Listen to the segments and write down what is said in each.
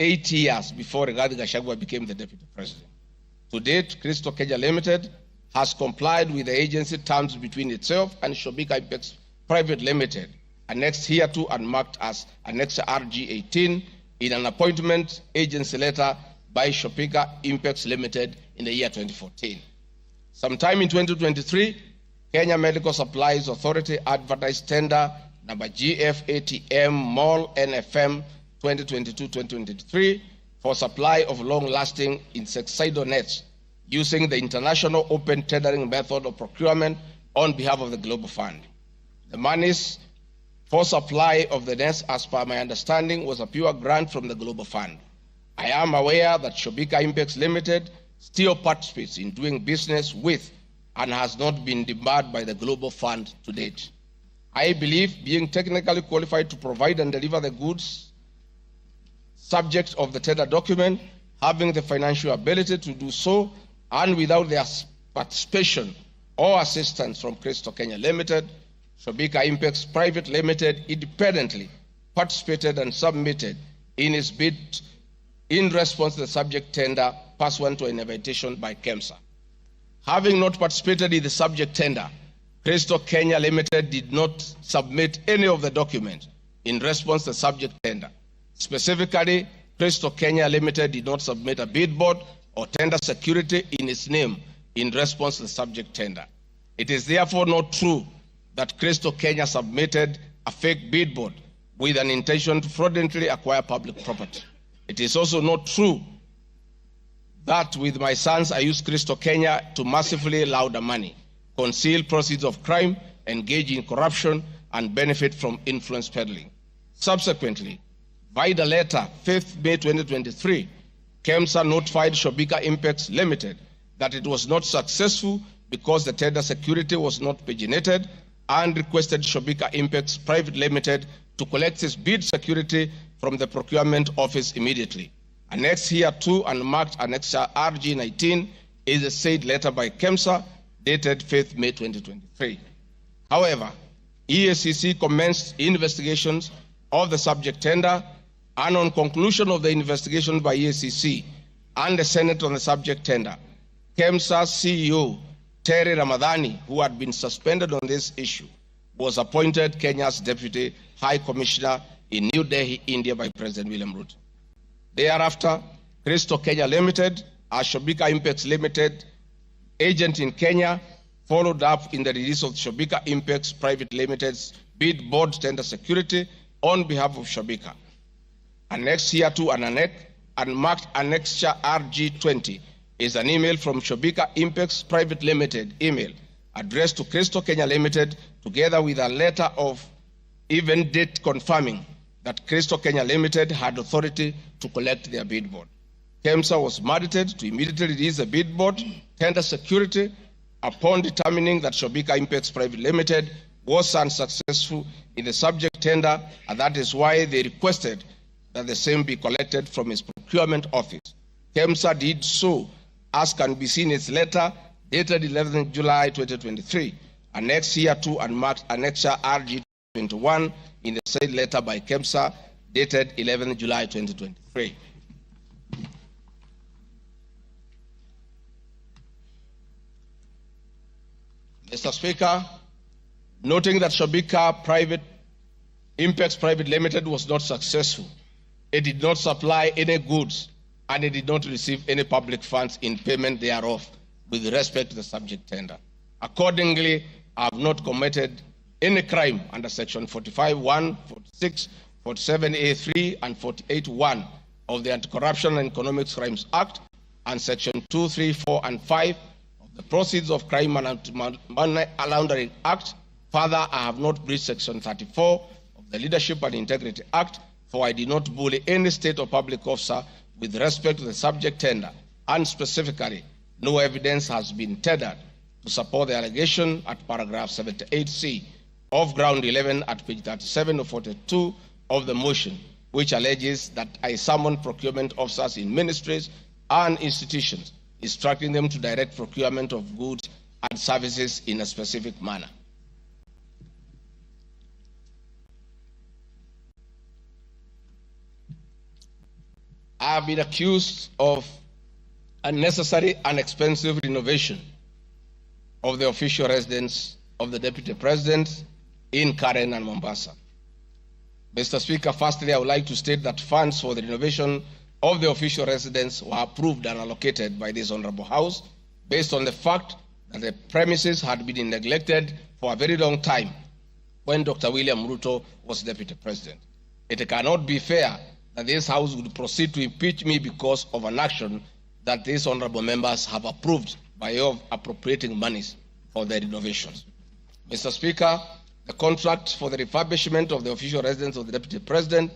8 years before Riggy Gachagua became the deputy president. To date, Crystal Kenya Limited has complied with the agency terms between itself and Shobika Impex Private Limited, annexed hereto and marked as Annex RG 18 in an appointment agency letter by Shobika Impex Limited in the year 2014. Sometime in 2023, Kenya Medical Supplies Authority advertised tender number GFATM Mall NFM 2022-2023 for supply of long-lasting insecticidal nets using the international open tendering method of procurement on behalf of the Global Fund. The monies for supply of the nets, as per my understanding, was a pure grant from the Global Fund. I am aware that Shobika Impex Limited still participates in doing business with and has not been debarred by the Global Fund to date. I believe being technically qualified to provide and deliver the goods subject of the tender document, having the financial ability to do so, and without their participation or assistance from Crystal Kenya Limited, Shobika Impex Private Limited independently participated and submitted in its bid in response to the subject tender pursuant to an invitation by KEMSA. Having not participated in the subject tender, Crystal Kenya Limited did not submit any of the documents in response to the subject tender. Specifically, Crystal Kenya Limited did not submit a bid board or tender security in its name in response to the subject tender. It is therefore not true that Crystal Kenya submitted a fake bid board with an intention to fraudulently acquire public property. It is also not true that with my sons I used Crystal Kenya to massively launder money, conceal proceeds of crime, engage in corruption, and benefit from influence peddling. Subsequently, by the letter 5th May 2023, KEMSA notified Shobika Impex Limited that it was not successful because the tender security was not paginated, and requested Shobika Impex Private Limited to collect its bid security from the procurement office immediately. Annexed hereto and marked Annex RG 19 is a said letter by KEMSA dated 5th May 2023. However, EACC commenced investigations of the subject tender, and on conclusion of the investigation by EACC and the Senate on the subject tender, KEMSA CEO Terry Ramadhani, who had been suspended on this issue, was appointed Kenya's Deputy High Commissioner in New Delhi, India by President William Ruto. Thereafter, Crystal Kenya Limited, as Shobika Impex Limited agent in Kenya, followed up in the release of Shobika Impex Private Limited's bid board tender security on behalf of Shobika. Annexed hereto and marked Annexure RG 20 is an email from Shobika Impex Private Limited email addressed to Crystal Kenya Limited, together with a letter of even date confirming that Crystal Kenya Limited had authority to collect their bid board. KEMSA was mandated to immediately release the bid board tender security upon determining that Shobika Impex Private Limited was unsuccessful in the subject tender, and that is why they requested that the same be collected from its procurement office. KEMSA did so, as can be seen in its letter dated 11 July 2023, annexed hereto and marked Annexure RG 21 in the said letter by KEMSA dated 11 July 2023. Mr. Speaker, noting that Shobika Impex Private Limited was not successful, it did not supply any goods, and it did not receive any public funds in payment thereof with respect to the subject tender. Accordingly, I have not committed any crime under Section 45(1), 46, 47(a)(3), and 48(1) of the Anti-Corruption and Economic Crimes Act, and Section 2, 3, 4, and 5 of the Proceeds of Crime and Money Laundering Act. Further, I have not breached Section 34 of the Leadership and Integrity Act, for I did not bully any state or public officer with respect to the subject tender, and specifically, no evidence has been tendered to support the allegation at paragraph 78C of ground 11 at page 37 of 42 of the motion, which alleges that I summoned procurement officers in ministries and institutions, instructing them to direct procurement of goods and services in a specific manner. I have been accused of unnecessary and expensive renovation of the official residence of the Deputy President in Karen and Mombasa. Mr. Speaker, firstly, I would like to state that funds for the renovation of the official residence were approved and allocated by this Honorable House based on the fact that the premises had been neglected for a very long time when Dr. William Ruto was Deputy President. It cannot be fair that this House would proceed to impeach me because of an action that these honorable members have approved by way of appropriating monies for the renovations. Mr. Speaker, the contract for the refurbishment of the official residence of the Deputy President,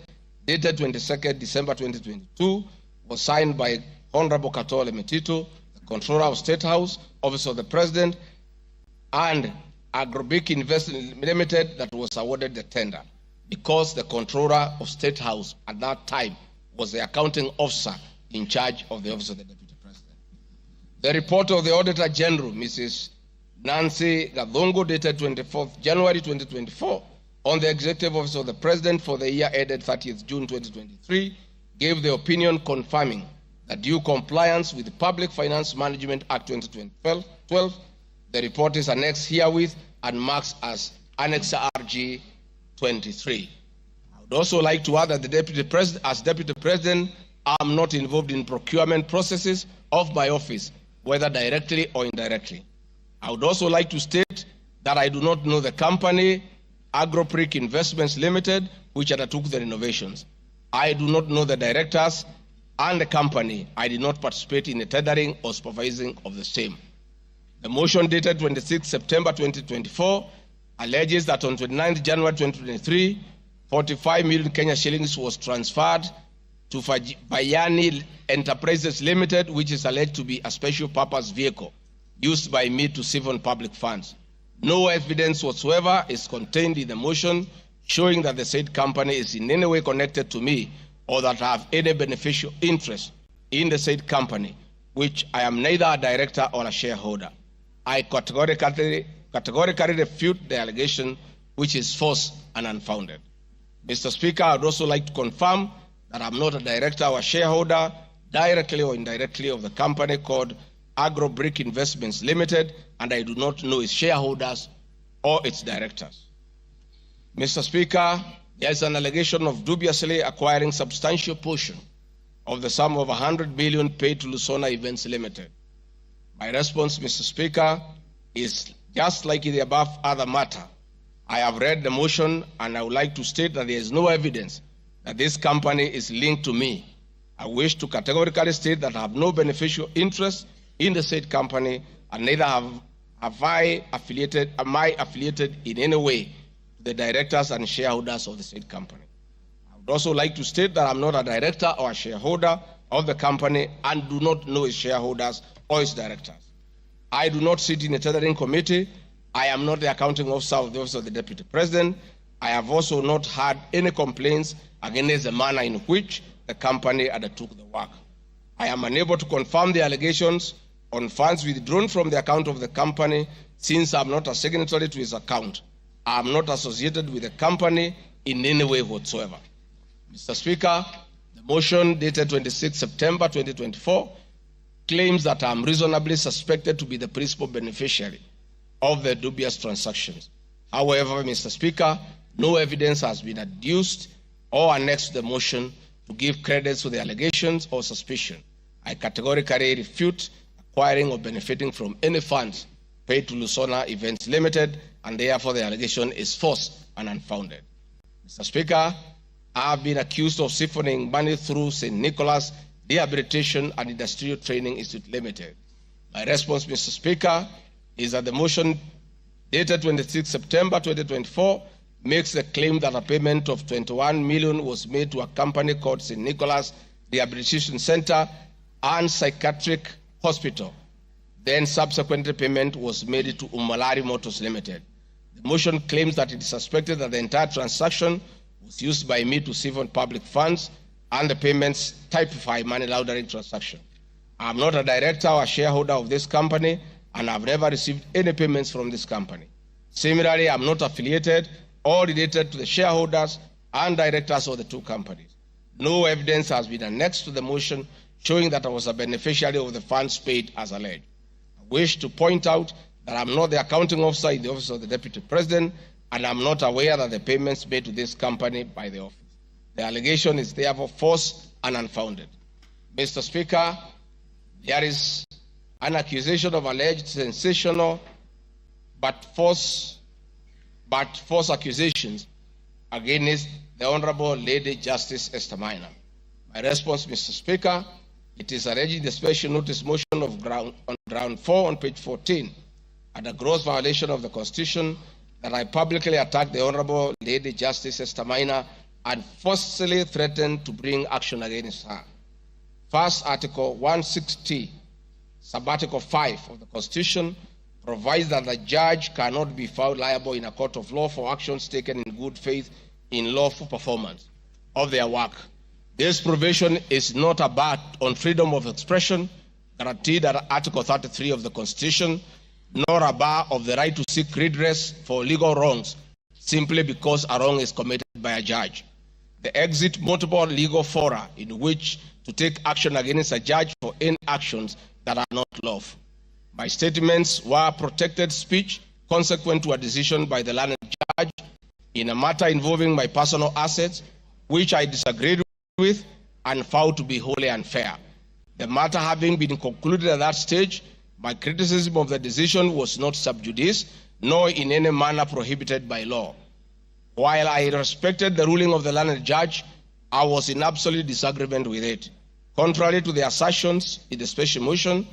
dated 22nd December 2022, was signed by Honorable Katole Metito, the Controller of State House, Office of the President, and Agrobic Investment Limited that was awarded the tender, because the Controller of State House at that time was the accounting officer in charge of the Office of the Deputy President. The report of the Auditor General, Mrs. Nancy Gadongo, dated 24th January 2024, on the Executive Office of the President for the year ended 30th June 2023, gave the opinion confirming that due compliance with the Public Finance Management Act 2012, the report is annexed herewith and marks as Annex RG 23. I would also like to add that the Deputy President, as Deputy President, I am not involved in procurement processes of my office, whether directly or indirectly. I would also like to state that I do not know the company, Agropric Investments Limited, which undertook the renovations. I do not know the directors and the company. I did not participate in the tendering or supervising of the same. The motion dated 26 September 2024 alleges that on 29 January 2023, 45 million Kenya shillings was transferred to Bayani Enterprises Limited, which is alleged to be a special purpose vehicle used by me to siphon public funds. No evidence whatsoever is contained in the motion showing that the said company is in any way connected to me or that I have any beneficial interest in the said company, which I am neither a director or a shareholder. I categorically refute the allegation, which is false and unfounded. Mr. Speaker, I would also like to confirm that I'm not a director or a shareholder, directly or indirectly, of the company called Agrobrick Investments Limited, and I do not know its shareholders or its directors. Mr. Speaker, there is an allegation of dubiously acquiring substantial portion of the sum of 100 billion paid to Lusona Events Limited. My response, Mr. Speaker, is just like in the above other matter. I have read the motion and I would like to state that there is no evidence that this company is linked to me. I wish to categorically state that I have no beneficial interest in the said company, and neither am I affiliated in any way to the directors and shareholders of the said company. I would also like to state that I'm not a director or a shareholder of the company and do not know its shareholders or its directors. I do not sit in a tendering committee. I am not the accounting officer of the Office of the Deputy President. I have also not had any complaints against the manner in which the company undertook the work. I am unable to confirm the allegations on funds withdrawn from the account of the company, since I am not a signatory to its account. I am not associated with the company in any way whatsoever. Mr. Speaker, the motion dated 26 September 2024 claims that I am reasonably suspected to be the principal beneficiary of the dubious transactions. However, Mr. Speaker, no evidence has been adduced or annexed to the motion to give credence to the allegations or suspicion. I categorically refute acquiring or benefiting from any funds paid to Lusona Events Limited, and therefore the allegation is false and unfounded. Mr. Speaker, I have been accused of siphoning money through St. Nicholas Rehabilitation and Industrial Training Institute Limited. My response, Mr. Speaker, is that the motion dated 26 September 2024 makes the claim that a payment of 21 million was made to a company called St. Nicholas Rehabilitation Center and Psychiatric Hospital. Then subsequently payment was made to Umalari Motors Limited. The motion claims that it is suspected that the entire transaction was used by me to siphon public funds and the payments typify money laundering transaction. I am not a director or a shareholder of this company, and I have never received any payments from this company. Similarly, I am not affiliated or related to the shareholders and directors of the two companies. No evidence has been annexed to the motion showing that I was a beneficiary of the funds paid as alleged. I wish to point out that I'm not the accounting officer in the office of the Deputy President, and I'm not aware that the payments made to this company by the office. The allegation is therefore false and unfounded. Mr. Speaker, there is an accusation of alleged sensational but false accusations against the Honorable Lady Justice Esther Maina. My response, Mr. Speaker, it is alleged in the special notice motion on ground 4 on page 14, at a gross violation of the Constitution, that I publicly attacked the Honorable Lady Justice Esther Maina and forcefully threatened to bring action against her. First, Article 160, Subarticle 5 of the Constitution provides that the judge cannot be found liable in a court of law for actions taken in good faith in lawful performance of their work. This provision is not a bar on freedom of expression guaranteed at Article 33 of the Constitution, nor a bar of the right to seek redress for legal wrongs simply because a wrong is committed by a judge. The exit multiple legal fora in which to take action against a judge for any actions that are not lawful. My statements were protected speech consequent to a decision by the learned judge in a matter involving my personal assets, which I disagreed with and found to be wholly unfair. The matter having been concluded at that stage, my criticism of the decision was not sub judice, nor in any manner prohibited by law. While I respected the ruling of the learned judge, I was in absolute disagreement with it. Contrary to the assertions in the special motion,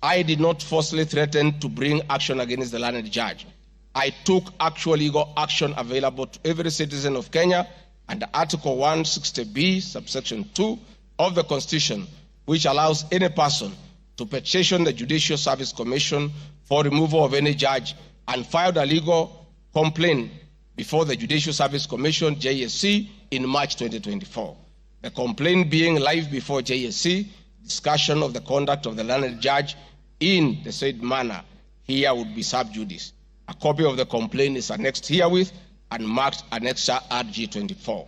I did not falsely threaten to bring action against the learned judge. I took actual legal action available to every citizen of Kenya under Article 160B, subsection 2 of the Constitution, which allows any person to petition the Judicial Service Commission for removal of any judge and filed a legal complaint before the Judicial Service Commission, JSC, in March 2024. The complaint being live before JSC, discussion of the conduct of the learned judge in the said manner here would be sub judice. A copy of the complaint is annexed herewith and marked Annexure RG 24.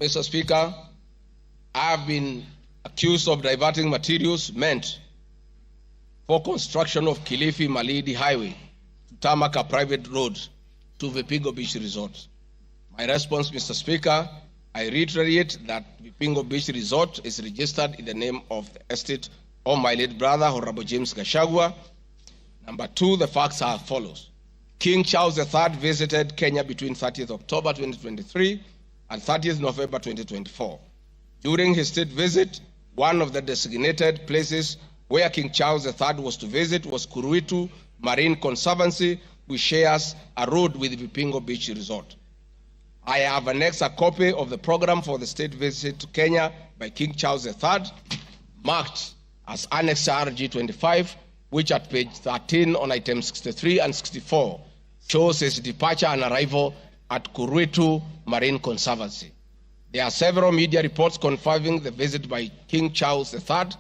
Mr. Speaker, I have been accused of diverting materials meant for construction of Kilifi Malindi Highway to tarmac a private road to Vipingo Beach Resort. My response, Mr. Speaker, I reiterate that Vipingo Beach Resort is registered in the name of the estate of my late brother, Honorable James Gachagua. Number two, the facts are as follows. King Charles III visited Kenya between 30th October 2023 and 30th November 2024. During his state visit, one of the designated places where King Charles III was to visit was Kuruitu Marine Conservancy, which shares a road with Vipingo Beach Resort. I have annexed a copy of the program for the state visit to Kenya by King Charles III, marked as Annex RG 25, which at page 13 on items 63 and 64 shows his departure and arrival at Kuruitu Marine Conservancy. There are several media reports confirming the visit by King Charles III to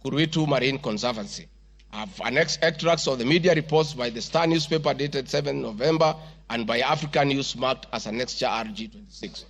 Kuruitu Marine Conservancy. I have annexed extracts of the media reports by the Star newspaper dated 7 November and by African News marked as Annexure RG 26.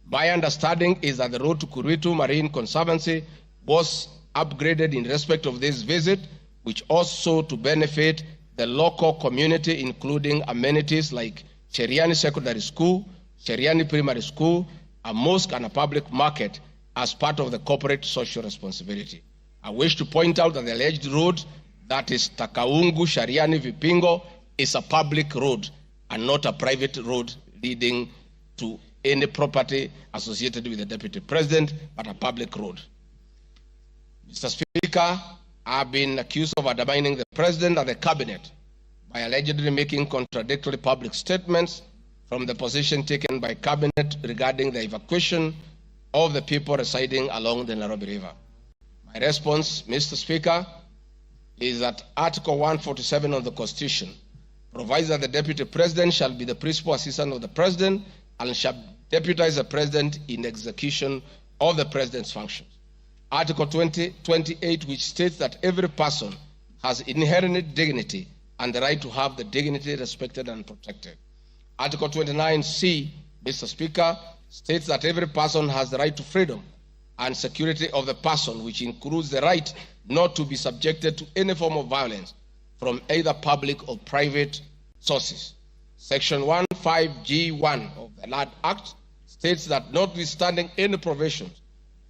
My understanding is that the road to Kuruitu Marine Conservancy was upgraded in respect of this visit, which also to benefit the local community, including amenities like Cheriani Secondary School, Cheriani Primary School, a mosque and a public market as part of the corporate social responsibility. I wish to point out that the alleged road, that is Takaungu Shariani Vipingo, is a public road and not a private road leading to any property associated with the Deputy President, but a public road. Mr. Speaker, I have been accused of undermining the President and the Cabinet by allegedly making contradictory public statements from the position taken by Cabinet regarding the evacuation of the people residing along the Nairobi River. My response, Mr. Speaker, is that Article 147 of the Constitution provides that the Deputy President shall be the principal assistant of the President and shall deputize the President in execution of the President's functions. Article 28, which states that every person has inherent dignity and the right to have the dignity respected and protected. Article 29C, Mr. Speaker, states that every person has the right to freedom and security of the person, which includes the right not to be subjected to any form of violence from either public or private sources. Section 15G1 of the Land Act states that notwithstanding any provisions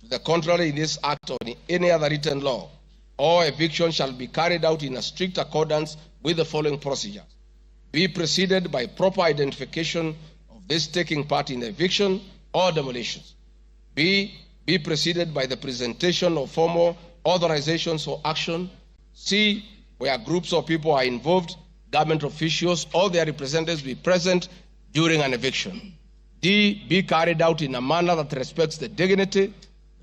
to the contrary in this act or in any other written law, all eviction shall be carried out in a strict accordance with the following procedures. Be preceded by proper identification of this taking part in the eviction or demolitions. Be preceded by the presentation of formal authorizations for action. C, where groups of people are involved, government officials or their representatives be present during an eviction. D, be carried out in a manner that respects the dignity,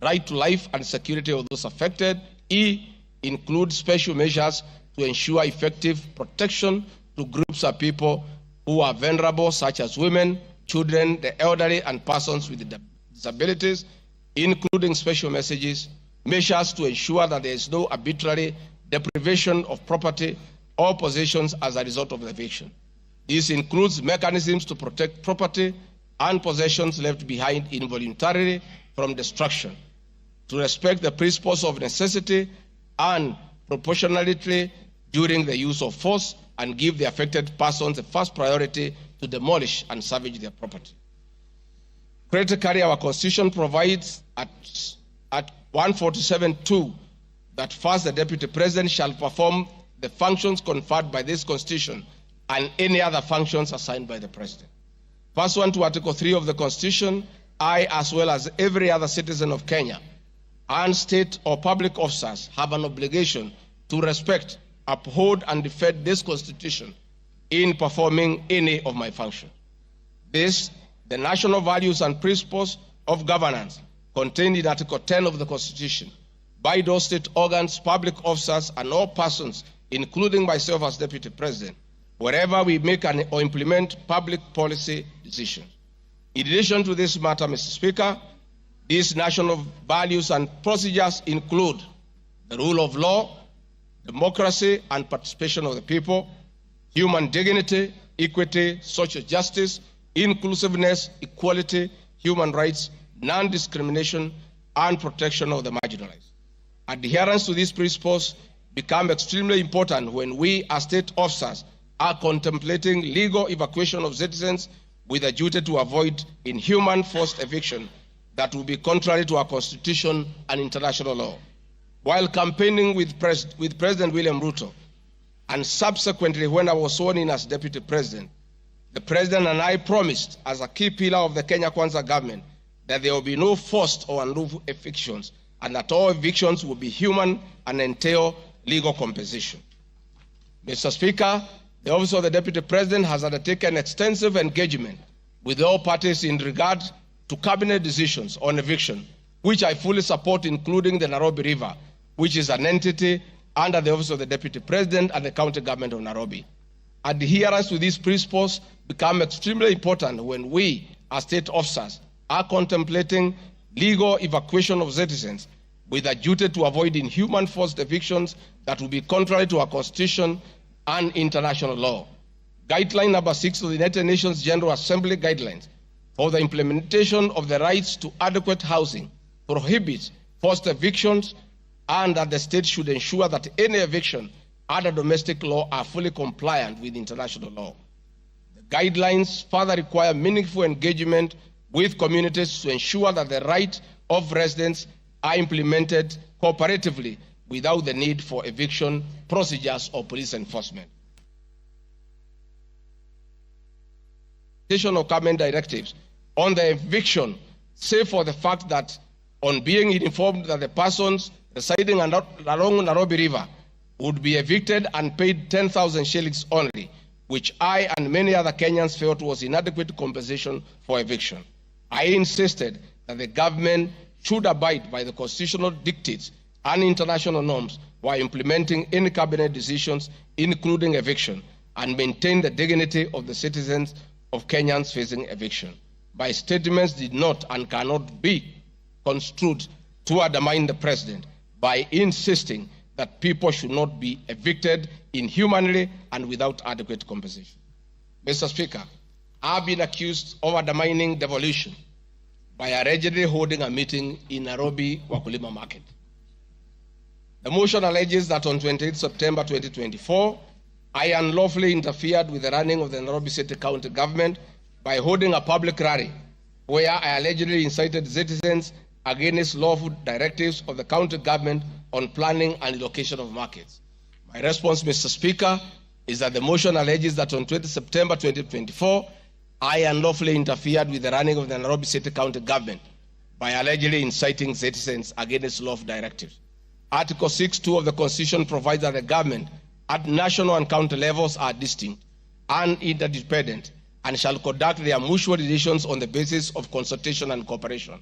right to life and security of those affected. E, include special measures to ensure effective protection to groups of people who are vulnerable, such as women, children, the elderly, and persons with disabilities, including special measures to ensure that there is no arbitrary deprivation of property or possessions as a result of the eviction. This includes mechanisms to protect property and possessions left behind involuntarily from destruction, to respect the principles of necessity and proportionality during the use of force, and give the affected persons the first priority to demolish and salvage their property. Critically, our Constitution provides at 147(2) that first the Deputy President shall perform the functions conferred by this Constitution and any other functions assigned by the President. Pursuant to Article 3 of the Constitution, I, as well as every other citizen of Kenya, and state or public officers have an obligation to respect, uphold, and defend this Constitution in performing any of my functions. This, the national values and principles of governance contained in Article 10 of the Constitution, by those state organs, public officers, and all persons, including myself as Deputy President, wherever we make or implement public policy decisions. In addition to this matter, Mr. Speaker, these national values and procedures include the rule of law, democracy and participation of the people, human dignity, equity, social justice, inclusiveness, equality, human rights, non-discrimination, and protection of the marginalized. Adherence to these principles become extremely important when we as state officers are contemplating legal evacuation of citizens with a duty to avoid inhuman forced eviction that will be contrary to our Constitution and international law. While campaigning with President William Ruto, and subsequently when I was sworn in as Deputy President, the President and I promised as a key pillar of the Kenya Kwanza government that there will be no forced or unlawful evictions, and that all evictions will be human and entail legal compensation. Mr. Speaker, the Office of the Deputy President has undertaken extensive engagement with all parties in regard to cabinet decisions on eviction, which I fully support, including the Nairobi River, which is an entity under the Office of the Deputy President and the County Government of Nairobi. Adherence to these principles become extremely important when we, as state officers, are contemplating legal evacuation of citizens with a duty to avoid inhuman forced evictions that will be contrary to our Constitution and international law. Guideline number 6 of the United Nations General Assembly Guidelines for the implementation of the rights to adequate housing prohibits forced evictions, and that the state should ensure that any eviction under domestic law are fully compliant with international law. The guidelines further require meaningful engagement with communities to ensure that the rights of residents are implemented cooperatively without the need for eviction procedures or police enforcement. Of government directives on the eviction, save for the fact that on being informed that the persons residing along Nairobi River would be evicted and paid 10,000 shillings only, which I and many other Kenyans felt was inadequate compensation for eviction. I insisted that the government should abide by the constitutional dictates and international norms while implementing any cabinet decisions, including eviction, and maintain the dignity of the citizens of Kenyans facing eviction. My statements did not and cannot be construed to undermine the President by insisting that people should not be evicted inhumanly and without adequate compensation. Mr. Speaker, have been accused of undermining devolution by allegedly holding a meeting in Nairobi Wakulima Market. The motion alleges that on 28 September 2024, I unlawfully interfered with the running of the Nairobi City County government by holding a public rally where I allegedly incited citizens against lawful directives of the county government on planning and allocation of markets. My response, Mr. Speaker, is that the motion alleges that on 20 September 2024, I unlawfully interfered with the running of the Nairobi City County government by allegedly inciting citizens against lawful directives. Article 6(2) of the Constitution provides that the government at national and county levels are distinct and interdependent and shall conduct their mutual relations on the basis of consultation and cooperation.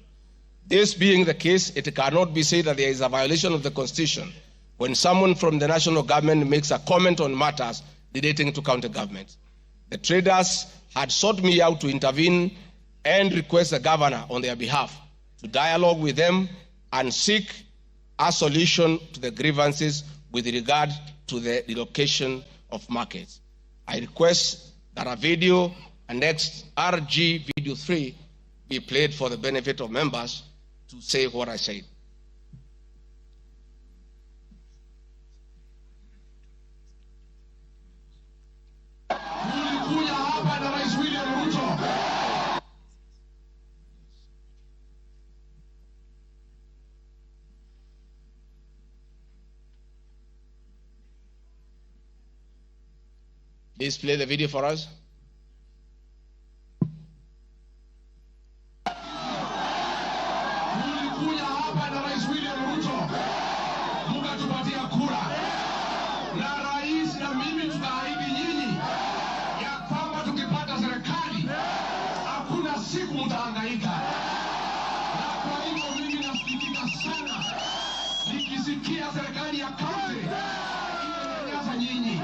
This being the case, it cannot be said that there is a violation of the Constitution when someone from the national government makes a comment on matters relating to county government. The traders had sought me out to intervene and request the governor on their behalf to dialogue with them and seek a solution to the grievances with regard to the relocation of markets. I request that a video annexed RG video 3 be played for the benefit of members to say what I said. Please play the video for us. Tulikuja hapa na Rais William Ruto, mkatupatia kura, na rais na mimi tukaahidi nyinyi ya kwamba tukipata serikali hakuna siku mtahangaika. Na kwa hivyo mimi nasikitika sana nikisikia serikali ya kaunti inanyanyasa nyinyi.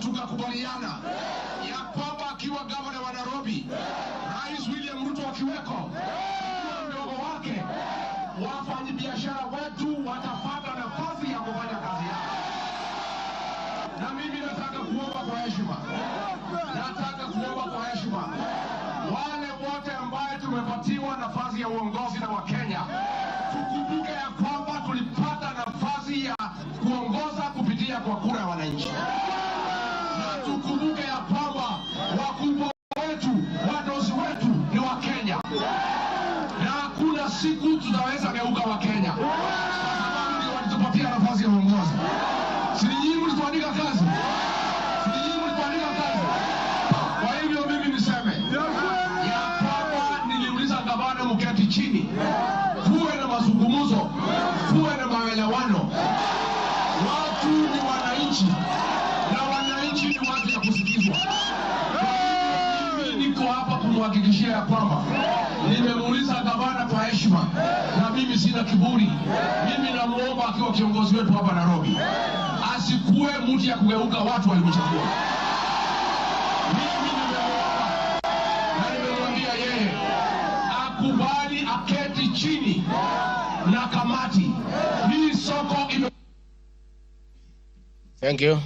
Tukakubaliana ya kwamba akiwa gavana wa Nairobi, Rais William Ruto akiweko, mdogo wake, wafanyabiashara wetu watapata nafasi ya kufanya kazi yao. Na mimi nataka kuomba kwa heshima, wale wote ambaye tumepatiwa nafasi ya uongozi na Wakenya, tukumbuke ya kwamba tulipata nafasi ya kuongoza kupitia kwa kura ya wananchi. Na tukumbuke ya kwamba wakubwa wetu, wadosi wetu ni Wakenya. Na hakuna siku tutaweza geuka Wakenya, kwa sababu ndio walitupatia nafasi ya uongozi. Si nyinyi mlituandika kazi? Kwa hivyo mimi niseme ya kwamba niliuliza gavana mketi chini, kuwe na mazungumzo, kuwe na maelewano. Watu ni wananchi na wananchi ni watu ya kusikizwa. Mimi niko hapa kumhakikishia ya kwamba nimemuuliza gavana kwa heshima, na mimi sina kiburi. Mimi namuomba akiwa kiongozi wetu hapa Nairobi, asikuwe mtu ya kugeuka watu walimchagua. Mimi nimeomba na nimemwambia yeye akubali aketi chini na kamati. Hii soko ime... Thank you,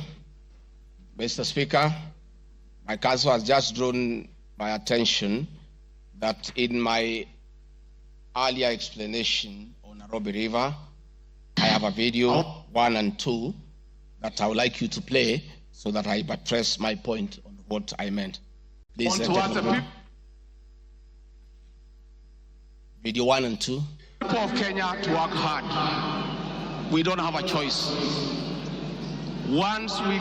Mr. Speaker. My counsel has just drawn my attention that in my earlier explanation on Nairobi River, I have a video 1 and 2 that I would like you to play so that I buttress my point on what I meant. Please, video 1 and 2. People of Kenya to work hard. We don't have a choice. Once we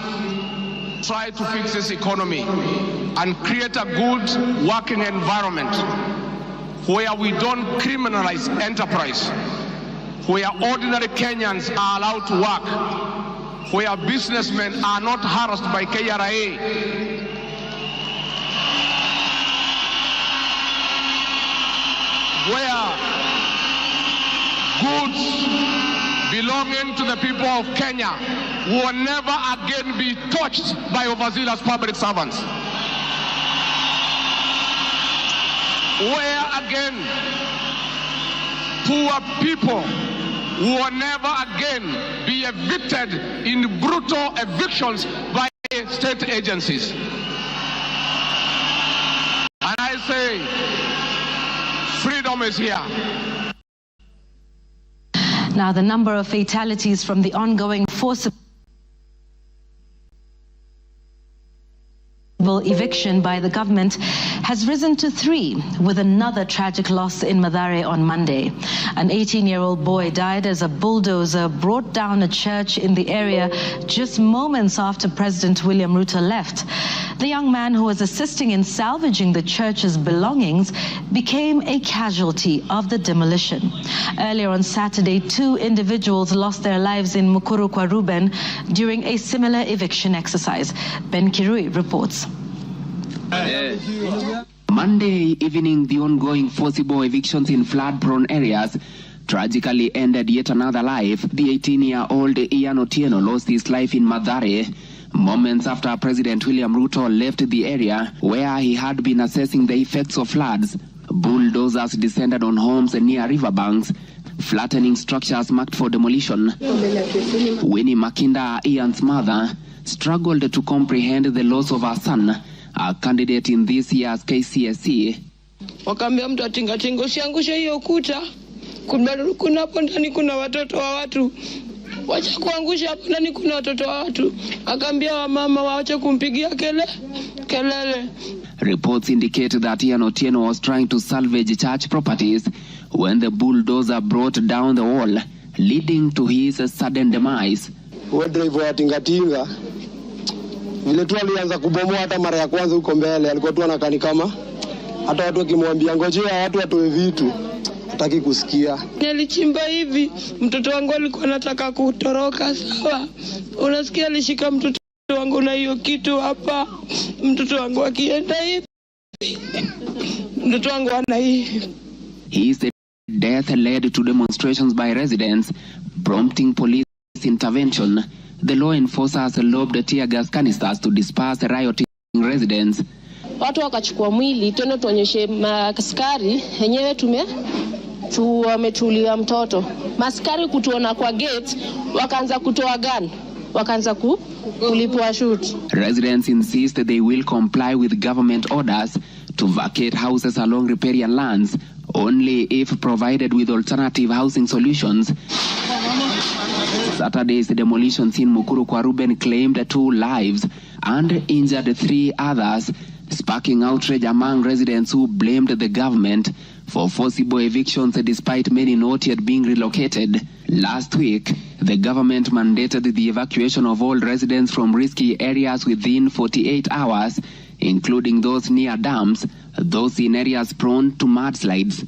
try to fix this economy and create a good working environment where we don't criminalize enterprise, where ordinary Kenyans are allowed to work, where businessmen are not harassed by KRA, where goods belonging to the people of Kenya will never again be touched by overzealous public servants. where again poor people will never again be evicted in brutal evictions by state agencies. And I say, freedom is here. Now, the number of fatalities from the ongoing forcible eviction by the government has risen to 3, with another tragic loss in Mathare on Monday. An 18-year-old boy died as a bulldozer brought down a church in the area just moments after President William Ruto left. The young man, who was assisting in salvaging the church's belongings, became a casualty of the demolition. Earlier on Saturday, 2 individuals lost their lives in Mukuru kwa Ruben during a similar eviction exercise. Ben Kirui reports. Monday evening, the ongoing forcible evictions in flood-prone areas tragically ended yet another life. The 18-year-old Ian Otieno lost his life in Mathare moments after President William Ruto left the area where he had been assessing the effects of floods. Bulldozers descended on homes near riverbanks, flattening structures marked for demolition. Winnie Makinda, Ian's mother, struggled to comprehend the loss of her son, a candidate in this year's KCSE. Wakaambia mtu atingatinga usiangushe hiyo kuta. Kuna hapo ndani kuna watoto wa watu. Wacha kuangusha hapo ndani kuna watoto wa watu. Akaambia wamama waache kumpigia kelele. Reports indicate that Ian Otieno was trying to salvage church properties when the bulldozer brought down the wall, leading to his sudden demise. Driver wa tingatinga vile tu alianza kubomoa hata mara ya kwanza huko mbele, alikuwa tu anakani kama hata watu wakimwambia ngojea watu watoe vitu hataki kusikia. Nilichimba hivi, mtoto wangu alikuwa anataka kutoroka, sawa. Unasikia alishika mtoto wangu na hiyo kitu hapa. Mtoto wangu akienda hivi. Mtoto wangu ana hivi. His death led to demonstrations by residents, prompting police intervention. The law enforcers lobbed tear gas canisters to disperse rioting residents. Watu wakachukua mwili tena tuonyeshe maskari yenyewe wametulia mtoto. Maskari kutuona kwa gate wakaanza kutoa gun. Wakaanza kulipua shoot. Residents insist they will comply with government orders to vacate houses along riparian lands only if provided with alternative housing solutions. Saturday's demolitions in Mukuru kwa Ruben claimed 2 lives and injured 3 others, sparking outrage among residents who blamed the government for forcible evictions despite many not yet being relocated. Last week, the government mandated the evacuation of all residents from risky areas within 48 hours, including those near dams, those in areas prone to mudslides,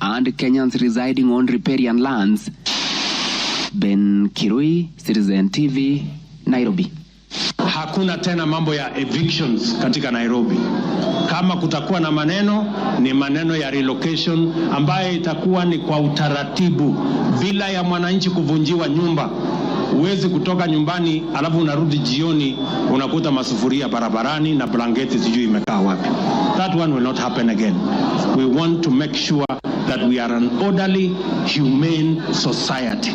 and Kenyans residing on riparian lands. Ben Kirui, Citizen TV, Nairobi. Hakuna tena mambo ya evictions katika Nairobi. Kama kutakuwa na maneno, ni maneno ya relocation ambaye itakuwa ni kwa utaratibu bila ya mwananchi kuvunjiwa nyumba. Uwezi kutoka nyumbani alafu unarudi jioni unakuta masufuria barabarani na blanketi sijui imekaa wapi. That one will not happen again. We want to make sure that we are an orderly, humane society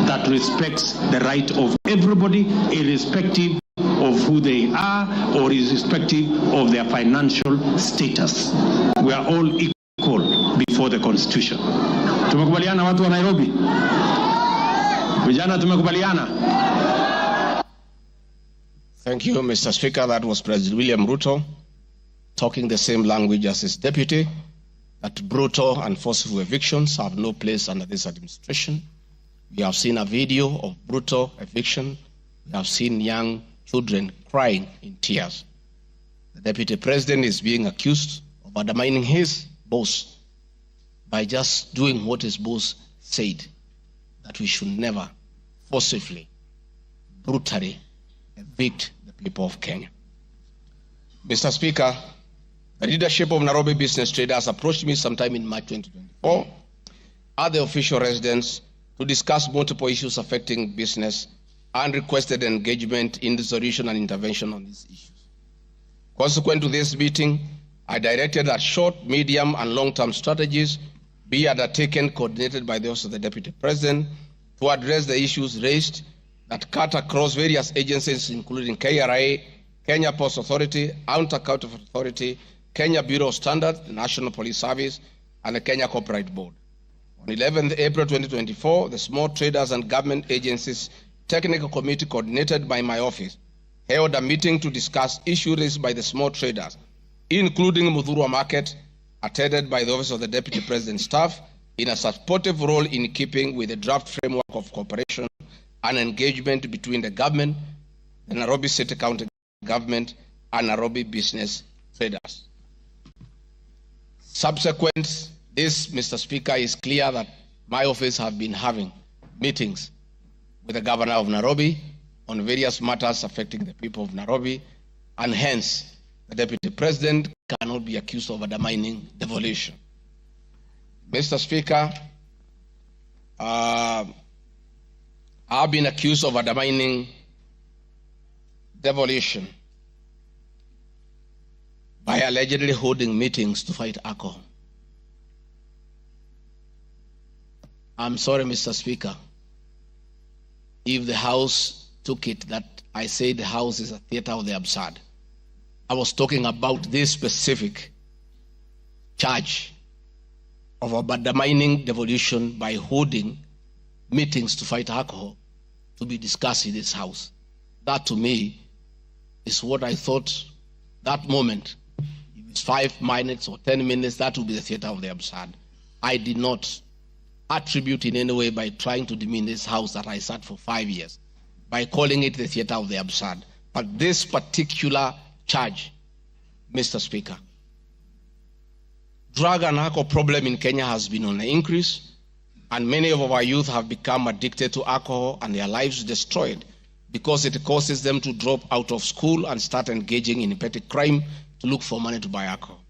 that respects the right of everybody, irrespective of who they are or irrespective of their financial status. We are all equal before the Constitution. Tumekubaliana watu wa Nairobi? Vijana tumekubaliana? Thank you, Mr. Speaker. That was President William Ruto talking the same language as his deputy, that brutal and forceful evictions have no place under this administration. We have seen a video of brutal eviction. We have seen young children crying in tears. The deputy president is being accused of undermining his boss by just doing what his boss said, that we should never forcibly, brutally evict the people of Kenya. Mr. Speaker, the leadership of Nairobi business traders approached me sometime in March 2024 at the official residence to discuss multiple issues affecting business and requested engagement in the solution and intervention on these issues. Consequent to this meeting, I directed that short, medium, and long-term strategies be undertaken, coordinated by the Office of the Deputy President, to address the issues raised that cut across various agencies, including KRA, Kenya Post Authority, Anti-Counterfeit Authority, Kenya Bureau of Standards, the National Police Service, and the Kenya Copyright Board. On 11th April 2024, the Small Traders and Government Agencies Technical Committee, coordinated by my office, held a meeting to discuss issues raised by the small traders, including Muthurwa Market, attended by the Office of the Deputy President staff, in a supportive role in keeping with the draft framework of cooperation and engagement between the government, the Nairobi City County Government, and Nairobi business traders. Subsequent this, Mr. Speaker, is clear that my office have been having meetings with the Governor of Nairobi on various matters affecting the people of Nairobi, and hence the Deputy President cannot be accused of undermining devolution. Mr. Speaker, I've been accused of undermining devolution by allegedly holding meetings to fight alcohol. I'm sorry, Mr. Speaker, if the House took it that I say the House is a theater of the absurd. I was talking about this specific charge of undermining devolution by holding meetings to fight alcohol to be discussed in this House. That to me is what I thought that moment. If it's 5 minutes or 10 minutes, that would be the theater of the absurd. I did not attribute in any way by trying to demean this House that I sat for 5 years, by calling it the theater of the absurd. But this particular charge, Mr. Speaker, drug and alcohol problem in Kenya has been on the increase, and many of our youth have become addicted to alcohol and their lives destroyed because it causes them to drop out of school and start engaging in petty crime to look for money to buy alcohol.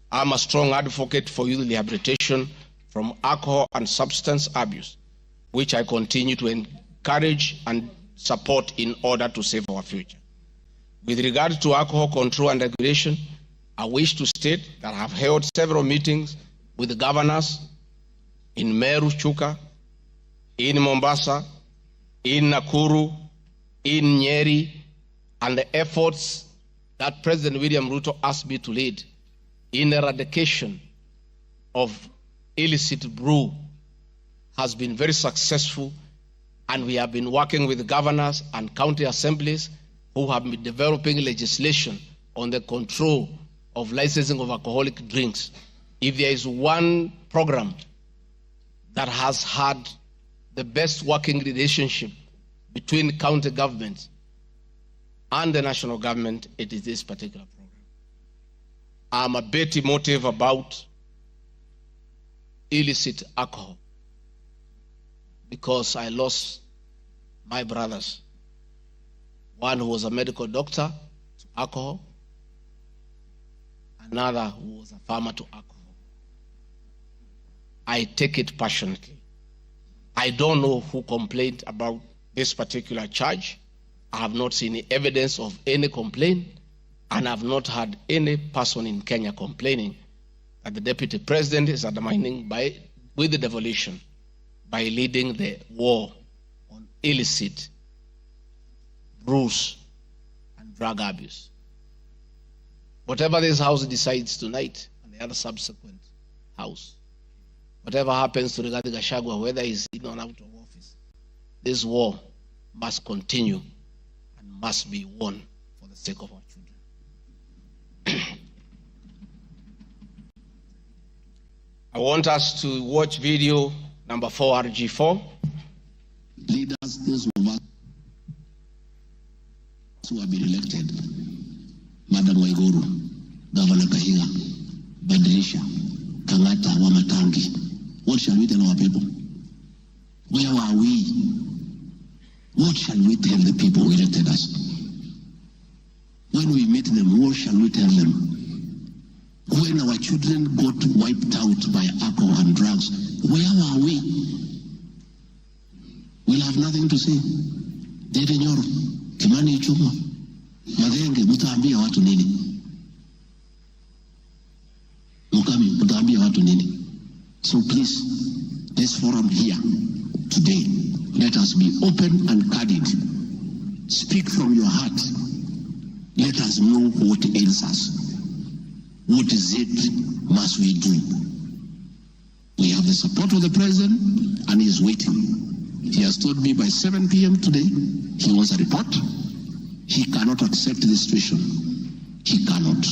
I'm a strong advocate for youth rehabilitation from alcohol and substance abuse, which I continue to encourage and support in order to save our future. With regard to alcohol control and regulation, I wish to state that I have held several meetings with the governors in Meru, Chuka, in Mombasa, in Nakuru, in Nyeri, and the efforts that President William Ruto asked me to lead in eradication of illicit brew has been very successful, and we have been working with the governors and county assemblies who have been developing legislation on the control of licensing of alcoholic drinks. If there is one program that has had the best working relationship between county governments and the national government, it is this particular program. I'm a bit emotive about illicit alcohol because I lost my brothers. One who was a medical doctor to alcohol, another who was a farmer to alcohol. I take it passionately. I don't know who complained about this particular charge. I have not seen any evidence of any complaint, and I have not had any person in Kenya complaining that the Deputy President is undermining with the devolution by leading the war on illicit brews and drug abuse. Whatever this House decides tonight and the other subsequent House, whatever happens to Riggy Gachagua, whether he's in or out of office, this war must continue and must be won for the sake of our children. I want us to watch video number 4, RG4. Leaders, those of us who have been elected, Madam Waiguru, Governor Kahiga, Badirisha, Kangata, Wamatangi, what shall we tell our people? Where are we? What shall we tell the people who elected us? When we meet them, what shall we tell them? When our children got wiped out by alcohol and drugs, where are we? We'll have nothing to say. Dede Nyoro, Kimani Ichung'wa, Madenge, mutaambia watu nini? Mtaambia watu nini? So please, this forum here today, let us be open and candid. Speak from your heart. Let us know what ails us. What is it must we do? We have the support of the president and he is waiting. He has told me by 7 p.m. today, he wants a report. He cannot accept the situation. He cannot.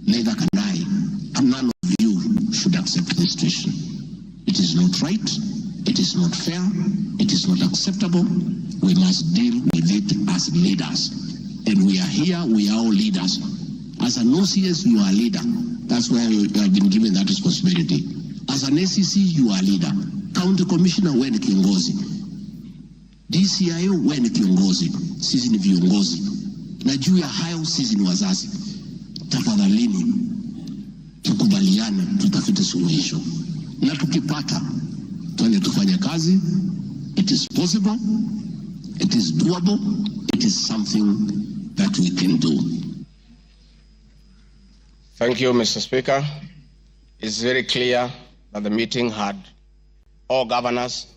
Neither can I. And none of you should accept the situation. It is not right. It is not fair. It is not acceptable. We must deal with it as leaders. And we are here, we are all leaders. As an OCS, you are a leader. That's why you have been given that responsibility. As an ACC, you are a leader. County Commissioner, wewe ni kiongozi. DCIO, wewe ni kiongozi. Sisi ni viongozi. Na juu ya hayo, sisi ni wazazi. Tafadhalini, tukubaliane, tutafute suluhisho. Na tukipata, tuende tufanye kazi. It is possible. It is doable. It is something that we can do. Thank you, Mr. Speaker. It's very clear that the meeting had all governors,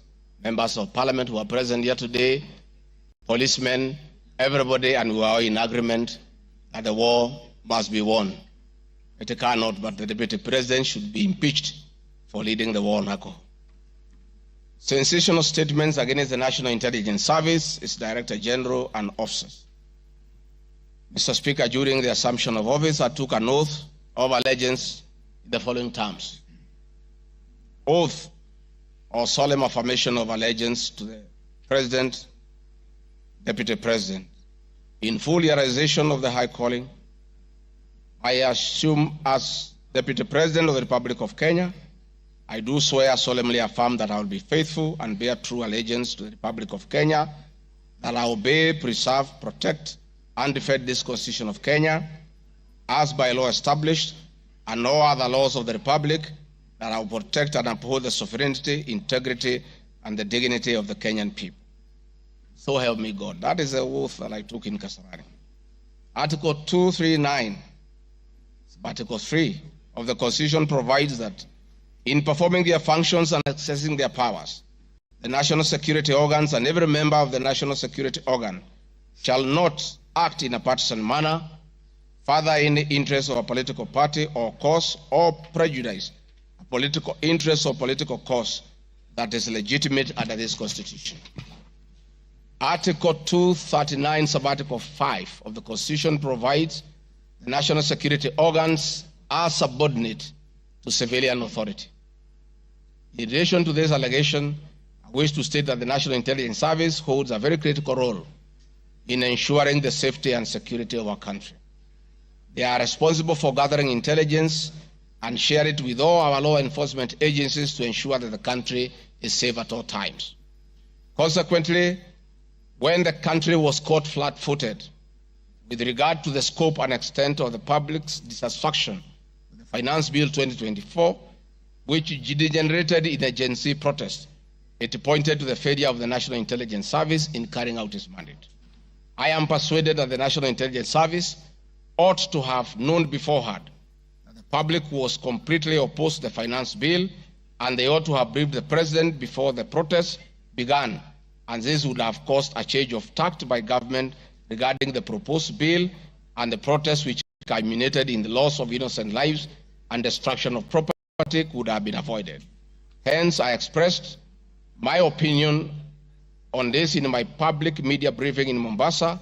members of parliament who are present here today, policemen, everybody, and we are all in agreement that the war must be won. It cannot, but the deputy president should be impeached for leading the war on alcohol. Sensational statements against the National Intelligence Service, its Director General, and officers. Mr. Speaker, during the assumption of office, I took an oath of allegiance in the following terms. Oath or solemn affirmation of allegiance to the President, Deputy President. In full realization of the high calling, I assume as Deputy President of the Republic of Kenya, I do swear solemnly affirm that I will be faithful and bear true allegiance to the Republic of Kenya, that I obey, preserve, protect, and defend this Constitution of Kenya, as by law established, and all other laws of the Republic, that I will protect and uphold the sovereignty, integrity, and the dignity of the Kenyan people. So help me God. That is the oath that I took in Kasarani. Article 239, Article 3 of the Constitution provides that in performing their functions and accessing their powers, the national security organs and every member of the national security organ shall not act in a partisan manner, further any interest of a political party or cause, or prejudice a political interest or political cause that is legitimate under this Constitution. Article 239, Subarticle 5 of the Constitution provides the national security organs are subordinate to civilian authority. In relation to this allegation, I wish to state that the National Intelligence Service holds a very critical role in ensuring the safety and security of our country. They are responsible for gathering intelligence and share it with all our law enforcement agencies to ensure that the country is safe at all times. Consequently, when the country was caught flat-footed with regard to the scope and extent of the public's dissatisfaction with the Finance Bill 2024, which degenerated in a Gen Z protest, it pointed to the failure of the National Intelligence Service in carrying out its mandate. I am persuaded that the National Intelligence Service ought to have known beforehand that the public was completely opposed to the Finance Bill, and they ought to have briefed the President before the protest began, and this would have caused a change of tact by government regarding the proposed bill, and the protest which culminated in the loss of innocent lives and destruction of property could have been avoided. Hence, I expressed my opinion on this in my public media briefing in Mombasa,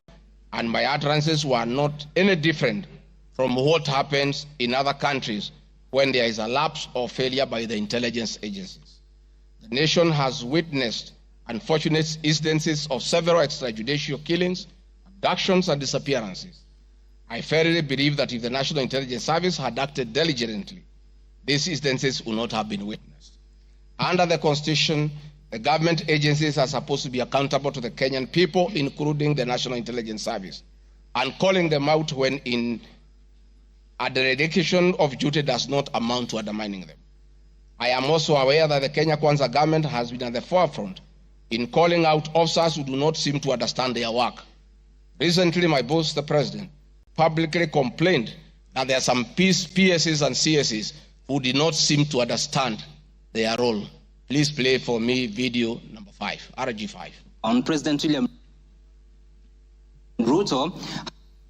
and my utterances were not any different from what happens in other countries when there is a lapse or failure by the intelligence agencies. The nation has witnessed unfortunate instances of several extrajudicial killings, abductions, and disappearances. I firmly believe that if the National Intelligence Service had acted diligently, these instances would not have been witnessed. Under the Constitution, the government agencies are supposed to be accountable to the Kenyan people, including the National Intelligence Service, and calling them out when a dereliction of duty does not amount to undermining them. I am also aware that the Kenya Kwanza government has been at the forefront in calling out officers who do not seem to understand their work. Recently, my boss, the President, publicly complained that there are some PSs and CSs who did not seem to understand their role. Please play for me video number 5, RG5. On President William Ruto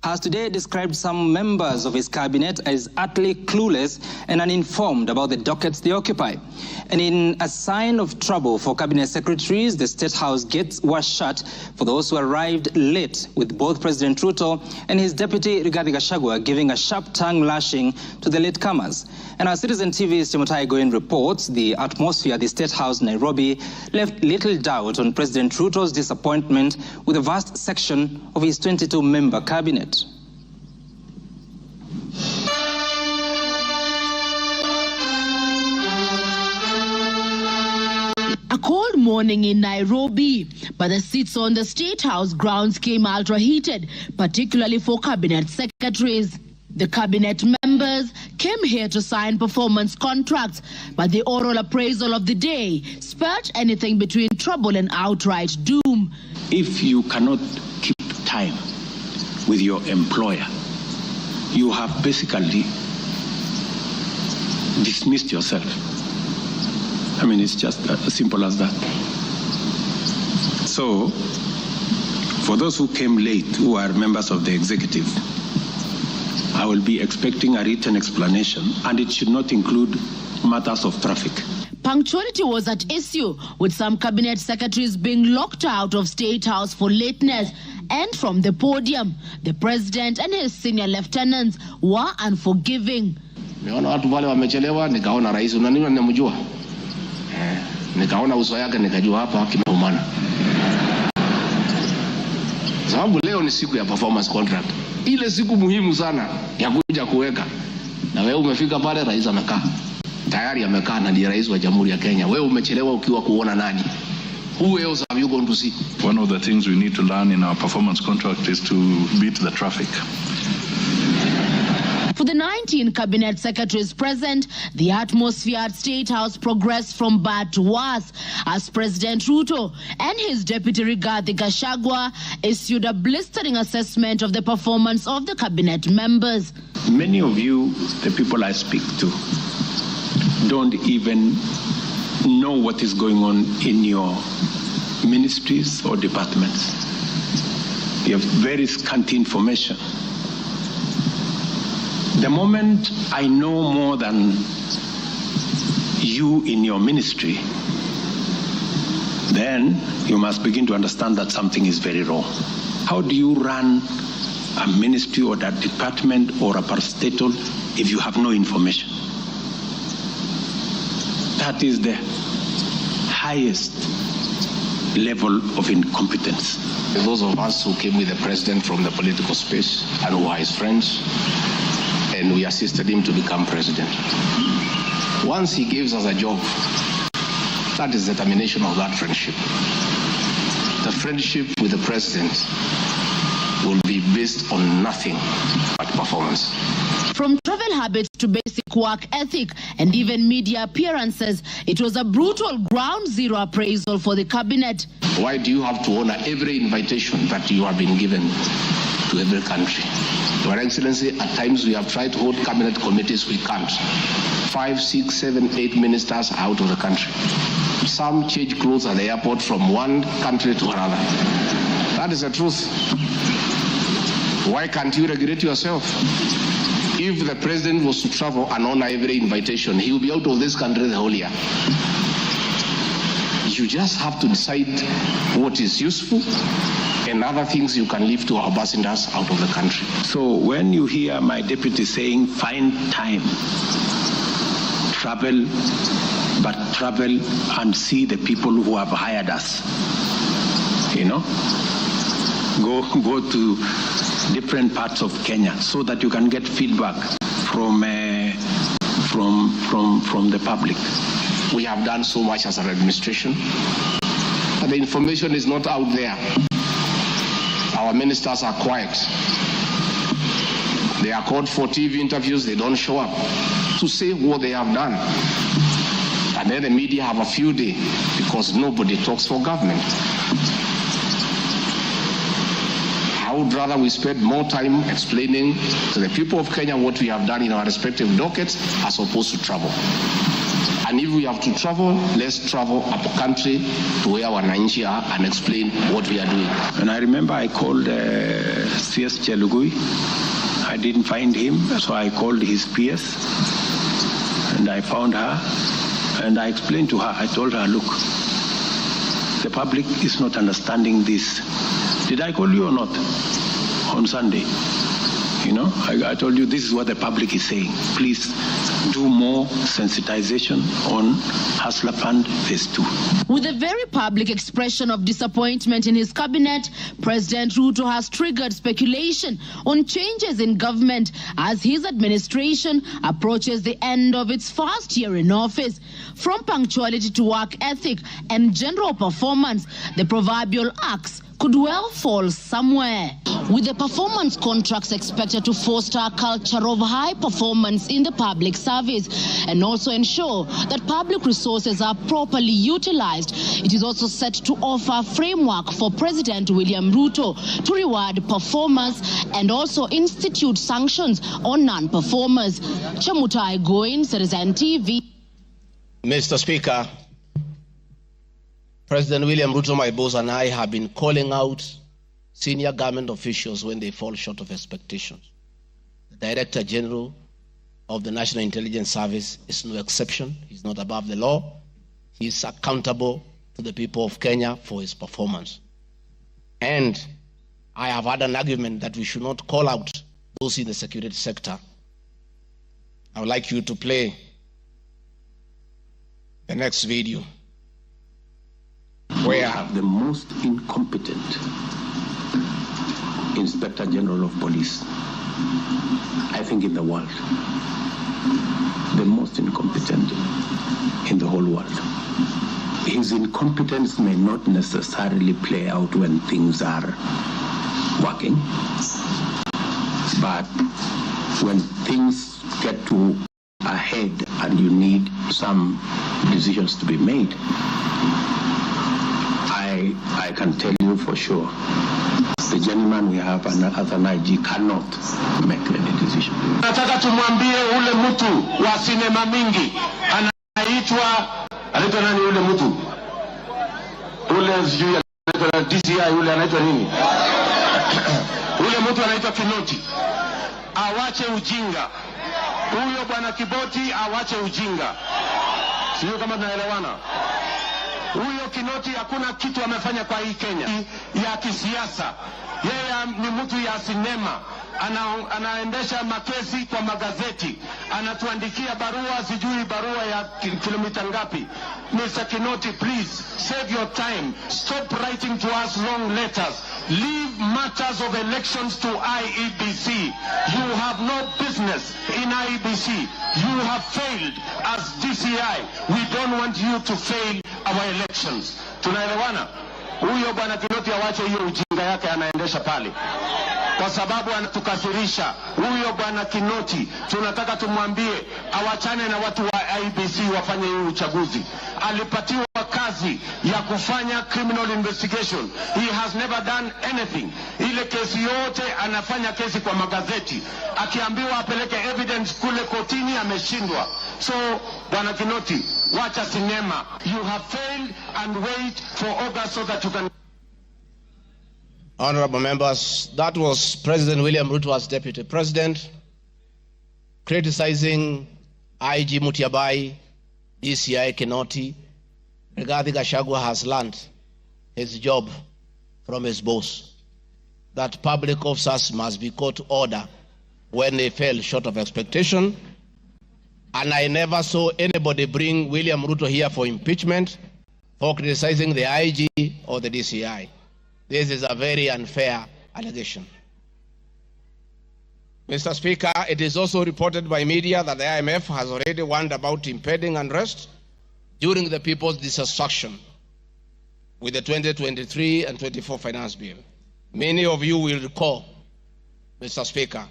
has today described some members of his cabinet as utterly clueless and uninformed about the dockets they occupy. And in a sign of trouble for cabinet secretaries, the State House gates were shut for those who arrived late, with both President Ruto and his deputy Riggy Gachagua giving a sharp tongue lashing to the latecomers. And our Citizen TV's Timothai Goin reports the atmosphere at the State House Nairobi left little doubt on President Ruto's disappointment with a vast section of his 22-member cabinet. A cold morning in Nairobi, but the seats on the State House grounds came ultra-heated, particularly for cabinet secretaries. The cabinet members came here to sign performance contracts, but the oral appraisal of the day spurred anything between trouble and outright doom. If you cannot keep time with your employer, you have basically dismissed yourself. I mean, it's just as simple as that. So, for those who came late, who are members of the executive, I will be expecting a written explanation, and it should not include matters of traffic. Punctuality was at issue, with some cabinet secretaries being locked out of State House for lateness. And from the podium, the president and his senior lieutenants were unforgiving. Niona watu wale wamechelewa, nikaona rais unaniona ninamjua. Nikaona uso yake nikajua hapa kimeumana. Sababu leo ni siku ya performance contract. Ile siku muhimu sana ya kuja kuweka. Na wewe umefika pale, rais amekaa. Tayari amekaa na ndiye rais wa Jamhuri ya Kenya. Wewe umechelewa ukiwa kuona nani? Who else have you gone to see? One of the things we need to learn in our performance contract is to beat the traffic. For the 19 cabinet secretaries present, the atmosphere at State House progressed from bad to worse as President Ruto and his deputy Riggy Gachagua issued a blistering assessment of the performance of the cabinet members. Many of you, the people I speak to, don't even know what is going on in your ministries or departments. You have very scanty information. The moment I know more than you in your ministry, then you must begin to understand that something is very wrong. How do you run a ministry or a department or a parastatal if you have no information? That is the highest level of incompetence. Those of us who came with the president from the political space and who are his friends, and we assisted him to become president. Once he gives us a job, that is the termination of that friendship. The friendship with the president will be based on nothing but performance. From travel habits to basic work ethic and even media appearances, it was a brutal ground zero appraisal for the cabinet. Why do you have to honor every invitation that you have been given to every country? Your Excellency, at times we have tried to hold cabinet committees, we can't. 5, 6, 7, 8 ministers are out of the country. Some change clothes at the airport from one country to another. That is the truth. Why can't you regulate yourself? If the president was to travel and honor every invitation, he will be out of this country the whole year. You just have to decide what is useful and other things you can leave to our ambassadors out of the country. So when you hear my deputy saying, find time, travel, but travel and see the people who have hired us, you know, go to different parts of Kenya so that you can get feedback from the public. We have done so much as an administration, but the information is not out there. Our ministers are quiet. They are called for TV interviews, they don't show up to say what they have done. And then the media have a few days because nobody talks for government. I would rather we spend more time explaining to the people of Kenya what we have done in our respective dockets as opposed to travel. And if we have to travel, let's travel up country to where wananchi are and explain what we are doing. And I remember I called CS Chelugui. I didn't find him, so I called his PS and I found her and I explained to her, I told her, look, the public is not understanding this. Did I call you or not on Sunday? You know, I told you this is what the public is saying. Please do more sensitization on Hustler Fund Phase 2. With a very public expression of disappointment in his cabinet, President Ruto has triggered speculation on changes in government as his administration approaches the end of its first year in office. From punctuality to work ethic and general performance, the proverbial axe could well fall somewhere. With the performance contracts expected to foster a culture of high performance in the public service and also ensure that public resources are properly utilized, it is also set to offer a framework for President William Ruto to reward performers and also institute sanctions on non-performers. Chamutai Goin, Citizen TV. Mr. Speaker, President William Ruto, my boss, and I have been calling out senior government officials when they fall short of expectations. The Director General of the National Intelligence Service is no exception. He's not above the law. He's accountable to the people of Kenya for his performance. And I have had an argument that we should not call out those in the security sector. I would like you to play the next video. We have the most incompetent Inspector General of Police, I think, in the world. The most incompetent in the whole world. His incompetence may not necessarily play out when things are working, but when things get to a head and you need some decisions to be made, I can tell you for sure, the gentleman we have as an IG cannot make any decision. Nataka tumwambie ule mtu wa sinema mingi anaitwa nani ule mtu? Ule sijui anaitwa DCI, ule anaitwa nini? Ule mtu anaitwa Kinoti. Awache ujinga. Huyo bwana Kiboti awache ujinga. Sio kama tunaelewana. Huyo Kinoti hakuna kitu amefanya kwa hii Kenya ya kisiasa. Yeye ni mtu ya sinema. Anaendesha makesi kwa magazeti. Anatuandikia barua, sijui barua ya kilomita ngapi. Mr. Kinoti, please save your time. Stop writing to us long letters. Leave matters of elections to IEBC. You have no business in IEBC. You have failed as DCI. We don't want you to fail our elections. Tunaelewana? Huyo bwana Kinoti awache hiyo ujinga yake anaendesha pale, kwa sababu anatukasirisha. Huyo bwana Kinoti tunataka tumwambie awachane na watu wa IEBC wafanye hii uchaguzi. Alipatiwa kazi ya kufanya criminal investigation. He has never done anything. Ile kesi yote anafanya kesi kwa magazeti. Akiambiwa apeleke evidence kule kotini ameshindwa. So bwana Kinoti, wacha sinema. You have failed and wait for August so that you can. Honorable members, that was President William Ruto as Deputy President criticizing IG Mutiabai, DCI Kinoti. Riggy Gachagua has learned his job from his boss, that public officers must be called to order when they fell short of expectation. And I never saw anybody bring William Ruto here for impeachment for criticizing the IG or the DCI. This is a very unfair allegation. Mr. Speaker, it is also reported by media that the IMF has already warned about impending unrest during the people's dissatisfaction with the 2023 and 24 finance bill. Many of you will recall, Mr. Speaker,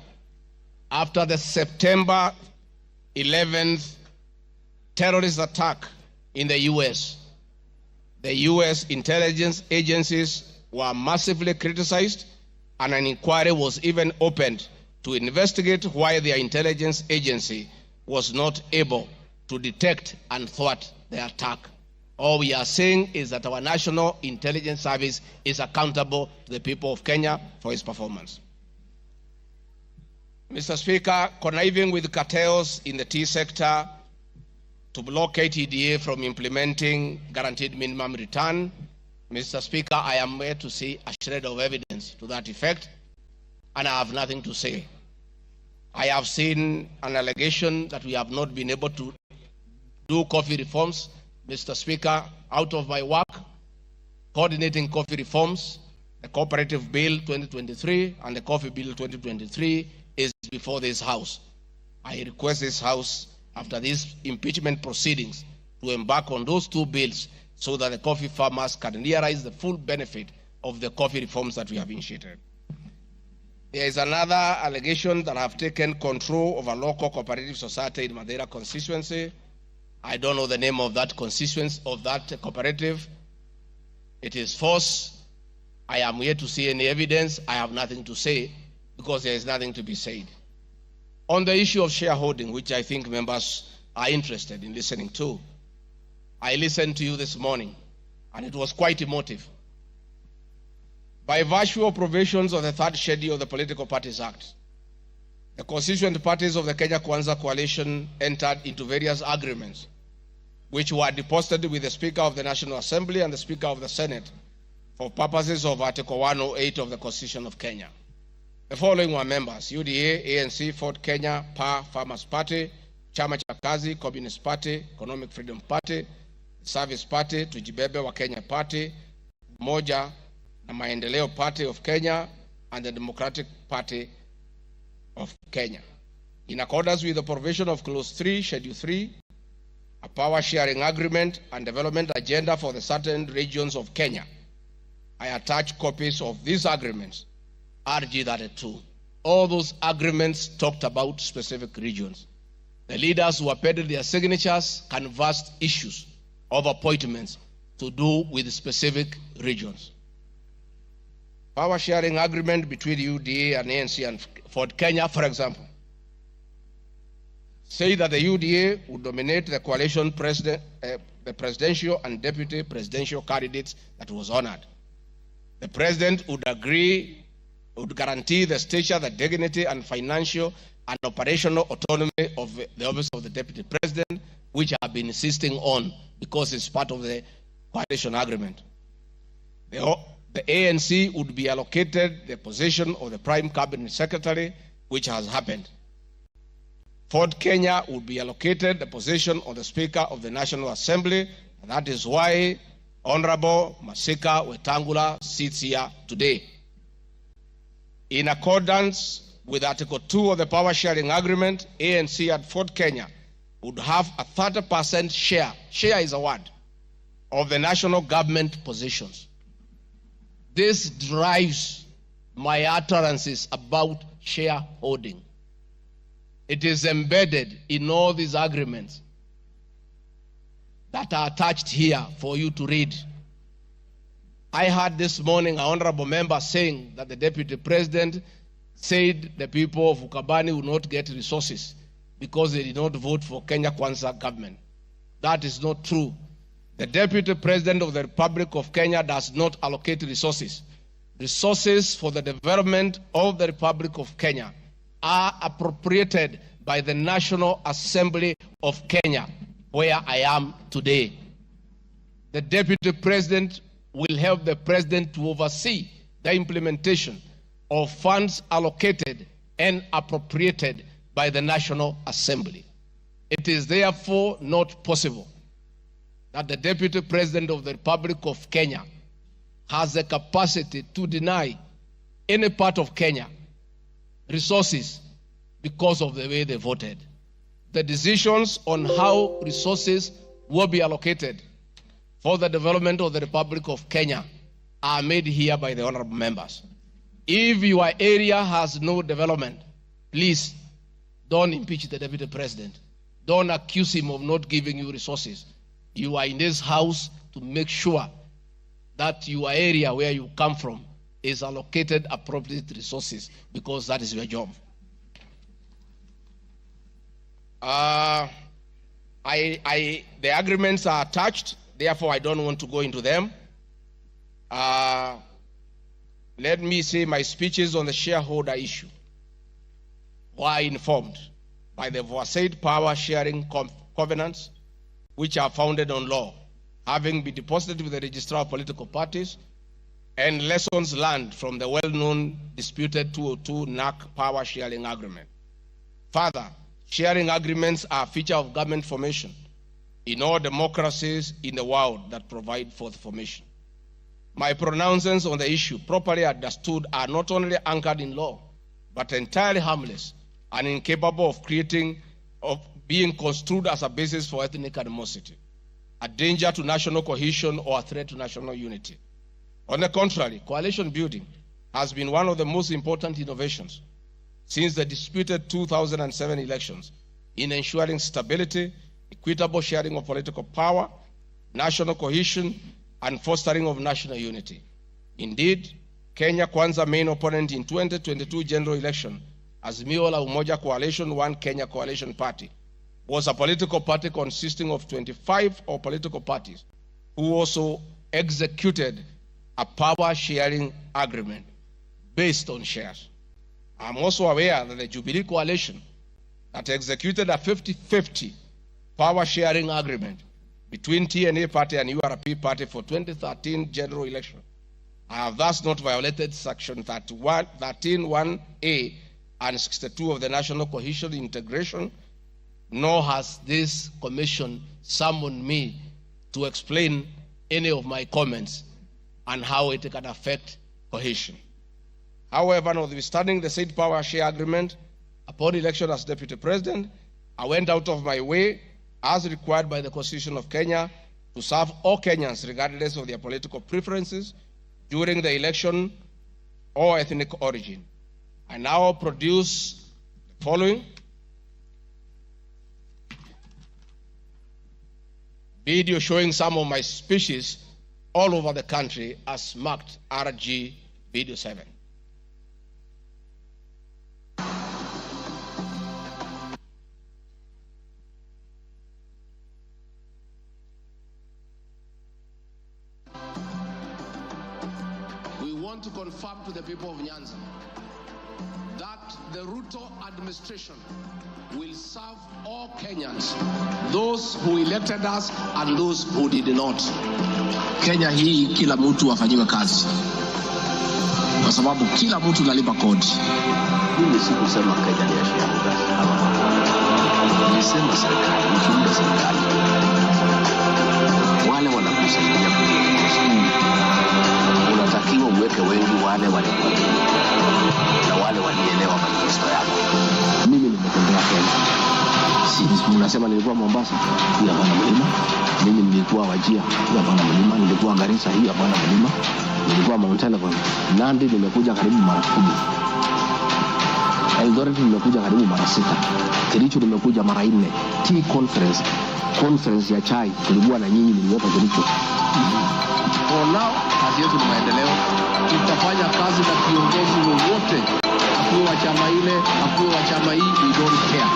after the September 11th terrorist attack in the US, the US intelligence agencies were massively criticized and an inquiry was even opened to investigate why their intelligence agency was not able to detect and thwart the attack. All we are saying is that our National Intelligence Service is accountable to the people of Kenya for its performance. Mr. Speaker, conniving with cartels in the tea sector to block KTDA from implementing guaranteed minimum return, Mr. Speaker, I am yet to see a shred of evidence to that effect, and I have nothing to say. I have seen an allegation that we have not been able to do coffee reforms. Mr. Speaker, out of my work, coordinating coffee reforms, the Cooperative Bill 2023 and the Coffee Bill 2023 is before this House. I request this House, after these impeachment proceedings, to embark on those two bills so that the coffee farmers can realize the full benefit of the coffee reforms that we have initiated. There is another allegation that I have taken control of a local cooperative society in Madeira constituency. I don't know the name of that constituency, of that cooperative. It is false. I am yet to see any evidence. I have nothing to say because there is nothing to be said. On the issue of shareholding, which I think members are interested in listening to, I listened to you this morning, and it was quite emotive. By virtue of provisions of the third schedule of the Political Parties Act, the constituent parties of the Kenya Kwanza coalition entered into various agreements, which were deposited with the Speaker of the National Assembly and the Speaker of the Senate for purposes of Article 108 of the Constitution of Kenya. The following were members: UDA, ANC, Ford Kenya, PA, Farmers Party, Chama cha Kazi, Communist Party, Economic Freedom Party, Service Party, Tujibebe wa Kenya Party, Moja na Maendeleo Party of Kenya, and the Democratic Party of Kenya. In accordance with the provision of Clause 3, Schedule 3, a power sharing agreement and development agenda for the certain regions of Kenya, I attach copies of these agreements, RG 32. All those agreements talked about specific regions. The leaders who appended their signatures canvassed issues of appointments to do with specific regions. Power sharing agreement between UDA and ANC and Ford Kenya, for example, say that the UDA would nominate the coalition president, the presidential and deputy presidential candidates that was honored. The president would guarantee the stature, the dignity, and financial and operational autonomy of the office of the deputy president, which I have been insisting on because it's part of the coalition agreement. The ANC would be allocated the position of the prime cabinet secretary, which has happened. Ford Kenya would be allocated the position of the Speaker of the National Assembly, and that is why Honorable Masika Wetangula sits here today. In accordance with Article 2 of the Power Sharing Agreement, ANC at Ford Kenya would have a 30% share is a word, of the national government positions. This drives my utterances about shareholding. It is embedded in all these agreements that are attached here for you to read. I heard this morning an honorable member saying that the deputy president said the people of Ukabani will not get resources because they did not vote for Kenya Kwanza government. That is not true. The Deputy President of the Republic of Kenya does not allocate resources. Resources for the development of the Republic of Kenya are appropriated by the National Assembly of Kenya, where I am today. The Deputy President will help the President to oversee the implementation of funds allocated and appropriated by the National Assembly. It is therefore not possible that the Deputy President of the Republic of Kenya has the capacity to deny any part of Kenya resources because of the way they voted. The decisions on how resources will be allocated for the development of the Republic of Kenya are made here by the honorable members. If your area has no development, please don't impeach the Deputy President. Don't accuse him of not giving you resources. You are in this house to make sure that your area where you come from is allocated appropriate resources, because that is your job. The agreements are attached, therefore I don't want to go into them. Let me say my speeches on the shareholder issue were informed by the aforesaid power sharing covenants, which are founded on law, having been deposited with the registrar of political parties, and lessons learned from the well-known disputed 202 NAC power sharing agreement. Further, sharing agreements are a feature of government formation in all democracies in the world that provide for the formation. My pronouncements on the issue, properly understood, are not only anchored in law, but entirely harmless and incapable of being construed as a basis for ethnic animosity, a danger to national cohesion, or a threat to national unity. On the contrary, coalition building has been one of the most important innovations since the disputed 2007 elections in ensuring stability, equitable sharing of political power, national cohesion, and fostering of national unity. Indeed, Kenya Kwanza main opponent in 2022 general election, Azimio la Umoja Coalition, One Kenya Coalition Party, was a political party consisting of 25 political parties who also executed a power sharing agreement based on shares. I'm also aware that the Jubilee Coalition that executed a 50-50 power sharing agreement between TNA Party and URP Party for 2013 general election have thus not violated Section 13(1)(a) and 62 of the National Cohesion Integration, nor has this commission summoned me to explain any of my comments and how it can affect cohesion. However, notwithstanding the said power share agreement, upon election as Deputy President, I went out of my way, as required by the Constitution of Kenya, to serve all Kenyans regardless of their political preferences during the election or ethnic origin. I now produce the following video showing some of my speeches all over the country as marked RG Video 7. We want to confirm to the people of Nyanza that the Ruto administration will serve all Kenyans, those who elected us and those who did not. Kenya hii kila mtu afanyiwe kazi, kwa sababu kila mtu nalipa kodi. Mimi sikusema Kenya ni ya shareholders. Nilisema serikali, mkiunda serikali, wale wanakusaidia unatakiwa uweke wengi wale walikuwa na wale walielewa manifesto yako. Mimi nimetembea Kenya. Sisi mnasema nilikuwa Mombasa, hii hapana mlima. Mimi nilikuwa Wajir, hii hapana mlima. Nilikuwa Garissa, hii hapana mlima. Nilikuwa Mount Elgon. Nandi nimekuja karibu mara 10. Eldoret nimekuja karibu mara 6. Kericho nimekuja mara 4. Tea conference ya chai tulikuwa na nyinyi, niliweka Kericho. For now, kazi yetu ni maendeleo. Tutafanya kazi na kiongozi wowote, akuwe wa chama ile, akuwe wa chama hii, we don't care.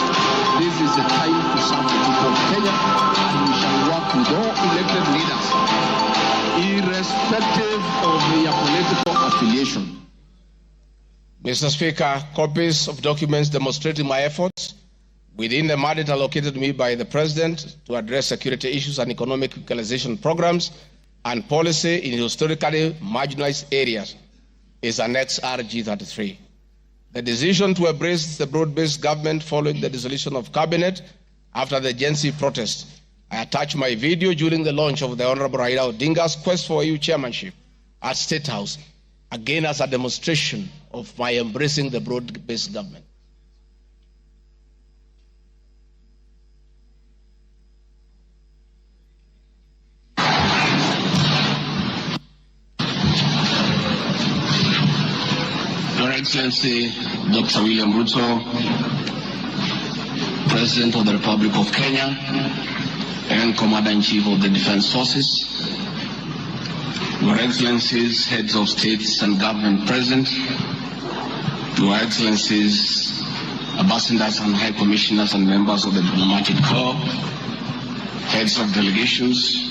This is the time to serve the people of Kenya, and we shall work with all elected leaders, irrespective of their political affiliation. Mr. Speaker, copies of documents demonstrating my efforts within the mandate allocated me by the President to address security issues and economic equalization programs and policy in historically marginalized areas is Annex RG33. The decision to embrace the broad-based government following the dissolution of cabinet after the Gen Z protest. I attached my video during the launch of the Honorable Raila Odinga's quest for EU chairmanship at State House, again as a demonstration of my embracing the broad-based government. Your Excellency, Dr. William Ruto, President of the Republic of Kenya and Commander-in-Chief of the Defense Forces, Your Excellencies, heads of states and government present, Your Excellencies, ambassadors and high commissioners and members of the diplomatic corps, heads of delegations,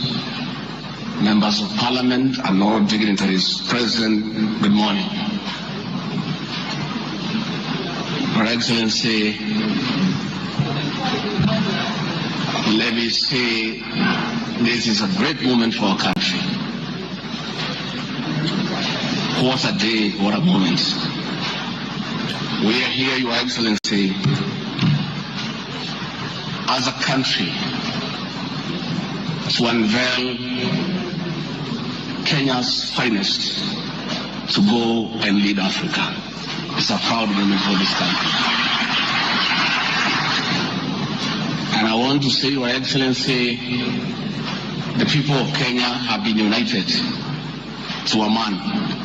members of parliament, and all dignitaries present, good morning. Your Excellency, let me say this is a great moment for our country. What a day, what a moment. We are here, Your Excellency, as a country to unveil Kenya's finest to go and lead Africa. It's a proud moment for this country. And I want to say, Your Excellency, the people of Kenya have been united to a man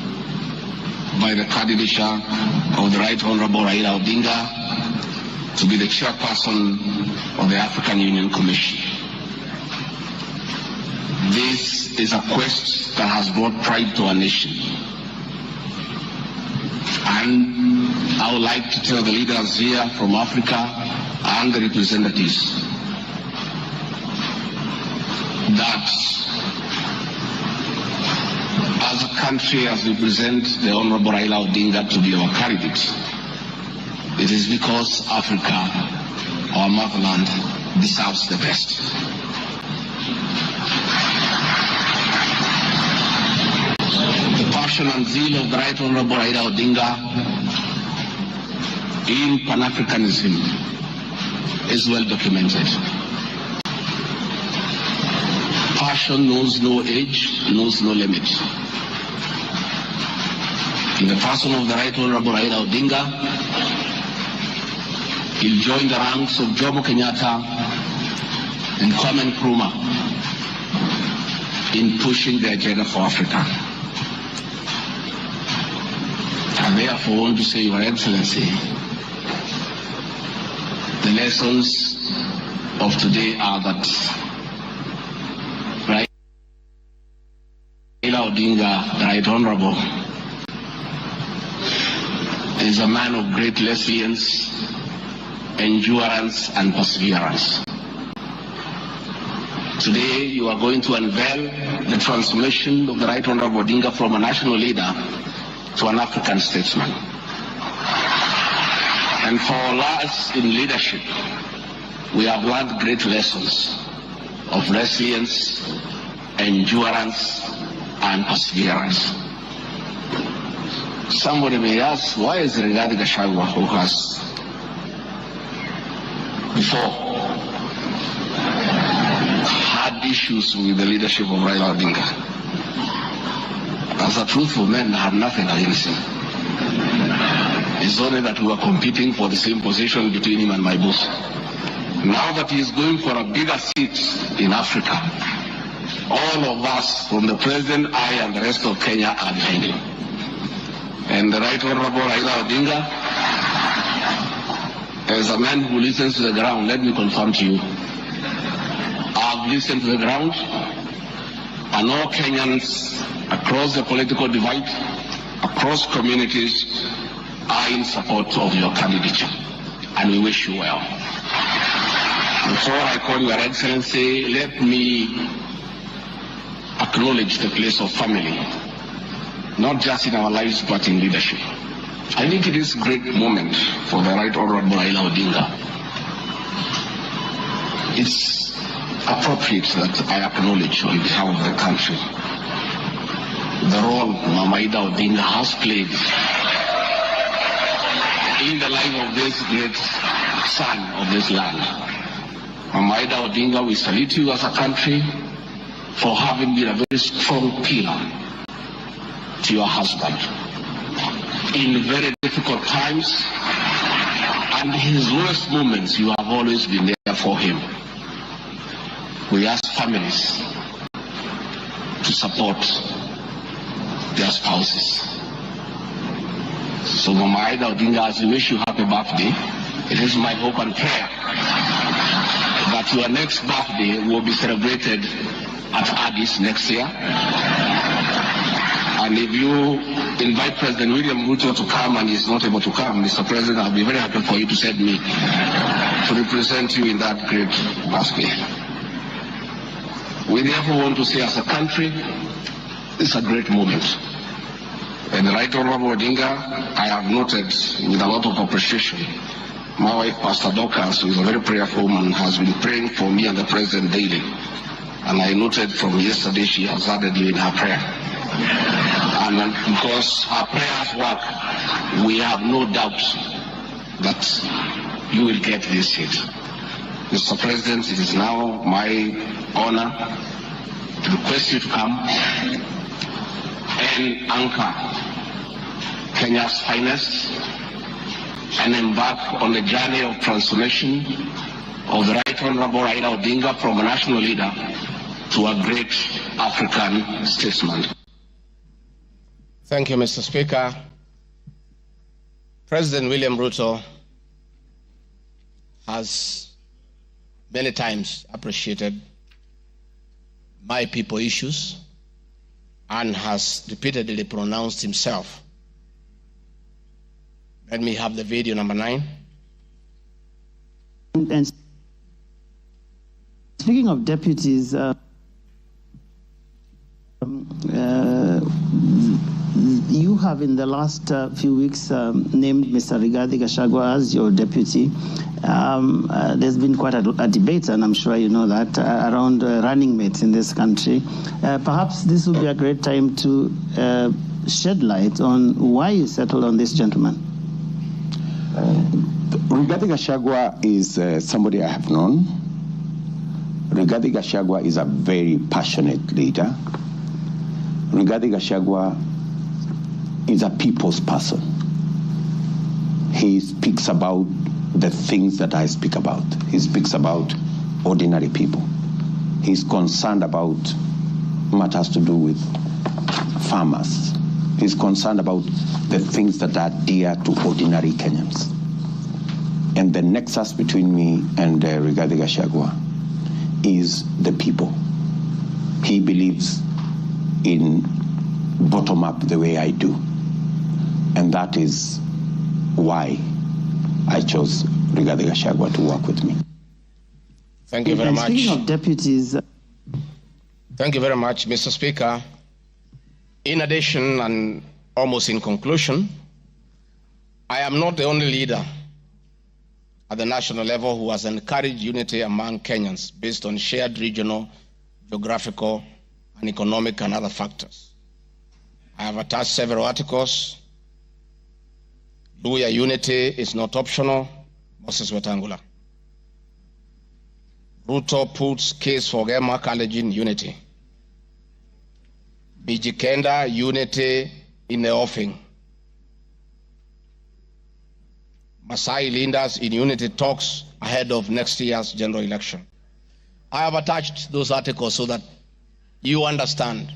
by the candidature of the Right Honorable Raila Odinga to be the chairperson of the African Union Commission. This is a quest that has brought pride to our nation. And I would like to tell the leaders here from Africa and the representatives that as a country, as we present the Honorable Raila Odinga to be our candidate, it is because Africa, our motherland, deserves the best. The passion and zeal of the Right Honorable Raila Odinga in Pan-Africanism is well documented. Passion knows no age, knows no limit. In the person of the Right Honorable Raila Odinga, he'll join the ranks of Jomo Kenyatta and Kwame Nkrumah in pushing the agenda for Africa. And therefore, I want to say, Your Excellency, the lessons of today are that Raila Odinga, the Right Honorable, is a man of great resilience, endurance, and perseverance. Today, you are going to unveil the transformation of the Right Honorable Odinga from a national leader to an African statesman. And for us in leadership, we have learned great lessons of resilience, endurance, and perseverance. Somebody may ask, why is Riggy Gachagua, who has before had issues with the leadership of Raila Odinga? As a truthful man, I have nothing against him. It's only that we were competing for the same position between him and my boss. Now that he is going for a bigger seat in Africa, all of us, from the president, I, and the rest of Kenya, are behind him. And the Right Honorable Raila Odinga, as a man who listens to the ground, let me confirm to you, I've listened to the ground, and all Kenyans across the political divide, across communities, are in support of your candidature, and we wish you well. Before I call Your Excellency, let me acknowledge the place of family, not just in our lives, but in leadership. I think it is a great moment for the Right Honorable Raila Odinga. It's appropriate that I acknowledge on behalf of the country the role Mama Ida Odinga has played in the life of this great son of this land. Mama Ida Odinga, we salute you as a country for having been a very strong pillar to your husband in very difficult times, and his lowest moments you have always been there for him. We ask families to support their spouses. So Mama Ida Odinga, as we wish you happy birthday, it is my hope and prayer that your next birthday will be celebrated at Addis next year, And if you invite President William Ruto to come and he's not able to come, Mr. President, I'll be very happy for you to send me to represent you in that great basket. We therefore want to say as a country, it's a great moment. And the Right Honorable Odinga, I have noted with a lot of appreciation, my wife, Pastor Dorcas, who is a very prayerful woman, has been praying for me and the President daily. And I noted from yesterday she has added you in her prayer. And because her prayers work, we have no doubt that you will get this seat. Mr. President, it is now my honor to request you to come and anchor Kenya's finest and embark on the journey of transformation of the Right Honorable Raila Odinga from a national leader to a great African statesman. Thank you, Mr. Speaker. President William Ruto has many times appreciated my people issues and has repeatedly pronounced himself. Let me have the video number 9. And speaking of deputies, you have in the last few weeks named Mr. Riggy Gachagua as your deputy. There's been quite a debate, and I'm sure you know that, around running mates in this country. Perhaps this would be a great time to shed light on why you settled on this gentleman. Riggy Gachagua is somebody I have known. Riggy Gachagua is a very passionate leader. Riggy Gachagua is a people's person. He speaks about the things that I speak about. He speaks about ordinary people. He's concerned about matters to do with farmers. He's concerned about the things that are dear to ordinary Kenyans. And the nexus between me and Riggy Gachagua is the people. He believes in bottom-up the way I do. And that is why I chose Riggy Gachagua to work with me. Thank you very much. Speaking of deputies... Thank you very much, Mr. Speaker. In addition, and almost in conclusion, I am not the only leader at the national level who has encouraged unity among Kenyans based on shared regional, geographical, and economic and other factors. I have attached several articles. Luya unity is not optional. Moses Wetangula. Ruto puts case for Gema Kalenjin unity. Bijikenda unity in the offing. Masai leaders in unity talks ahead of next year's general election. I have attached those articles so that you understand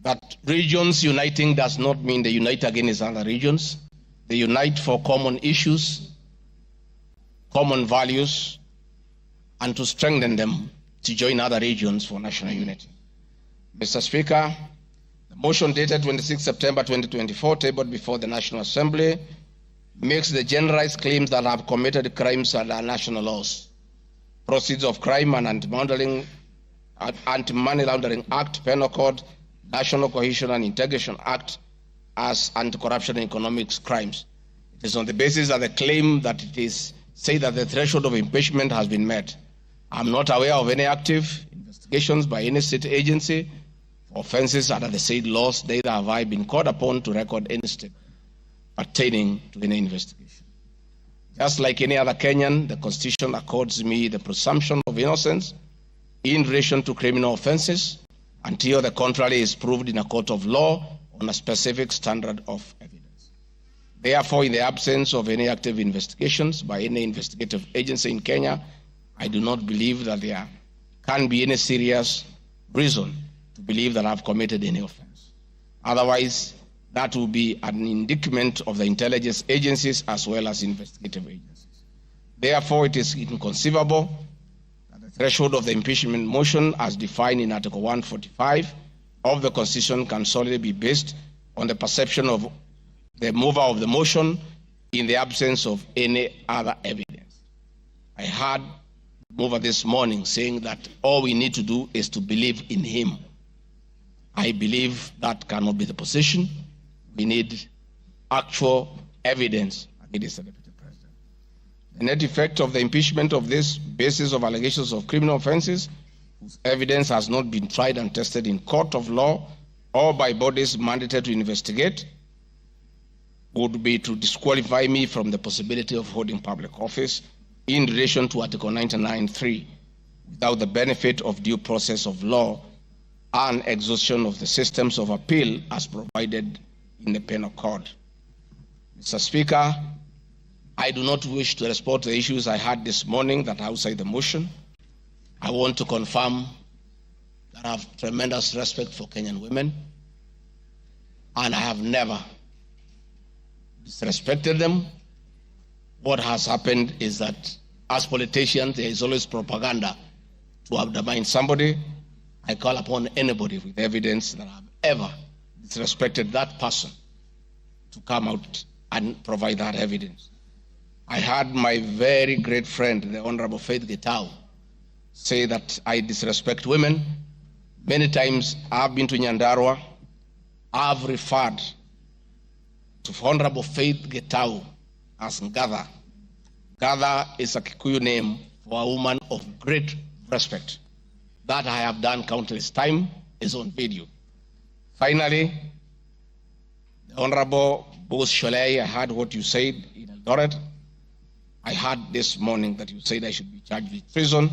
that regions uniting does not mean they unite against other regions. They unite for common issues, common values, and to strengthen them to join other regions for national unity. Mr. Speaker, the motion dated 26 September 2024, tabled before the National Assembly, makes the generalized claims that have committed crimes under national laws, Proceeds of Crime and Anti-Money Laundering Act, Penal Code, National Cohesion and Integration Act as anti-corruption and economic crimes. It is on the basis of the claim that it is say that the threshold of impeachment has been met. I'm not aware of any active investigations by any state agency for offenses under the said laws, neither have I been called upon to record any step pertaining to any investigation. Just like any other Kenyan, the Constitution accords me the presumption of innocence in relation to criminal offenses until the contrary is proved in a court of law on a specific standard of evidence. Therefore, in the absence of any active investigations by any investigative agency in Kenya, I do not believe that there can be any serious reason to believe that I've committed any offense. Otherwise, that will be an indictment of the intelligence agencies as well as investigative agencies. Therefore, it is inconceivable that the threshold of the impeachment motion as defined in Article 145 of the Constitution can solely be based on the perception of the mover of the motion in the absence of any other evidence. I heard the mover this morning saying that all we need to do is to believe in him. I believe that cannot be the position. We need actual evidence against the Deputy President. The net effect of the impeachment of this basis of allegations of criminal offenses, whose evidence has not been tried and tested in court of law or by bodies mandated to investigate, would be to disqualify me from the possibility of holding public office in relation to Article 99(3) without the benefit of due process of law and exhaustion of the systems of appeal as provided in the Penal Code. Mr. Speaker, I do not wish to respond to the issues I had this morning that are outside the motion. I want to confirm that I have tremendous respect for Kenyan women, and I have never disrespected them. What has happened is that as politicians, there is always propaganda to undermine somebody. I call upon anybody with evidence that I have ever disrespected that person to come out and provide that evidence. I heard my very great friend, the Honorable Faith Gachagua, say that I disrespect women. Many times I've been to Nyandarua. I've referred to Honorable Faith Gachagua as Ngatha. Ngatha is a Kikuyu name for a woman of great respect. That I have done countless times is on video. Finally, the Honorable Bose Sholei, I heard what you said in Eldoret. I heard this morning that you said I should be charged with treason.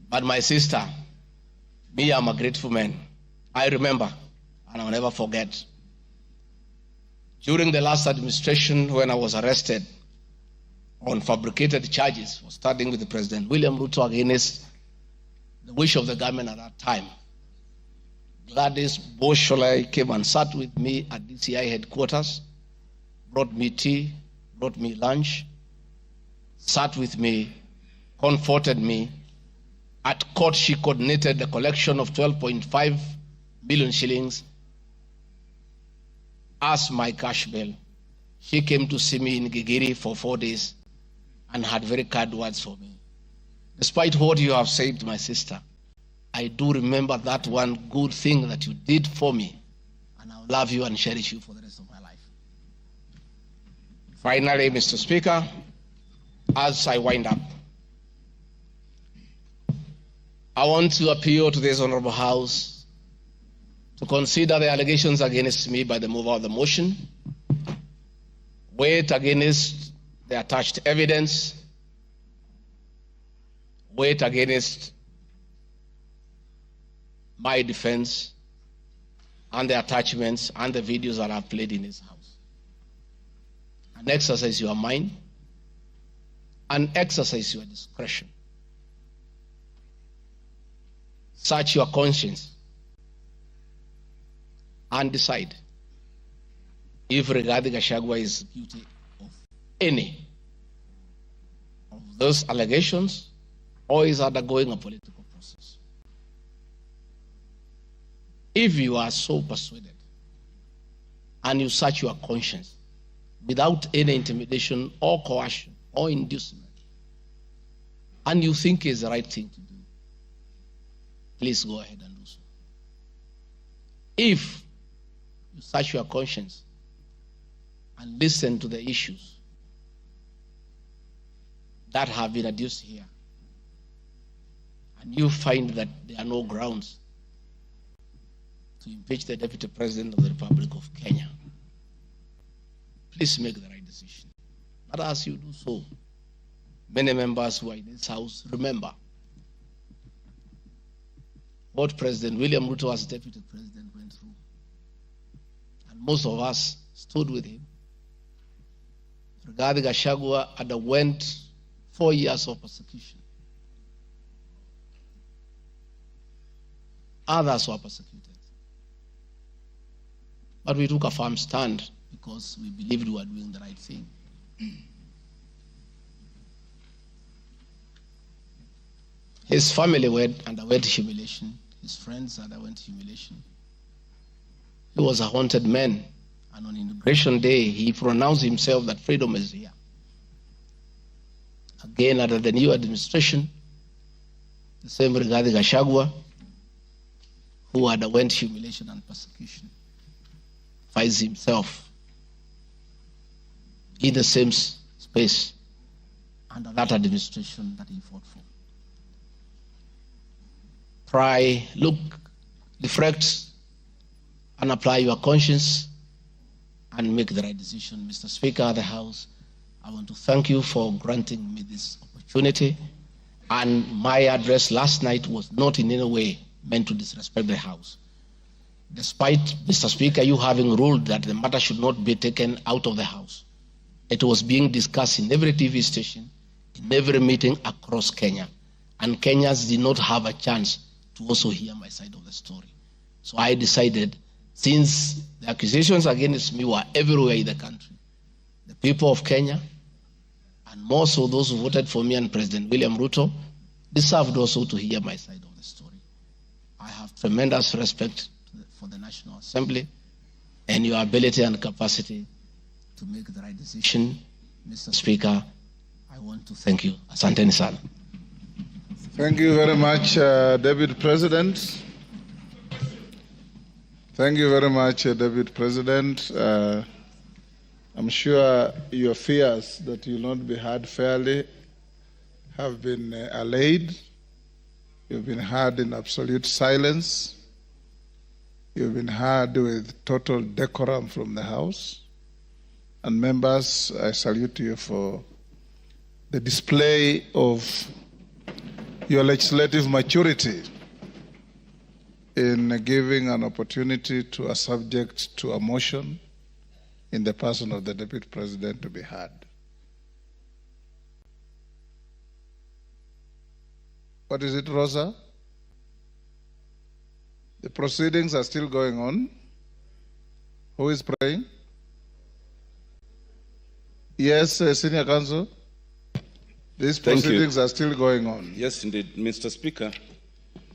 But my sister, me, I'm a grateful man. I remember, and I'll never forget, during the last administration when I was arrested on fabricated charges for standing with the President William Ruto against the wish of the government at that time, Gladys Bose Sholei came and sat with me at DCI headquarters, brought me tea, brought me lunch, sat with me, comforted me. At court, she coordinated the collection of 12.5 billion shillings as my cash bail. She came to see me in Gigiri for 4 days and had very kind words for me. Despite what you have said, my sister, I do remember that one good thing that you did for me, and I'll love you and cherish you for the rest of my life. Finally, Mr. Speaker, as I wind up, I want to appeal to this Honorable House to consider the allegations against me by the mover of the motion, weigh it against the attached evidence, weigh it against my defense and the attachments and the videos that I've played in this house, and exercise your mind and exercise your discretion. Search your conscience and decide if Riggy Gachagua is guilty of any of those allegations or is undergoing a political process. If you are so persuaded and you search your conscience without any intimidation or coercion or inducement, and you think is the right thing to do, please go ahead and do so. If you search your conscience and listen to the issues that have been adduced here, and you find that there are no grounds to impeach the Deputy President of the Republic of Kenya, please make the right decision. But as you do so, many members who are in this house remember what President William Ruto as Deputy President went through. And most of us stood with him. Riggy Gachagua underwent 4 years of persecution. Others were persecuted. But we took a firm stand because we believed we were doing the right thing. His family underwent humiliation. His friends underwent humiliation. He was a wanted man. And on Inauguration Day, he pronounced himself that freedom is here. Again, under the new administration, the same Riggy Gachagua, who underwent humiliation and persecution, finds himself in the same space under that administration that he fought for. Try, look, reflect, and apply your conscience and make the right decision. Mr. Speaker of the House, I want to thank you for granting me this opportunity. And my address last night was not in any way meant to disrespect the House. Despite, Mr. Speaker, you having ruled that the matter should not be taken out of the House, it was being discussed in every TV station, in every meeting across Kenya. And Kenyans did not have a chance to also hear my side of the story. So I decided, since the accusations against me were everywhere in the country, the people of Kenya, and more so those who voted for me and President William Ruto, deserved also to hear my side of the story. I have tremendous respect for the National Assembly and your ability and capacity to make the right decision. Mr. Speaker, I want to thank you. Asanteni sana. Thank you very much, Deputy President. Thank you very much, Deputy President. I'm sure your fears that you will not be heard fairly have been allayed. You've been heard in absolute silence. You've been heard with total decorum from the House. And members, I salute you for the display of your legislative maturity in giving an opportunity to a subject to a motion in the person of the Deputy President to be heard. What is it, Rosa? The proceedings are still going on. Who is praying? Yes, Senior Counsel. These proceedings are still going on. Yes, indeed. Mr. Speaker,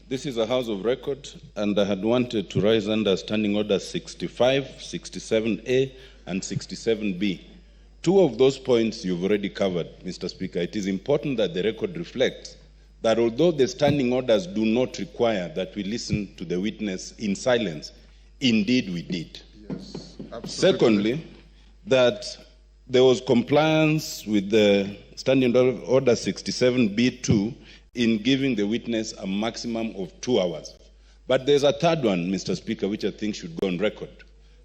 this is a House of Record, and I had wanted to rise under Standing Order 65, 67A, and 67B. Two of those points you've already covered, Mr. Speaker. It is important that the record reflects that although the standing orders do not require that we listen to the witness in silence, indeed we did. Yes, absolutely. Secondly, that there was compliance with the Standing Order 67B2 in giving the witness a maximum of 2 hours. But there's a third one, Mr. Speaker, which I think should go on record.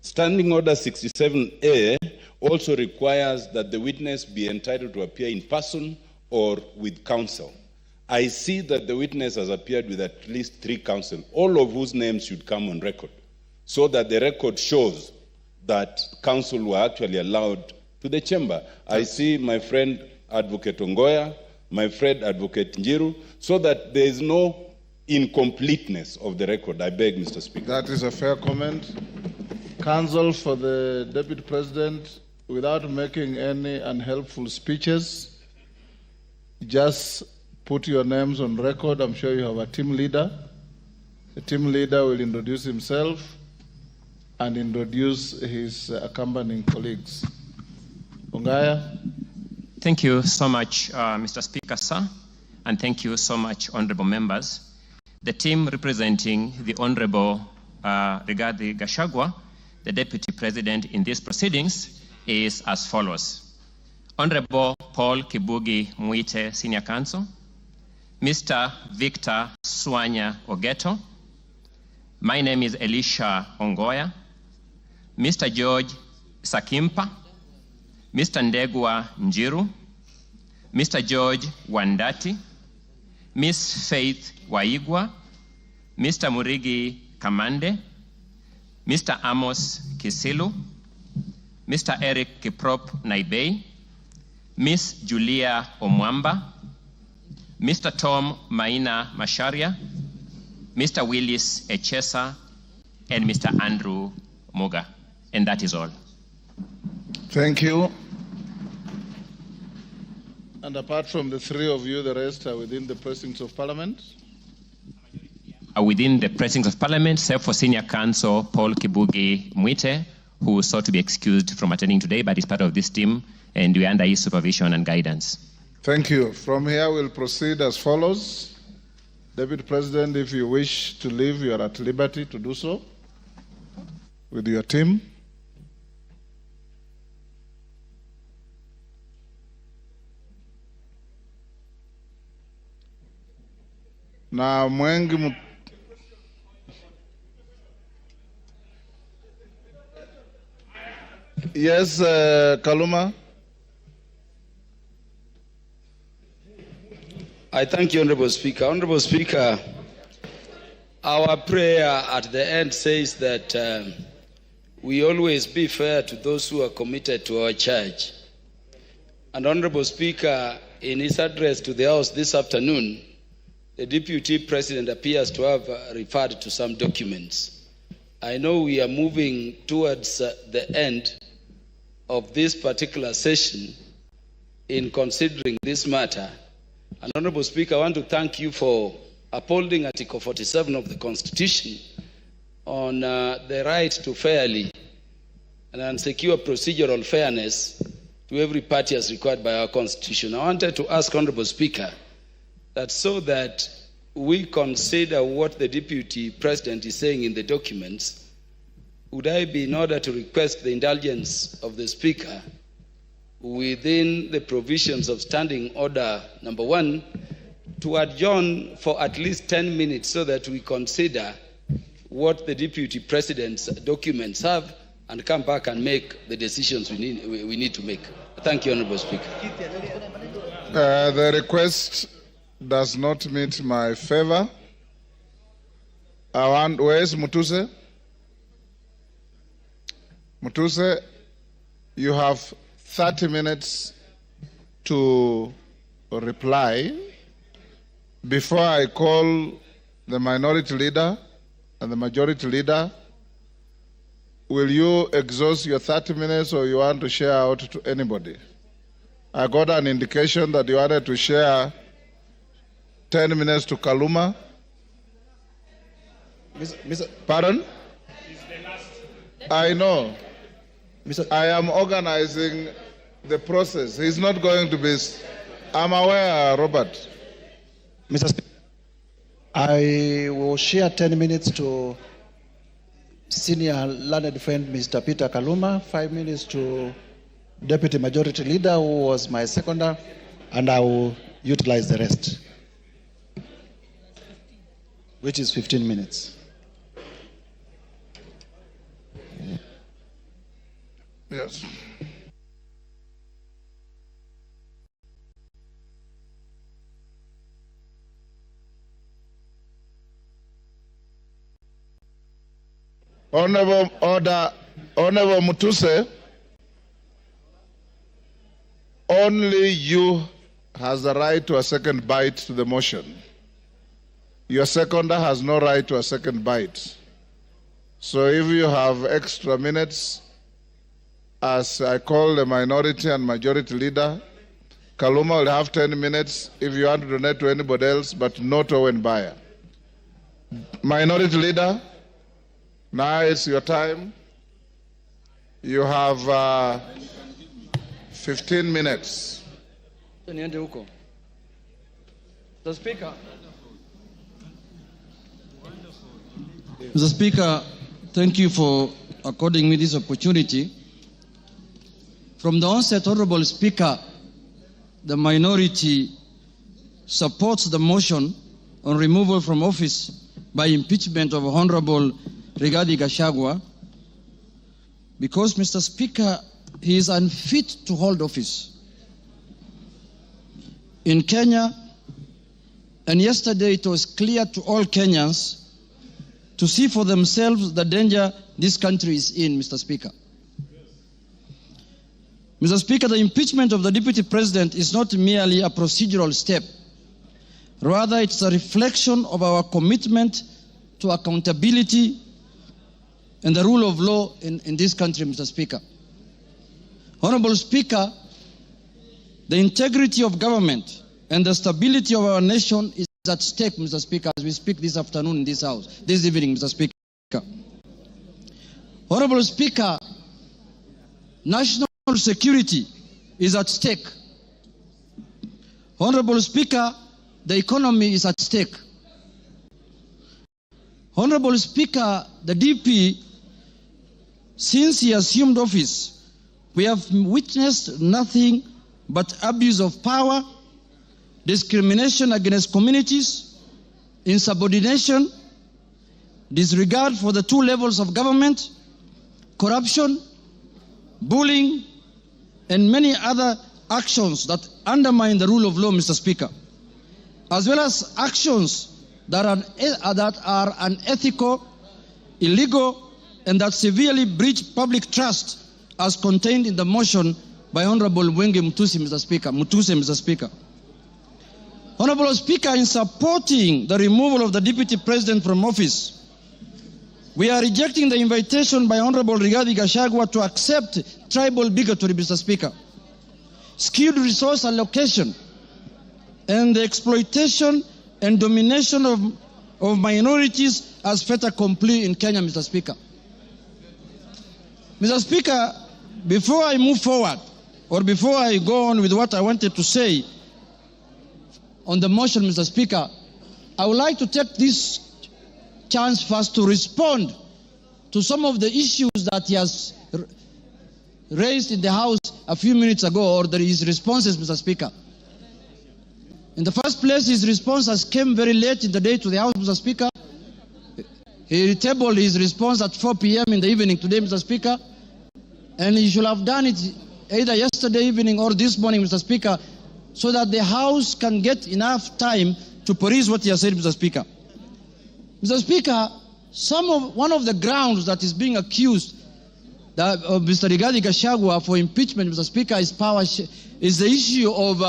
Standing Order 67A also requires that the witness be entitled to appear in person or with counsel. I see that the witness has appeared with at least 3 counsel, all of whose names should come on record, so that the record shows that counsel were actually allowed to the chamber. I see my friend Advocate Ongoya, my friend Advocate Njiru, so that there is no incompleteness of the record. I beg, Mr. Speaker. That is a fair comment. Counsel for the Deputy President, without making any unhelpful speeches, just put your names on record. I'm sure you have a team leader. The team leader will introduce himself and introduce his accompanying colleagues. Ongaya. Thank you so much, Mr. Speaker, sir, and thank you so much, honorable members. The team representing the Honorable Riggy Gachagua, the Deputy President in these proceedings, is as follows. Honorable Paul Kibugi Mwite, Senior Counsel, Mr. Victor Swanya Ogeto, my name is Elisha Ongoya, Mr. George Sakimpa, Mr. Ndegwa Njiru, Mr. George Wandati, Miss Faith Waigwa, Mr. Murigi Kamande, Mr. Amos Kisilu, Mr. Eric Kiprop Naibei, Miss Julia Omwamba, Mr. Tom Maina Masharia, Mr. Willis Echesa, and Mr. Andrew Muga. And that is all. Thank you. And apart from the 3 of you, the rest are within the precincts of Parliament? within the precincts of Parliament, except for Senior Counsel Paul Kibugi Mwite, who sought to be excused from attending today, but is part of this team, and we are under his supervision and guidance. Thank you. From here, we'll proceed as follows. Deputy President, if you wish to leave, you are at liberty to do so with your team. Na mwengi Yes, Kaluma. I thank you, Honorable Speaker. Honorable Speaker, our prayer at the end says that we always be fair to those who are committed to our church. And Honorable Speaker, in his address to the House this afternoon, the Deputy President appears to have referred to some documents. I know we are moving towards the end of this particular session in considering this matter. And Honorable Speaker, I want to thank you for upholding Article 47 of the Constitution on the right to fairly and secure procedural fairness to every party as required by our Constitution. I wanted to ask Honorable Speaker that so that we consider what the Deputy President is saying in the documents, would I be in order to request the indulgence of the Speaker within the provisions of Standing Order number 1 to adjourn for at least 10 minutes so that we consider what the Deputy President's documents have and come back and make the decisions we need to make. Thank you, Honorable Speaker. The request does not meet my favor. Where's Mutuse? Mutuse, you have 30 minutes to reply before I call the minority leader and the majority leader. Will you exhaust your 30 minutes or you want to share out to anybody? I got an indication that you wanted to share 10 minutes to Kaluma. Pardon? I know. I am organizing the process. He's not going to be... I'm aware, Robert. Mr. Speaker, I will share 10 minutes to Senior Learned Friend Mr. Peter Kaluma, 5 minutes to Deputy Majority Leader, who was my seconder, and I will utilize the rest, which is 15 minutes. Yes. Honorable Mutuse, only you has the right to a second bite to the motion. Your seconder has no right to a second bite. So if you have extra minutes, as I call the minority and majority leader, Kaluma will have 10 minutes if you want to donate to anybody else, but not Owen Bayer. Minority leader, now it's your time. You have 15 minutes. Mr. Speaker. Mr. Speaker, thank you for according me this opportunity. From the onset, Honorable Speaker, the minority supports the motion on removal from office by impeachment of Honorable Riggy Gachagua because, Mr. Speaker, he is unfit to hold office. In Kenya, and yesterday it was clear to all Kenyans to see for themselves the danger this country is in, Mr. Speaker. Mr. Speaker, the impeachment of the Deputy President is not merely a procedural step. Rather, it's a reflection of our commitment to accountability and the rule of law in this country, Mr. Speaker. Honorable Speaker, the integrity of government and the stability of our nation is at stake, Mr. Speaker, as we speak this afternoon in this House, this evening, Mr. Speaker. Honorable Speaker, national security is at stake. Honorable Speaker, the economy is at stake. Honorable Speaker, the DP, since he assumed office, we have witnessed nothing but abuse of power, discrimination against communities, insubordination, disregard for the two levels of government, corruption, bullying, and many other actions that undermine the rule of law, Mr. Speaker, as well as actions that are unethical, illegal, and that severely breach public trust, as contained in the motion by Honorable Mwenge Mutuse, Mr. Speaker. Honorable Speaker, in supporting the removal of the Deputy President from office, we are rejecting the invitation by Honorable Riggy Gachagua to accept tribal bigotry, Mr. Speaker, skewed resource allocation, and the exploitation and domination of minorities as fait accompli in Kenya, Mr. Speaker. Mr. Speaker, before I move forward, or before I go on with what I wanted to say on the motion, Mr. Speaker, I would like to take this chance first to respond to some of the issues that he has raised in the House a few minutes ago, or his responses, Mr. Speaker. In the first place, his responses came very late in the day to the House, Mr. Speaker. He tabled his response at 4 p.m. in the evening today, Mr. Speaker, and he should have done it either yesterday evening or this morning, Mr. Speaker, so that the House can get enough time to peruse what he has said, Mr. Speaker. Mr. Speaker, one of the grounds that is being accused of Mr. Riggy Gachagua for impeachment, Mr. Speaker, is the issue of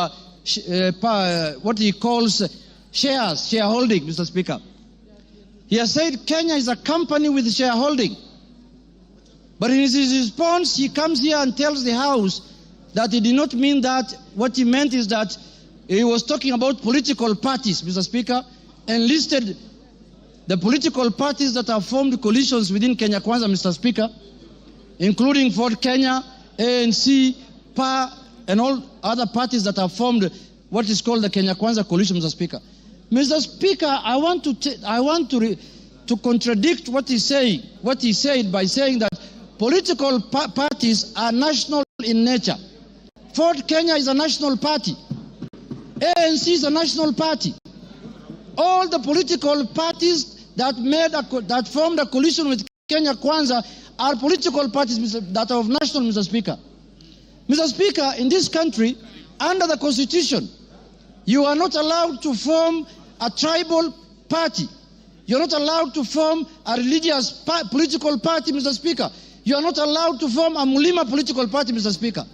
what he calls shareholding, Mr. Speaker. He has said Kenya is a company with shareholding. But in his response, he comes here and tells the House that he did not mean that. What he meant is that he was talking about political parties, Mr. Speaker, and listed the political parties that have formed coalitions within Kenya Kwanza, Mr. Speaker, including Ford Kenya, ANC, PA, and all other parties that have formed what is called the Kenya Kwanza coalition, Mr. Speaker. Mr. Speaker, I want to contradict what he said by saying that political parties are national in nature. Ford Kenya is a national party. ANC is a national party. All the political parties that formed a coalition with Kenya Kwanza are political parties that are of national, Mr. Speaker. Mr. Speaker, in this country, under the Constitution, you are not allowed to form a tribal party. You are not allowed to form a religious political party, Mr. Speaker. You are not allowed to form a Mulima political party, Mr. Speaker.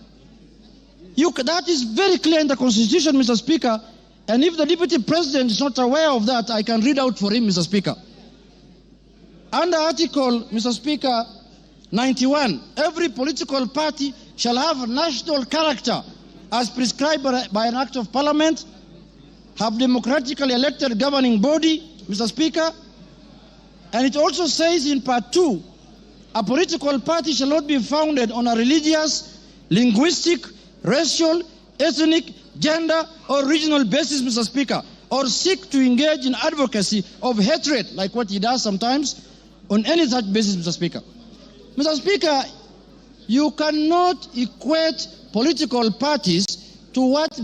That is very clear in the Constitution, Mr. Speaker. And if the Deputy President is not aware of that, I can read out for him, Mr. Speaker. Under Article, Mr. Speaker, 91, every political party shall have a national character as prescribed by an act of parliament, have democratically elected governing body, Mr. Speaker. And it also says in Part 2, a political party shall not be founded on a religious, linguistic, racial, ethnic, gender, or regional basis, Mr. Speaker, or seek to engage in advocacy of hatred, like what he does sometimes, on any such basis, Mr. Speaker. Mr. Speaker, you cannot equate political parties to what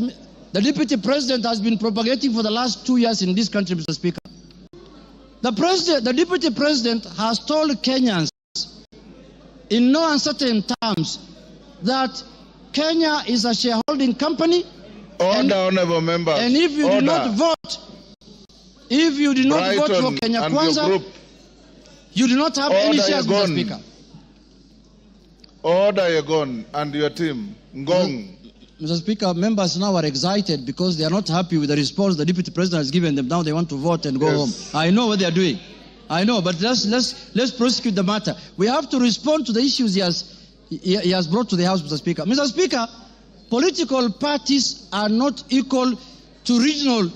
the Deputy President has been propagating for the last 2 years in this country, Mr. Speaker. The Deputy President has told Kenyans in no uncertain terms that Kenya is a shareholding company. Order, honorable members. And if you do not vote, for Kenya Kwanza, you do not have any shares, Mr. Speaker. Order, Yegon, and your team. Ngong. Mr. Speaker, members now are excited because they are not happy with the response the Deputy President has given them. Now they want to vote and go home. I know what they are doing. I know, but let's prosecute the matter. We have to respond to the issues he has brought to the House, Mr. Speaker. Mr. Speaker, political parties are not equal to regional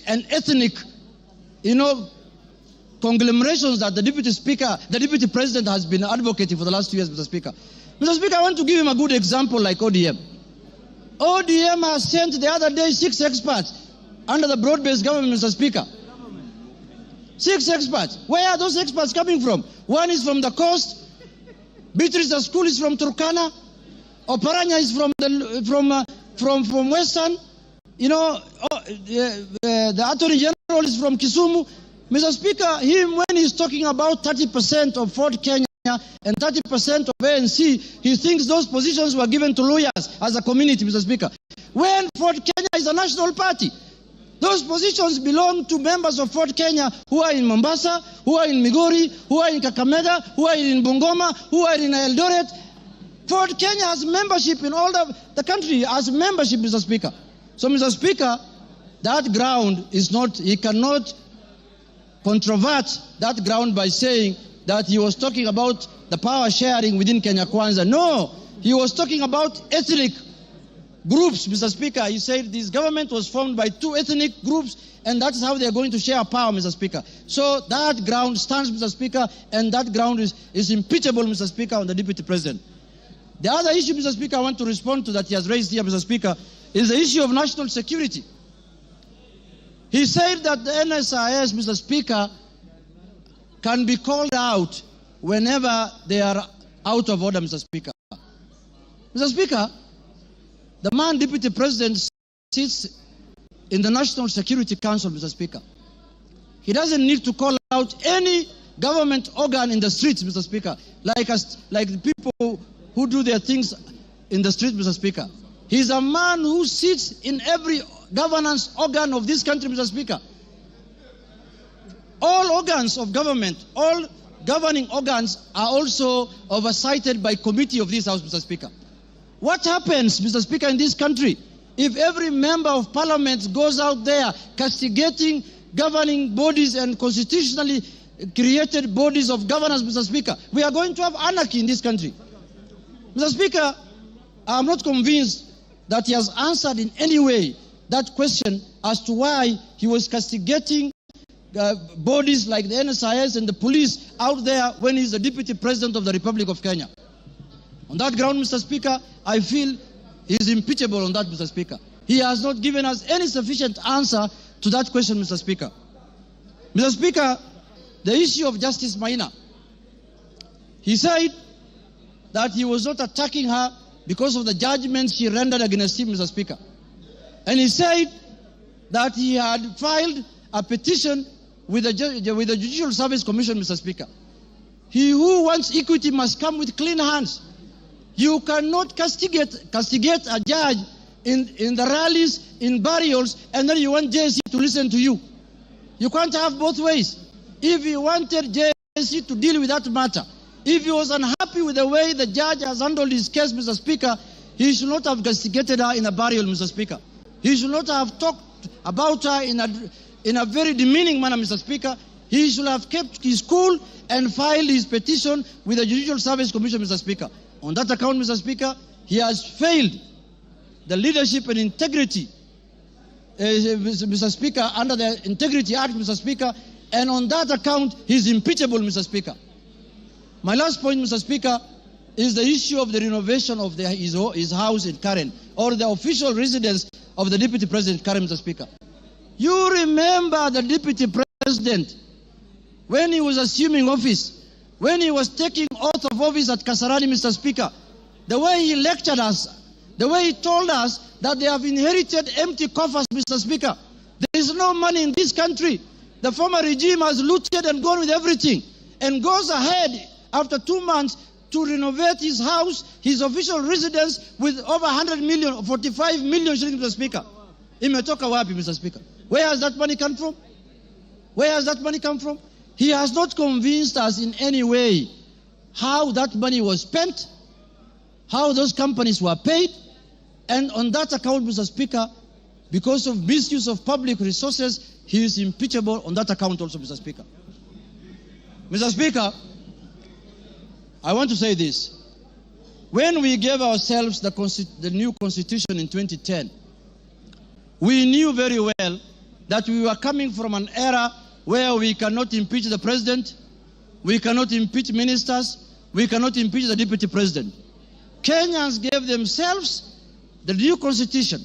an ethnic, conglomerations that the Deputy President has been advocating for the last 2 years, Mr. Speaker. Mr. Speaker, I want to give him a good example like ODM. ODM has sent the other day 6 experts under the broad-based government, Mr. Speaker. 6 experts. Where are those experts coming from? One is from the coast. Beatrice School is from Turkana. Oparanya is from Western. The Attorney General is from Kisumu. Mr. Speaker, when he's talking about 30% of Fort Kenya and 30% of ANC, he thinks those positions were given to lawyers as a community, Mr. Speaker. When Fort Kenya is a national party, those positions belong to members of Fort Kenya who are in Mombasa, who are in Migori, who are in Kakamega, who are in Bungoma, who are in Eldoret. Fort Kenya has membership in all the country, has membership, Mr. Speaker. So, Mr. Speaker, that ground is not, he cannot controvert that ground by saying that he was talking about the power sharing within Kenya Kwanza. No, he was talking about ethnic groups, Mr. Speaker. He said this government was formed by 2 ethnic groups, and that's how they are going to share power, Mr. Speaker. So that ground stands, Mr. Speaker, and that ground is impeachable, Mr. Speaker, on the Deputy President. The other issue, Mr. Speaker, I want to respond to that he has raised here, Mr. Speaker, is the issue of national security. He said that the NSIS, Mr. Speaker, can be called out whenever they are out of order, Mr. Speaker. Mr. Speaker, the man Deputy President sits in the National Security Council, Mr. Speaker. He doesn't need to call out any government organ in the streets, Mr. Speaker, like the people who do their things in the street, Mr. Speaker. He's a man who sits in every governance organ of this country, Mr. Speaker. All organs of government, all governing organs are also oversighted by committee of this House, Mr. Speaker. What happens, Mr. Speaker, in this country if every member of parliament goes out there castigating governing bodies and constitutionally created bodies of governance, Mr. Speaker? We are going to have anarchy in this country. Mr. Speaker, I am not convinced that he has answered in any way that question as to why he was castigating bodies like the NSIS and the police out there when he's the Deputy President of the Republic of Kenya. On that ground, Mr. Speaker, I feel he is impeachable on that, Mr. Speaker. He has not given us any sufficient answer to that question, Mr. Speaker. Mr. Speaker, the issue of Justice Maina. He said that he was not attacking her because of the judgment she rendered against him, Mr. Speaker. And he said that he had filed a petition with the Judicial Service Commission, Mr. Speaker. He who wants equity must come with clean hands. You cannot castigate a judge in the rallies, in burials, and then you want JSC to listen to you. You can't have both ways. If he wanted JSC to deal with that matter, if he was unhappy with the way the judge has handled his case, Mr. Speaker, he should not have castigated her in a burial, Mr. Speaker. He should not have talked about her in a very demeaning manner, Mr. Speaker. He should have kept his cool and filed his petition with the Judicial Service Commission, Mr. Speaker. On that account, Mr. Speaker, he has failed the leadership and integrity, Mr. Speaker, under the Integrity Act, Mr. Speaker, and on that account, he is impeachable, Mr. Speaker. My last point, Mr. Speaker, is the issue of the renovation of his house in Karen, or the official residence of the Deputy President Karen, Mr. Speaker. You remember the Deputy President, when he was assuming office, when he was taking oath of office at Kasarani, Mr. Speaker, the way he lectured us, the way he told us that they have inherited empty coffers, Mr. Speaker. There is no money in this country. The former regime has looted and gone with everything, and goes ahead after 2 months to renovate his house, his official residence, with over 100 million, 45 million shillings, Mr. Speaker. Imetoka wapi, Mr. Speaker? Where has that money come from? Where has that money come from? He has not convinced us in any way how that money was spent, how those companies were paid, and on that account, Mr. Speaker, because of misuse of public resources, he is impeachable on that account also, Mr. Speaker. Mr. Speaker, I want to say this. When we gave ourselves the new constitution in 2010, we knew very well that we were coming from an era where we cannot impeach the president, we cannot impeach ministers, we cannot impeach the deputy president. Kenyans gave themselves the new constitution,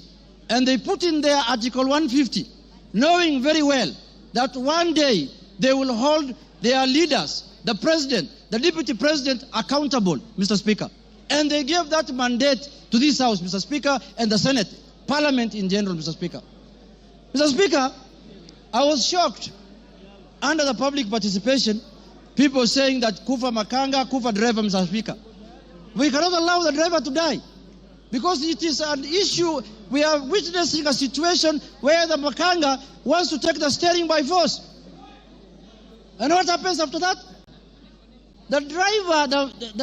and they put in there Article 150, knowing very well that one day they will hold their leaders, the president, the deputy president, accountable, Mr. Speaker. And they gave that mandate to this House, Mr. Speaker, and the Senate, Parliament in general, Mr. Speaker. Mr. Speaker, I was shocked under the public participation, people saying that Kufa Makanga, Kufa driver, Mr. Speaker. We cannot allow the driver to die because it is an issue. We are witnessing a situation where the Makanga wants to take the steering by force. And what happens after that? The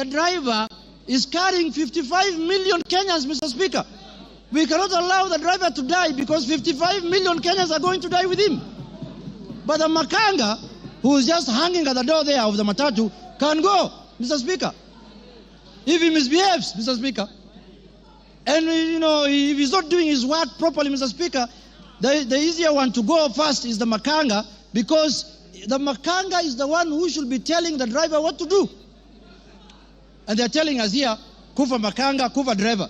driver is carrying 55 million Kenyans, Mr. Speaker. We cannot allow the driver to die because 55 million Kenyans are going to die with him. But the Makanga, who is just hanging at the door there of the matatu, can go, Mr. Speaker. If he misbehaves, Mr. Speaker, and if he's not doing his work properly, Mr. Speaker, the easier one to go first is the Makanga, because the Makanga is the one who should be telling the driver what to do. And they're telling us here, Kufa Makanga, Kufa driver.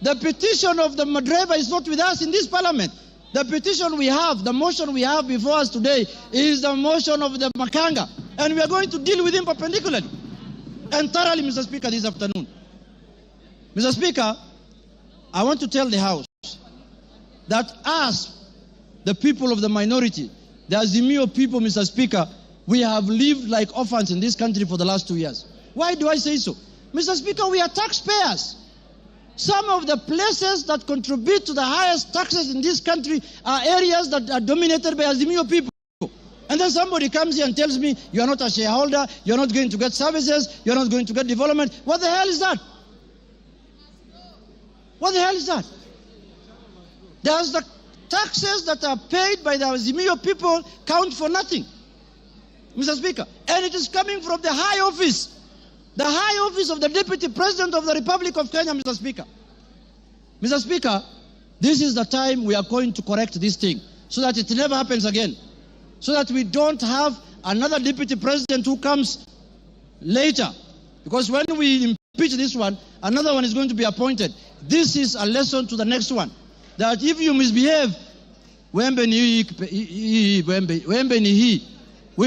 The petition of the driver is not with us in this parliament. The petition we have, the motion we have before us today is the motion of the Makanga. And we are going to deal with him perpendicularly and thoroughly, Mr. Speaker, this afternoon. Mr. Speaker, I want to tell the House that us, the people of the minority, the Azimio people, Mr. Speaker, we have lived like orphans in this country for the last 2 years. Why do I say so? Mr. Speaker, we are taxpayers. Some of the places that contribute to the highest taxes in this country are areas that are dominated by Azimio people. And then somebody comes here and tells me, you are not a shareholder, you're not going to get services, you're not going to get development. What the hell is that? What the hell is that? Does the taxes that are paid by the Azimio people count for nothing, Mr. Speaker? And it is coming from the high office. The high office of the Deputy President of the Republic of Kenya, Mr. Speaker. Mr. Speaker, this is the time we are going to correct this thing so that it never happens again. So that we don't have another Deputy President who comes later. Because when we impeach this one, another one is going to be appointed. This is a lesson to the next one. That if you misbehave, we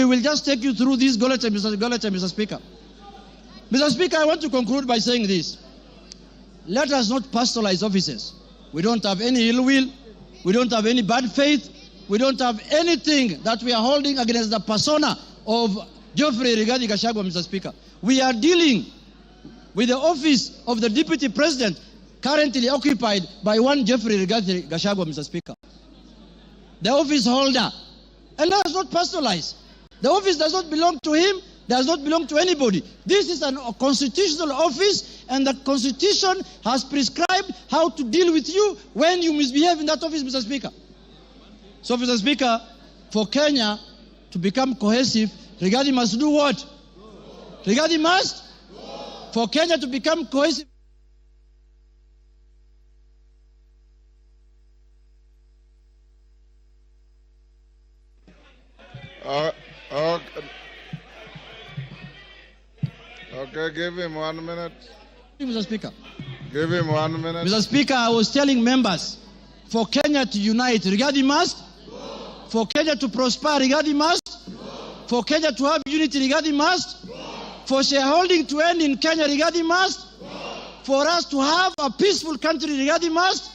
will just take you through this Goleta, Mr. Speaker. Mr. Speaker, I want to conclude by saying this. Let us not personalize offices. We don't have any ill will. We don't have any bad faith. We don't have anything that we are holding against the persona of Geoffrey Riggy Gachagua, Mr. Speaker. We are dealing with the office of the Deputy President currently occupied by one Geoffrey Riggy Gachagua, Mr. Speaker. The office holder. And let us not personalize. The office does not belong to him, does not belong to anybody. This is a constitutional office, and the Constitution has prescribed how to deal with you when you misbehave in that office, Mr. Speaker. So, Mr. Speaker, for Kenya to become cohesive, Riggy must do what? Riggy must? For Kenya to become cohesive. Okay, give him 1 minute. Mr. Speaker. Give him 1 minute. Mr. Speaker, I was telling members, for Kenya to unite, Riggy must. For Kenya to prosper, Riggy must. For Kenya to have unity, Riggy must. For shareholding to end in Kenya, Riggy must. For us to have a peaceful country, Riggy must.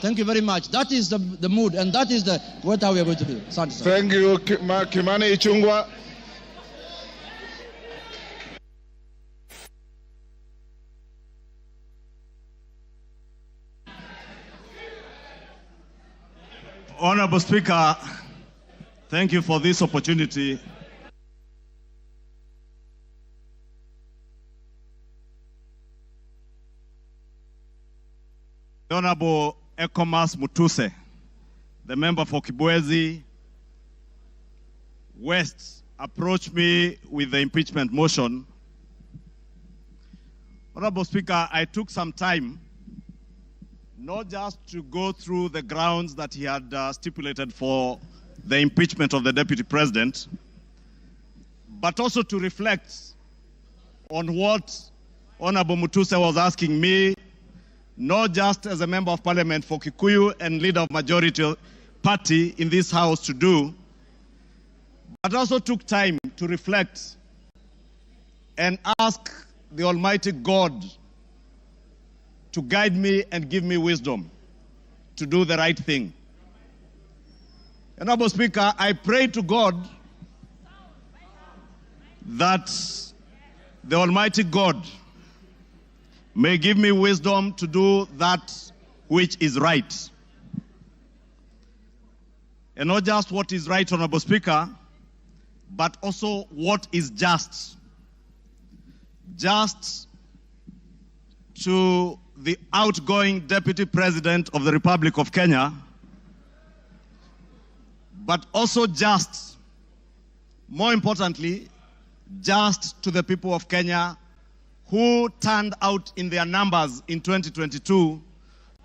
Thank you very much. That is the mood, and that is what we are going to do. Thank you, Kimani Ichung'wah. Honorable Speaker, thank you for this opportunity. Honorable Ekomas Mutuse, the member for Kibwezi West, approached me with the impeachment motion. Honorable Speaker, I took some time not just to go through the grounds that he had stipulated for the impeachment of the Deputy President, but also to reflect on what Honorable Mutuse was asking me, not just as a member of parliament for Kikuyu and leader of majority party in this house to do, but also took time to reflect and ask the Almighty God to guide me and give me wisdom to do the right thing. Honorable Speaker, I pray to God that the Almighty God may give me wisdom to do that which is right. And not just what is right, Honorable Speaker, but also what is just. Just to the outgoing Deputy President of the Republic of Kenya, but also just, more importantly, just to the people of Kenya who turned out in their numbers in 2022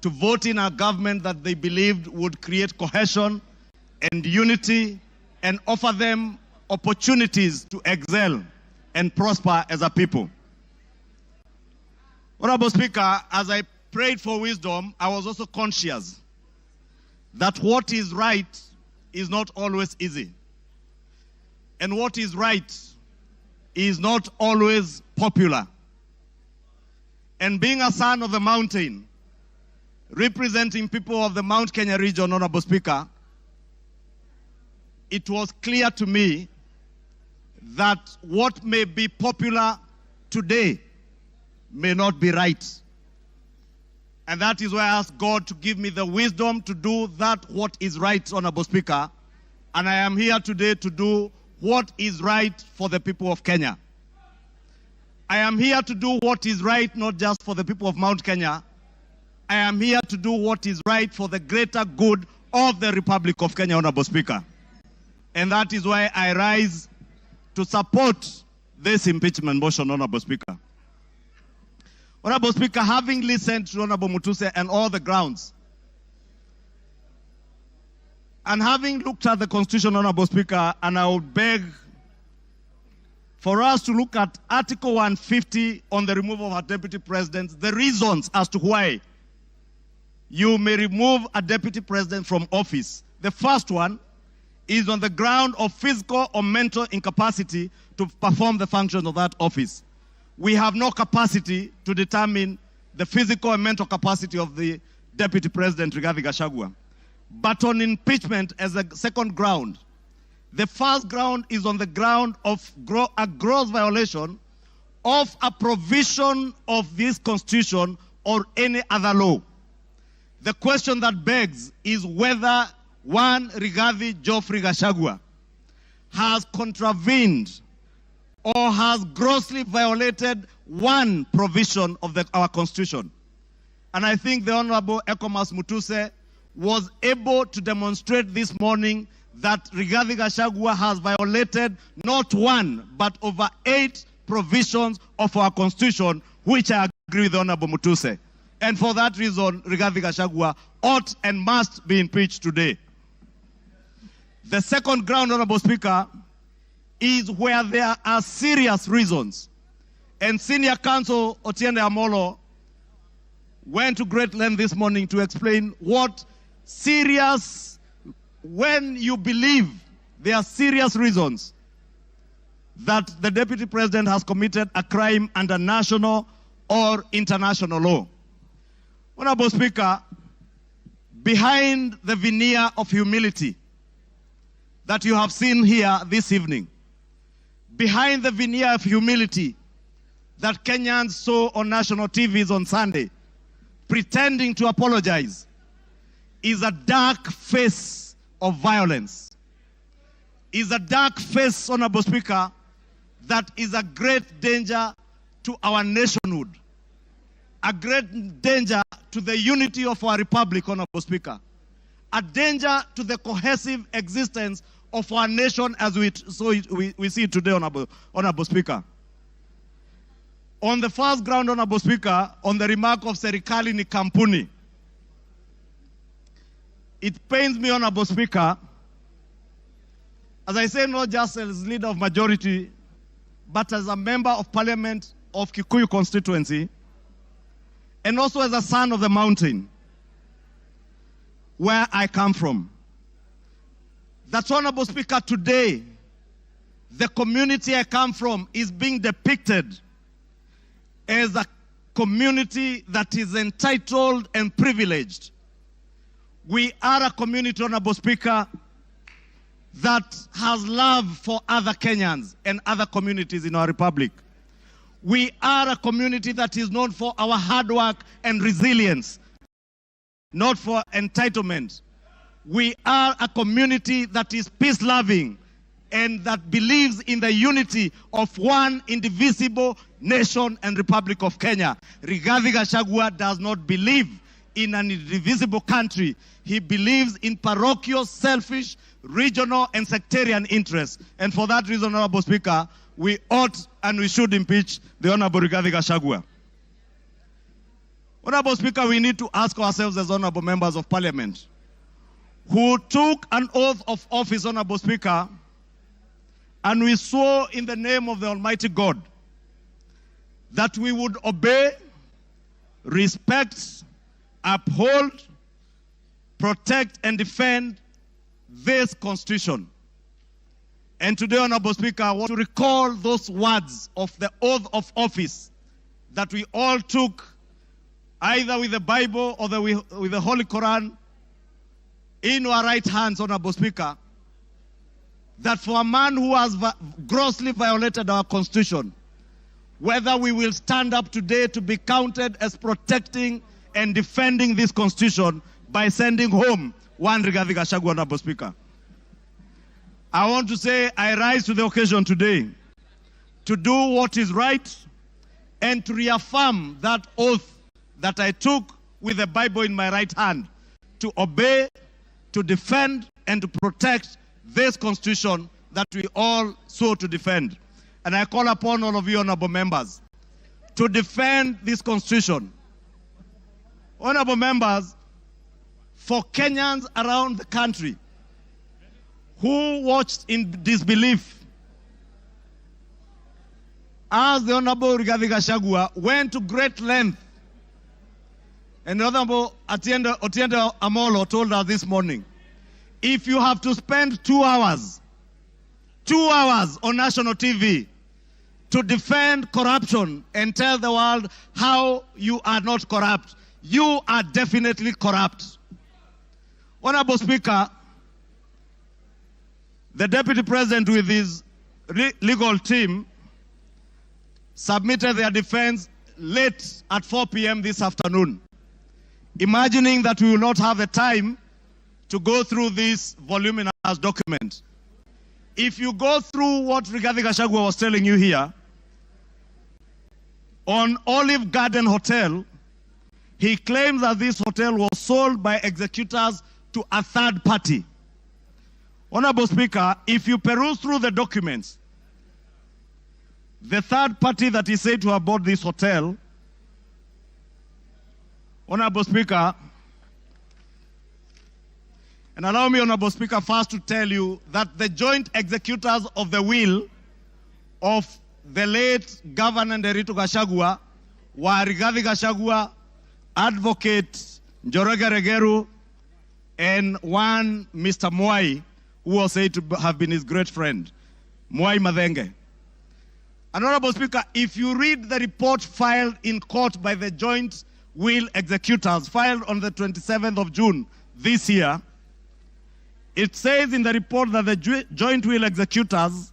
to vote in a government that they believed would create cohesion and unity and offer them opportunities to excel and prosper as a people. Honorable Speaker, as I prayed for wisdom, I was also conscious that what is right is not always easy. And what is right is not always popular. And being a son of the mountain, representing people of the Mount Kenya region, Honorable Speaker, it was clear to me that what may be popular today may not be right. And that is why I asked God to give me the wisdom to do that what is right, Honorable Speaker. And I am here today to do what is right for the people of Kenya. I am here to do what is right, not just for the people of Mount Kenya. I am here to do what is right for the greater good of the Republic of Kenya, Honorable Speaker. And that is why I rise to support this impeachment motion, Honorable Speaker. Honorable Speaker, having listened to Honorable Mutuse and all the grounds, and having looked at the Constitution, Honorable Speaker, and I would beg for us to look at Article 150 on the removal of a Deputy President, the reasons as to why you may remove a Deputy President from office. The first one is on the ground of physical or mental incapacity to perform the functions of that office. We have no capacity to determine the physical and mental capacity of the Deputy President, Riggy Gachagua. But on impeachment as a second ground, the first ground is on the ground of a gross violation of a provision of this Constitution or any other law. The question that begs is whether one Riggy Gachagua has contravened or has grossly violated one provision of our Constitution. And I think the Honorable Ekomas Mutuse was able to demonstrate this morning that Riggy Gachagua has violated not one, but over 8 provisions of our Constitution, which I agree with the Honorable Mutuse. And for that reason, Riggy Gachagua ought and must be impeached today. The second ground, Honorable Speaker, is where there are serious reasons. And Senior Counsel Otiende Amolo went to great length this morning to explain what serious, when you believe there are serious reasons that the Deputy President has committed a crime under national or international law. Honorable Speaker, behind the veneer of humility that you have seen here this evening, behind the veneer of humility that Kenyans saw on national TVs on Sunday, pretending to apologize, is a dark face of violence. Is a dark face, Honorable Speaker, that is a great danger to our nationhood, a great danger to the unity of our republic, Honorable Speaker, a danger to the cohesive existence of our nation as we see it today, Honorable Speaker. On the first ground, Honorable Speaker, on the remark of Serikali ni kampuni, it pains me, Honorable Speaker, as I say, not just as leader of majority, but as a member of parliament of Kikuyu constituency, and also as a son of the mountain, where I come from. That, Honorable Speaker, today, the community I come from is being depicted as a community that is entitled and privileged. We are a community, Honorable Speaker, that has love for other Kenyans and other communities in our republic. We are a community that is known for our hard work and resilience, not for entitlement. We are a community that is peace-loving and that believes in the unity of one indivisible nation and Republic of Kenya. Rigathi Gachagua does not believe in an indivisible country. He believes in parochial, selfish, regional and sectarian interests. And for that reason, Honorable Speaker, we ought and we should impeach the Honorable Rigathi Gachagua. Honorable Speaker, we need to ask ourselves as Honorable Members of Parliament, who took an oath of office, Honorable Speaker, and we swore in the name of the Almighty God that we would obey, respect, uphold, protect, and defend this Constitution. And today, Honorable Speaker, I want to recall those words of the oath of office that we all took either with the Bible or with the Holy Quran in our right hands, Honorable Speaker, that for a man who has grossly violated our Constitution, whether we will stand up today to be counted as protecting and defending this Constitution by sending home one Rigathi Gachagua, Honorable Speaker. I want to say I rise to the occasion today to do what is right and to reaffirm that oath that I took with the Bible in my right hand, to obey, to defend, and to protect this Constitution that we all swore to defend. And I call upon all of you, honorable members, to defend this Constitution. Honorable members, for Kenyans around the country who watched in disbelief as the Honorable Rigathi Gachagua went to great length, and the Honorable Otiende Amolo told us this morning, if you have to spend 2 hours on national TV to defend corruption and tell the world how you are not corrupt, you are definitely corrupt. Honorable Speaker, the Deputy President with his legal team submitted their defense late at 4 p.m. this afternoon, imagining that we will not have the time to go through this voluminous document. If you go through what Rigathi Gachagua was telling you here, on Olive Garden Hotel, he claims that this hotel was sold by executors to a third party. Honorable Speaker, if you peruse through the documents, the third party that is said to have bought this hotel, Honorable Speaker, and allow me, Honorable Speaker, first to tell you that the joint executors of the will of the late Governor Nderitu Gachagua were Rigathi Gachagua, Advocate Njoroge Regeru, and one Mr. Mwai, who was said to have been his great friend, Mwai Madhenge. And Honorable Speaker, if you read the report filed in court by the joint will executors, filed on the 27th of June this year, it says in the report that the joint will executors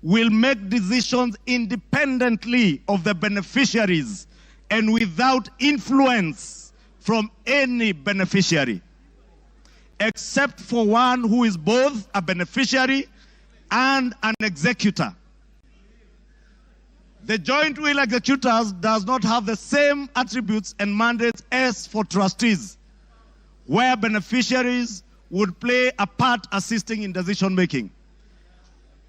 will make decisions independently of the beneficiaries and without influence from any beneficiary, except for one who is both a beneficiary and an executor. The joint will executors does not have the same attributes and mandates as for trustees, where beneficiaries would play a part assisting in decision making.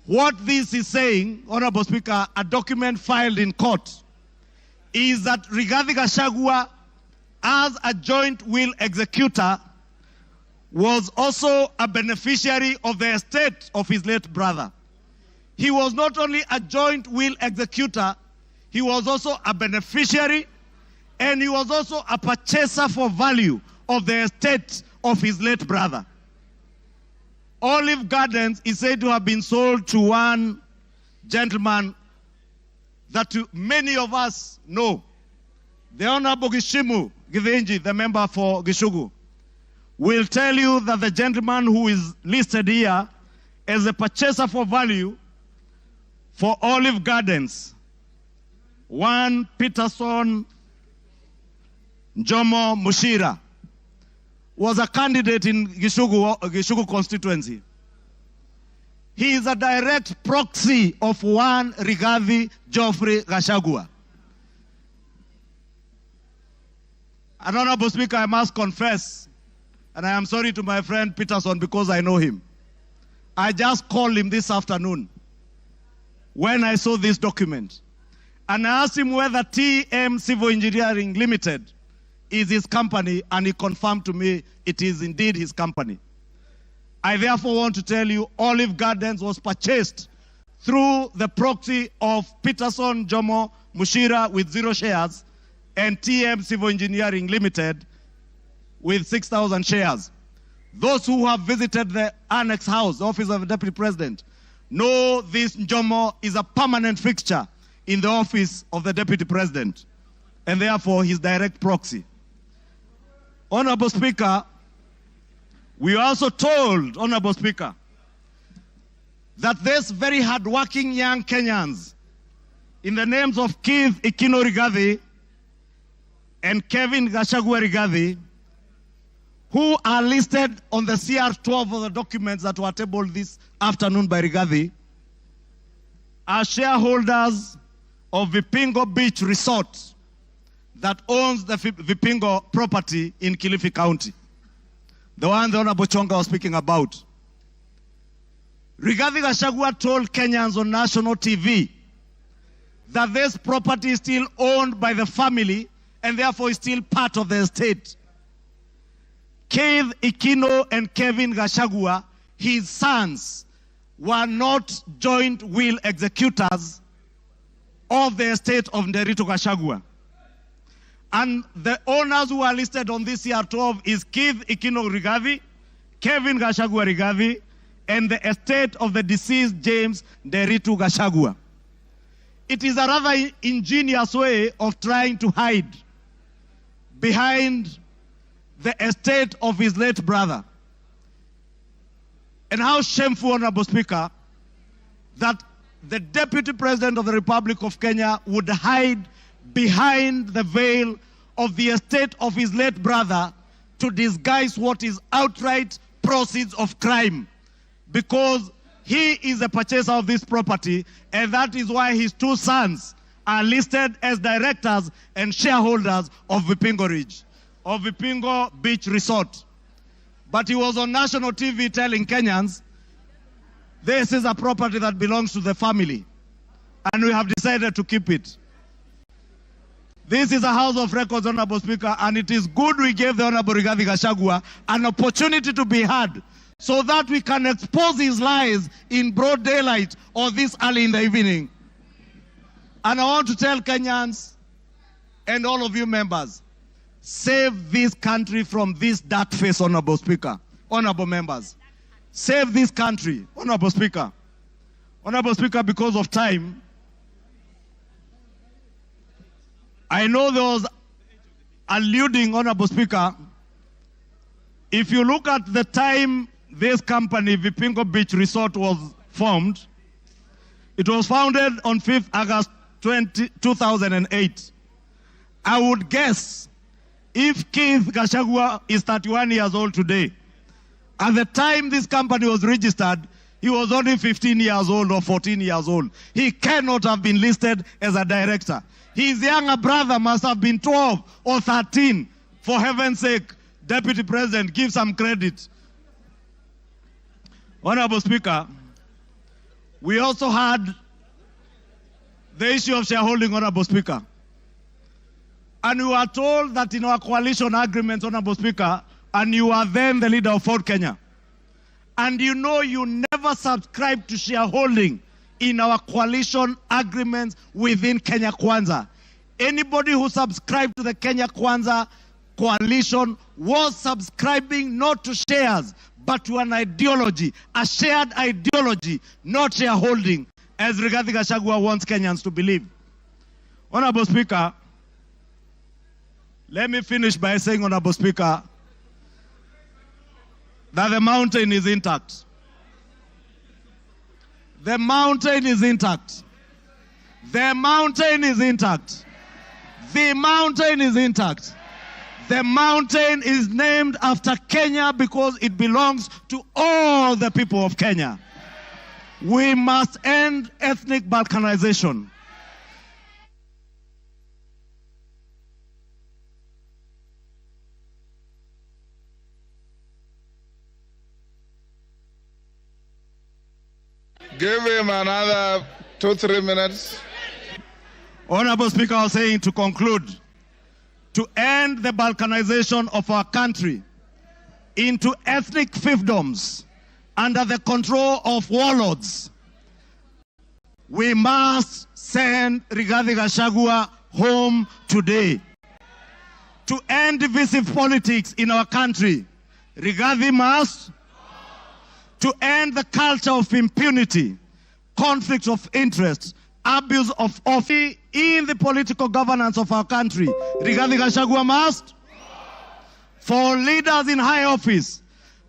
What this is saying, Honorable Speaker, a document filed in court, is that Rigathi Gachagua, as a joint will executor, was also a beneficiary of the estate of his late brother. He was not only a joint will executor, he was also a beneficiary, and he was also a purchaser for value of the estate of his late brother. Olive Gardens is said to have been sold to one gentleman that many of us know, the Honorable Gishimu Githinji, the member for Gishugu, will tell you that the gentleman who is listed here as a purchaser for value for Olive Gardens, one Peterson Jomo Mushira, was a candidate in Gishugu constituency. He is a direct proxy of one Rigathi Geoffrey Gachagua. And Honorable Speaker, I must confess, and I am sorry to my friend Peterson because I know him. I just called him this afternoon when I saw this document. And I asked him whether TM Civil Engineering Limited is his company, and he confirmed to me it is indeed his company. I therefore want to tell you Olive Gardens was purchased through the proxy of Peterson Jomo Mushira with 0 shares and TM Civil Engineering Limited with 6,000 shares. Those who have visited the Annex House, the Office of the Deputy President, know this Jomo is a permanent fixture in the Office of the Deputy President, and therefore his direct proxy. Honorable Speaker, we are also told, Honorable Speaker, that these very hardworking young Kenyans, in the names of Keith Ikino Rigathi and Kevin Gachagua Rigathi, who are listed on the CR12 of the documents that were tabled this afternoon by Rigathi, are shareholders of Vipingo Beach Resort that owns the Vipingo property in Kilifi County, the one the Honorable Chonga was speaking about. Rigathi Gachagua told Kenyans on national TV that this property is still owned by the family and therefore is still part of the estate. Keith Ikino and Kevin Gachagua, his sons, were not joint will executors of the estate of Nderito Gachagua. And the owners who are listed on this CR12 is Keith Ikino Rigathi, Kevin Gachagua Rigathi, and the estate of the deceased James Nderito Gachagua. It is a rather ingenious way of trying to hide behind the estate of his late brother. And how shameful, Honorable Speaker, that the Deputy President of the Republic of Kenya would hide behind the veil of the estate of his late brother to disguise what is outright proceeds of crime, because he is a purchaser of this property, and that is why his 2 sons are listed as directors and shareholders of Vipingo Ridge, of Vipingo Beach Resort. But he was on national TV telling Kenyans, this is a property that belongs to the family, and we have decided to keep it. This is a House of Records, Honorable Speaker, and it is good we gave the Honorable Rigathi Gachagua an opportunity to be heard so that we can expose his lies in broad daylight or this early in the evening. And I want to tell Kenyans and all of you members, save this country from this dark face, Honorable Speaker, honorable members. Save this country, Honorable Speaker. Honorable Speaker, because of time, I know there was alluding, Honorable Speaker, if you look at the time this company, Vipingo Beach Resort, was formed, it was founded on 5th August 2008. I would guess if Keith Gachagua is 31 years old today, at the time this company was registered, he was only 15 years old or 14 years old. He cannot have been listed as a director. His younger brother must have been 12 or 13. For heaven's sake, Deputy President, give some credit. Honorable Speaker, we also had the issue of shareholding, Honorable Speaker. And we were told that in our coalition agreement, Honorable Speaker, and you are then the leader of Ford Kenya. And you know you never subscribed to shareholding in our coalition agreements within Kenya Kwanza. Anybody who subscribed to the Kenya Kwanza coalition was subscribing not to shares, but to an ideology, a shared ideology, not shareholding, as Rigathi Gachagua wants Kenyans to believe. Honorable Speaker, let me finish by saying, Honorable Speaker, that the mountain is intact. The mountain is intact. The mountain is intact. The mountain is intact. The mountain is named after Kenya because it belongs to all the people of Kenya. We must end ethnic balkanization. Give him another 2-3 minutes. Honorable Speaker, I was saying to conclude, to end the balkanization of our country into ethnic fiefdoms under the control of warlords, we must send Rigathi Gachagua home today. To end divisive politics in our country, Rigathi must. To end the culture of impunity, conflicts of interest, abuse of office in the political governance of our country, Rigathi Gachagua must. For leaders in high office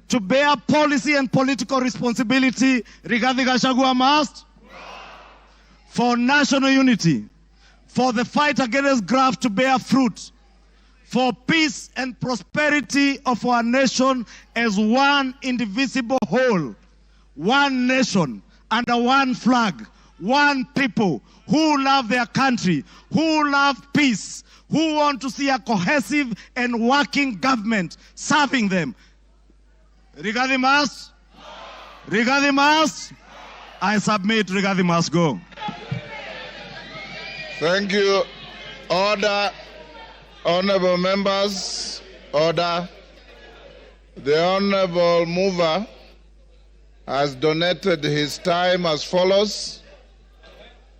to bear policy and political responsibility, Rigathi Gachagua must. For national unity, for the fight against graft to bear fruit, for peace and prosperity of our nation as one indivisible whole, one nation under one flag, one people who love their country, who love peace, who want to see a cohesive and working government serving them. Rigathi must. Rigathi must. I submit, Rigathi must go. Thank you. Order. Honorable members, order. The honorable mover has donated his time as follows.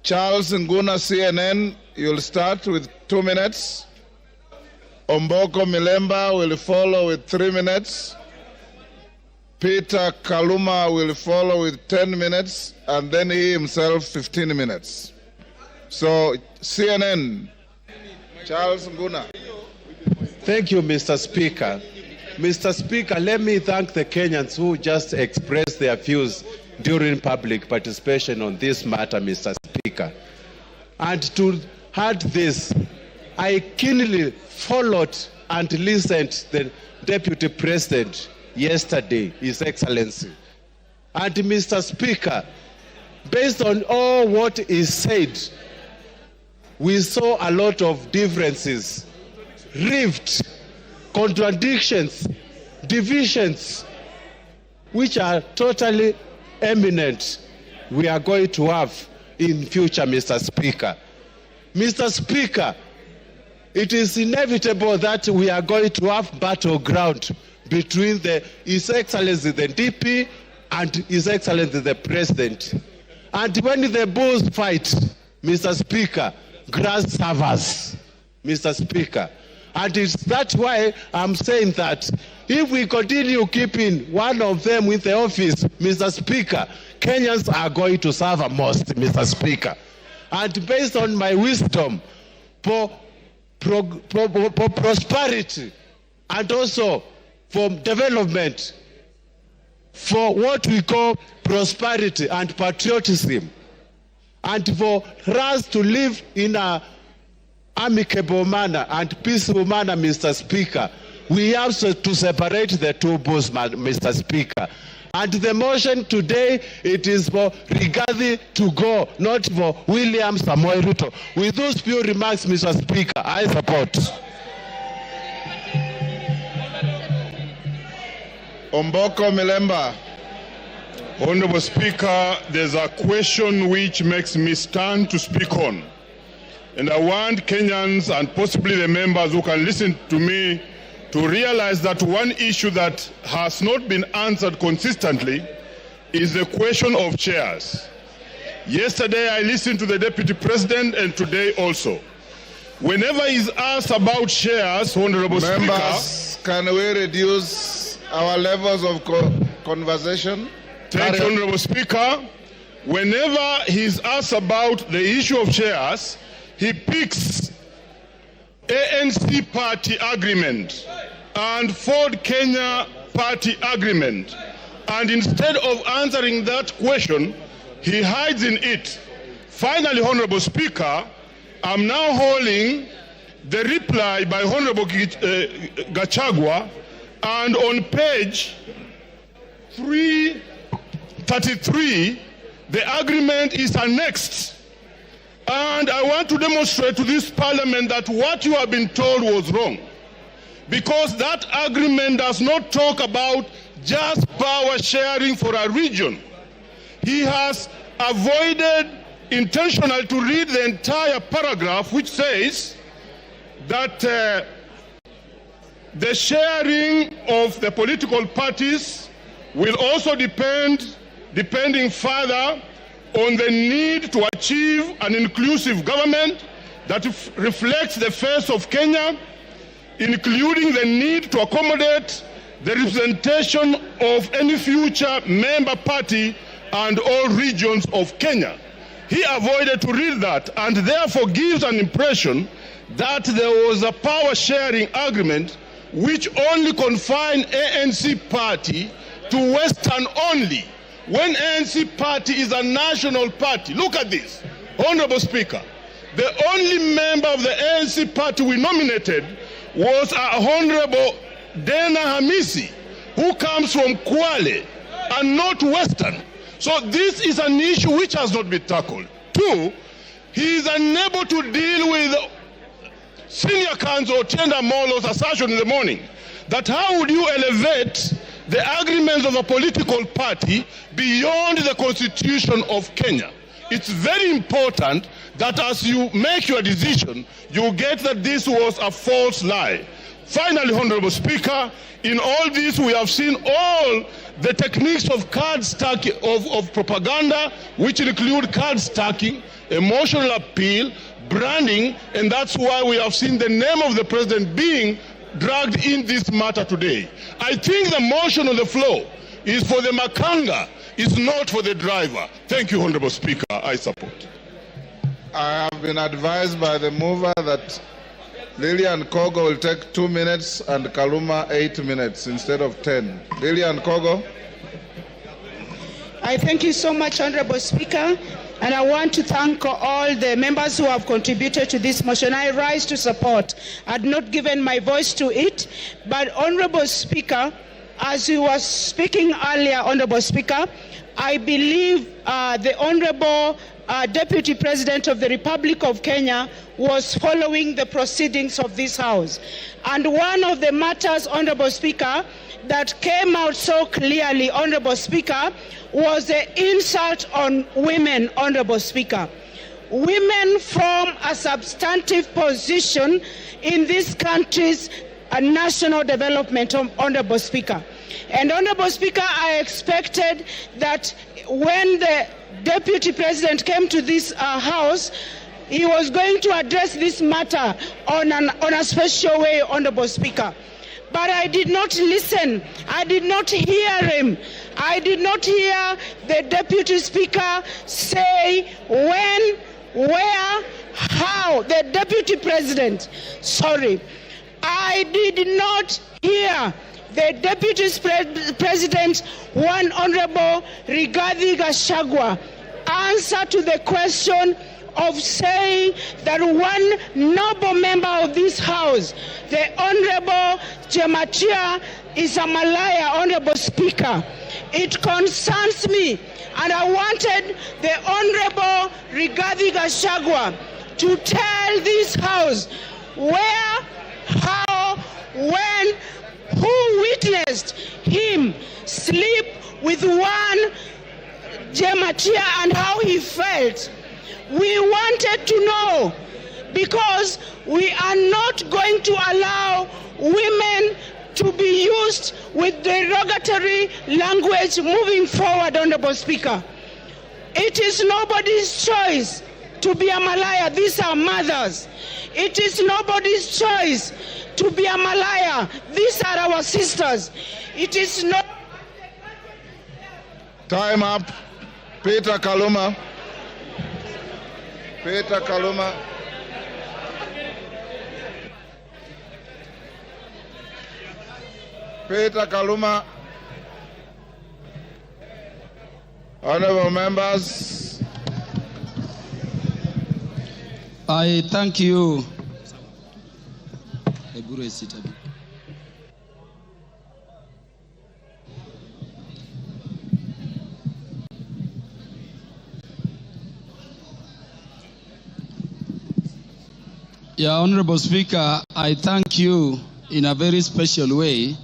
Charles Nguna, CNN, you'll start with 2 minutes. Omboko Milemba will follow with 3 minutes. Peter Kaluma will follow with 10 minutes, and then he himself 15 minutes. So, CNN, Charles Nguna. Thank you, Mr. Speaker. Mr. Speaker, let me thank the Kenyans who just expressed their views during public participation on this matter, Mr. Speaker. And to add this, I keenly followed and listened to the Deputy President yesterday, His Excellency. And Mr. Speaker, based on all what is said, we saw a lot of differences, rift, contradictions, divisions, which are totally eminent we are going to have in future, Mr. Speaker. Mr. Speaker, it is inevitable that we are going to have battleground between His Excellency the DP and His Excellency the President. And when the bulls fight, Mr. Speaker, grass suffers, Mr. Speaker. And it's that's why I'm saying that if we continue keeping one of them with the office, Mr. Speaker, Kenyans are going to suffer most, Mr. Speaker. And based on my wisdom, for prosperity and also for development, for what we call prosperity and patriotism, and for us to live in a amicable manner and peaceful manner, Mr. Speaker, we have to separate the two bulls, Mr. Speaker. And the motion today, it is for Rigathi to go, not for William Samoei Ruto. With those few remarks, Mr. Speaker, I support. Omboko Milemba. Honorable Speaker, there's a question which makes me stand to speak on. And I want Kenyans and possibly the members who can listen to me to realize that one issue that has not been answered consistently is the question of chairs. Yesterday I listened to the Deputy President and today also. Whenever he's asked about chairs, Honorable Members, Speaker, can we reduce our levels of conversation? Thank you, Honorable Speaker. Whenever he's asked about the issue of chairs, he picks ANC party agreement and Ford Kenya party agreement. And instead of answering that question, he hides in it. Finally, Honorable Speaker, I'm now holding the reply by Honorable Gachagua, and on page 333, the agreement is annexed. And I want to demonstrate to this parliament that what you have been told was wrong. Because that agreement does not talk about just power sharing for a region. He has avoided intentionally to read the entire paragraph, which says that the sharing of the political parties will also depending further on the need to achieve an inclusive government that reflects the face of Kenya, including the need to accommodate the representation of any future member party and all regions of Kenya. He avoided to read that and therefore gives an impression that there was a power sharing agreement which only confined ANC party to Western only, when ANC party is a national party. Look at this, Honorable Speaker. The only member of the ANC party we nominated was Honorable Dena Hamisi, who comes from Kwale and not Western. So this is an issue which has not been tackled. Two, he is unable to deal with Senior Counsel Tienda Molo's assertion in the morning that how would you elevate the agreements of a political party beyond the Constitution of Kenya. It's very important that as you make your decision, you get that this was a false lie. Finally, Honorable Speaker, in all this we have seen all the techniques of card stacking, of propaganda, which include card stacking, emotional appeal, branding, and that's why we have seen the name of the president being dragged in this matter today. I think the motion on the floor is for the makanga, is not for the driver. Thank you, Honorable Speaker. I support. I have been advised by the mover that Lillian Kogo will take 2 minutes and Kaluma 8 minutes instead of 10. Lillian Kogo. I thank you so much, Honorable Speaker, and I want to thank all the members who have contributed to this motion. I rise to support. I had not given my voice to it, but Honorable Speaker, as you were speaking earlier, Honorable Speaker, I believe the Honorable Deputy President of the Republic of Kenya was following the proceedings of this House. And one of the matters, Honorable Speaker, that came out so clearly, Honorable Speaker, was the insult on women, Honorable Speaker. Women from a substantive position in this country's national development, Honorable Speaker. And Honorable Speaker, I expected that when the Deputy President came to this House, he was going to address this matter on a special way, Honorable Speaker. But I did not listen. I did not hear him. I did not hear the Deputy Speaker say when, where, how. The Deputy President, sorry. I did not hear the Deputy President, one Honorable Riggy Gachagua, answer to the question of saying that one noble member of this House, the Honorable Jematia, is a Malaya, Honorable Speaker. It concerns me, and I wanted the Honorable Riggy Gachagua to tell this House where, how, when, who witnessed him sleep with one Jematia and how he felt. We wanted to know, because we are not going to allow women with derogatory language moving forward, Honorable Speaker. It is nobody's choice to be a Malaya. These are mothers. It is nobody's choice to be a Malaya. These are our sisters. It is not... Time up. Peter Kaluma. Peter Kaluma. Peter Kaluma. Honorable members. I thank you. Yeah, Honorable Speaker, I thank you in a very special way.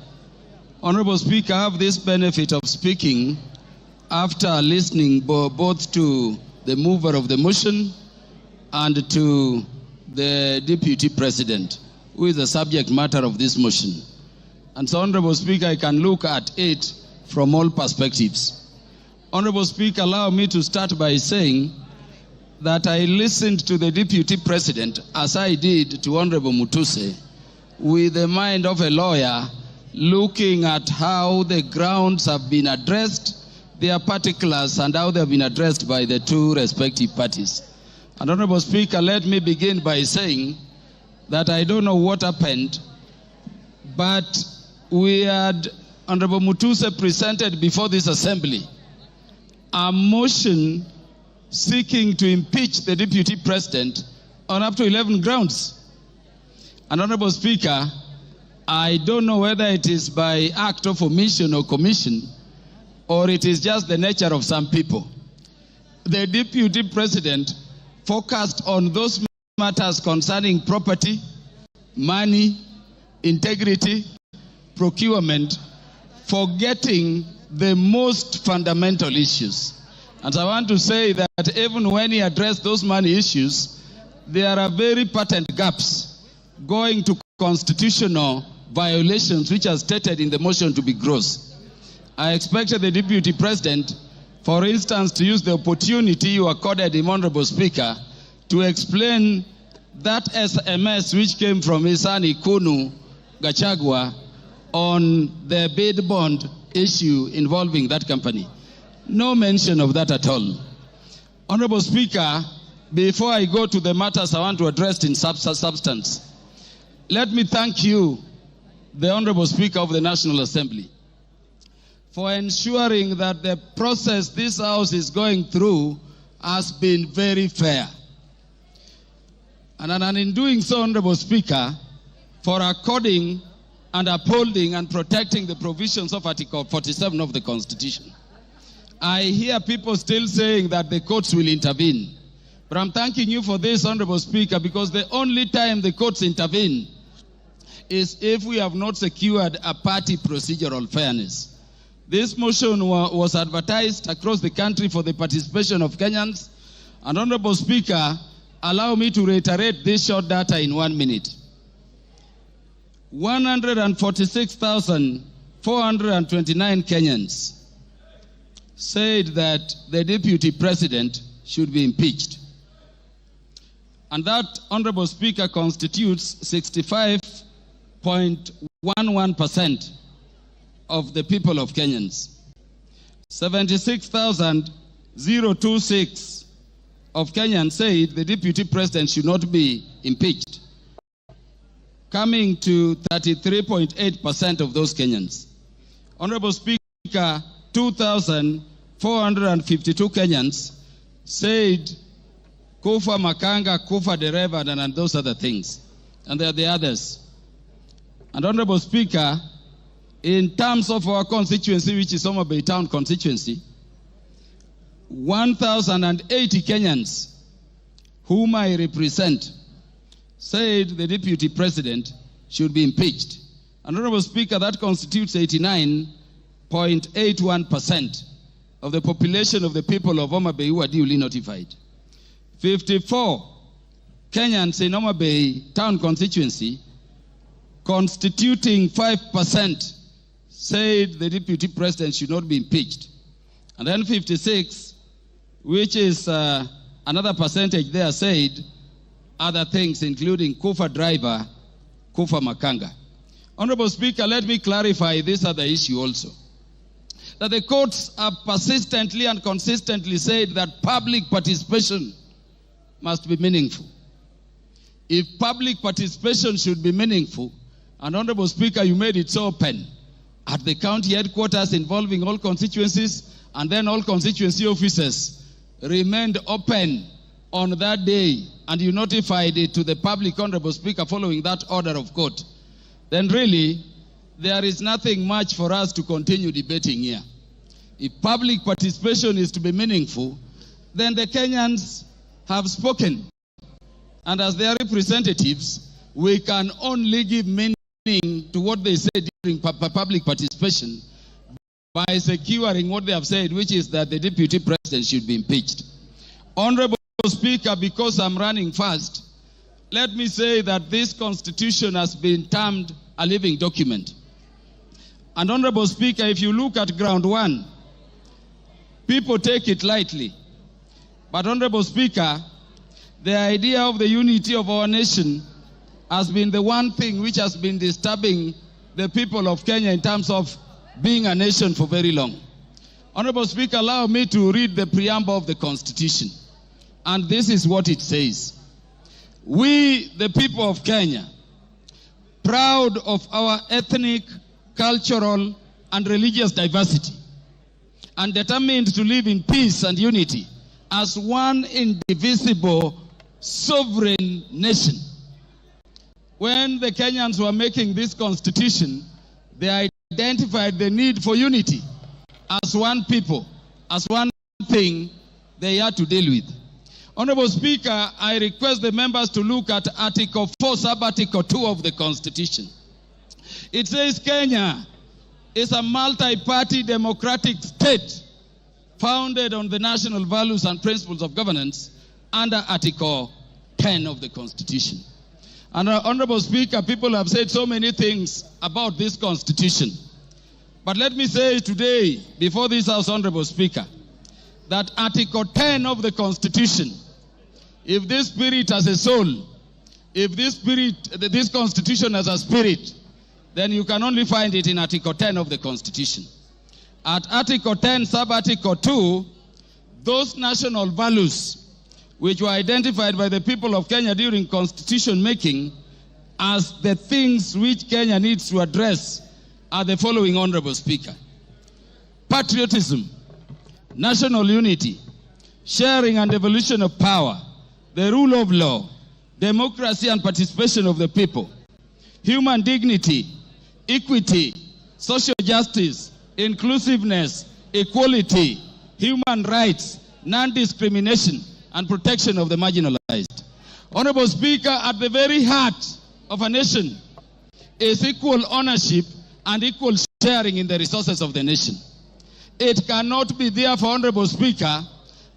Honorable Speaker, I have this benefit of speaking after listening both to the mover of the motion and to the Deputy President, who is the subject matter of this motion. And so, Honorable Speaker, I can look at it from all perspectives. Honorable Speaker, allow me to start by saying that I listened to the Deputy President, as I did to Honorable Mutuse, with the mind of a lawyer, looking at how the grounds have been addressed, their particulars, and how they have been addressed by the two respective parties. And Honorable Speaker, let me begin by saying that I don't know what happened, but we had Honorable Mutuse presented before this assembly a motion seeking to impeach the Deputy President on up to 11 grounds. And Honorable Speaker, I don't know whether it is by act of omission or commission, or it is just the nature of some people. The Deputy President focused on those matters concerning property, money, integrity, procurement, forgetting the most fundamental issues. And I want to say that even when he addressed those money issues, there are very patent gaps going to constitutional violations which are stated in the motion to be gross. I expected the Deputy President, for instance, to use the opportunity you accorded him, Honorable Speaker, to explain that SMS which came from his son Ikunu Gachagua on the bid bond issue involving that company. No mention of that at all. Honorable Speaker, before I go to the matters I want to address in substance, let me thank you, the Honorable Speaker of the National Assembly, for ensuring that the process this House is going through has been very fair. And in doing so, Honorable Speaker, for according and upholding and protecting the provisions of Article 47 of the Constitution. I hear people still saying that the courts will intervene. But I'm thanking you for this, Honorable Speaker, because the only time the courts intervene is if we have not secured a party procedural fairness. This motion was advertised across the country for the participation of Kenyans. And Honorable Speaker, allow me to reiterate this short data in 1 minute. 146,429 Kenyans said that the Deputy President should be impeached. And that, Honorable Speaker, constitutes 65.11% of the people of Kenyans. 76,026 of Kenyans said the Deputy President should not be impeached, coming to 33.8% of those Kenyans. Honorable Speaker, 2,452 Kenyans said Kufa Makanga, Kufa Dereva, and those other things. And there are the others. And Honorable Speaker, in terms of our constituency, which is Homa Bay Town constituency, 1,080 Kenyans whom I represent said the Deputy President should be impeached. And Honorable Speaker, that constitutes 89.81% of the population of the people of Homa Bay who are duly notified. 54 Kenyans in Homa Bay Town constituency, constituting 5%, said the deputy president should not be impeached. And then 56, which is another percentage there, said other things, including Kufa driver, Kufa Makanga. Honorable Speaker, let me clarify this other issue also. That the courts have persistently and consistently said that public participation must be meaningful. If public participation should be meaningful, and Honorable Speaker, you made it so open at the county headquarters involving all constituencies, and then all constituency offices remained open on that day, and you notified it to the public, Honorable Speaker, following that order of court, then really there is nothing much for us to continue debating here. If public participation is to be meaningful, then the Kenyans have spoken. And as their representatives, we can only give meaning to what they said during public participation by securing what they have said, which is that the deputy president should be impeached. Honorable Speaker, because I'm running fast, let me say that this constitution has been termed a living document. And Honorable Speaker, if you look at ground one, people take it lightly. But Honorable Speaker, the idea of the unity of our nation has been the one thing which has been disturbing the people of Kenya in terms of being a nation for very long. Honorable Speaker, allow me to read the preamble of the Constitution. And this is what it says. We, the people of Kenya, proud of our ethnic, cultural, and religious diversity, and determined to live in peace and unity as one indivisible sovereign nation. When the Kenyans were making this constitution, they identified the need for unity as one people, as one thing they had to deal with. Honorable Speaker, I request the members to look at Article 4, Sub-Article 2 of the Constitution. It says Kenya is a multi-party democratic state founded on the national values and principles of governance under Article 10 of the Constitution. And Honorable Speaker, people have said so many things about this Constitution. But let me say today, before this House, Honorable Speaker, that Article 10 of the Constitution, if this spirit has a soul, if this Constitution has a spirit, then you can only find it in Article 10 of the Constitution. At Article 10, Sub-Article 2, those national values which were identified by the people of Kenya during constitution making as the things which Kenya needs to address are the following, Honorable Speaker. Patriotism, national unity, sharing and devolution of power, the rule of law, democracy and participation of the people, human dignity, equity, social justice, inclusiveness, equality, human rights, non-discrimination, and protection of the marginalized. Honorable Speaker, at the very heart of a nation is equal ownership and equal sharing in the resources of the nation. It cannot be therefore, Honorable Speaker,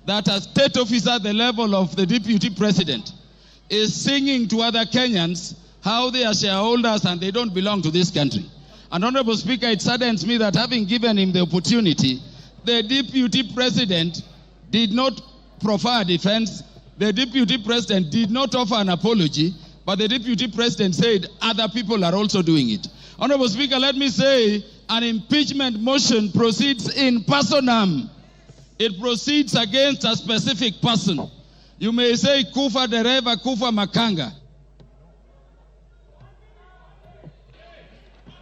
that a state officer at the level of the deputy president is singing to other Kenyans how they are shareholders and they don't belong to this country. And Honorable Speaker, it saddens me that having given him the opportunity, the deputy president did not proffer a defense. The deputy president did not offer an apology, but the deputy president said other people are also doing it. Honorable Speaker, let me say an impeachment motion proceeds in personam. It proceeds against a specific person. You may say Kufa Dereva, Kufa Makanga.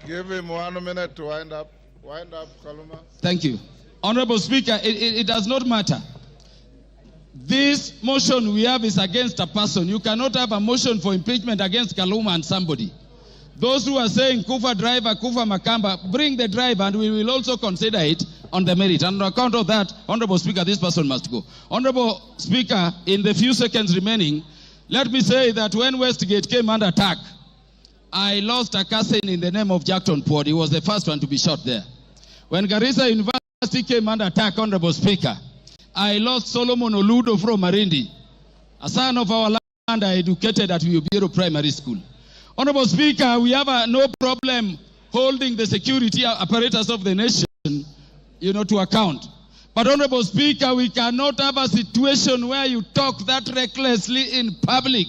Give him 1 minute to wind up. Wind up, Kaluma. Thank you. Honorable Speaker, it does not matter. This motion we have is against a person. You cannot have a motion for impeachment against Kaluma and somebody. Those who are saying Kufa driver, Kufa Makamba, bring the driver and we will also consider it on the merit. And on account of that, Honorable Speaker, this person must go. Honorable Speaker, in the few seconds remaining, let me say that when Westgate came under attack, I lost a cousin in the name of Jackson Port. He was the first one to be shot there. When Garissa University came under attack, Honorable Speaker, I lost Solomon Oludo from Marindi, a son of our land I educated at Ubiro Primary School. Honorable Speaker, we have no problem holding the security apparatus of the nation, to account. But Honorable Speaker, we cannot have a situation where you talk that recklessly in public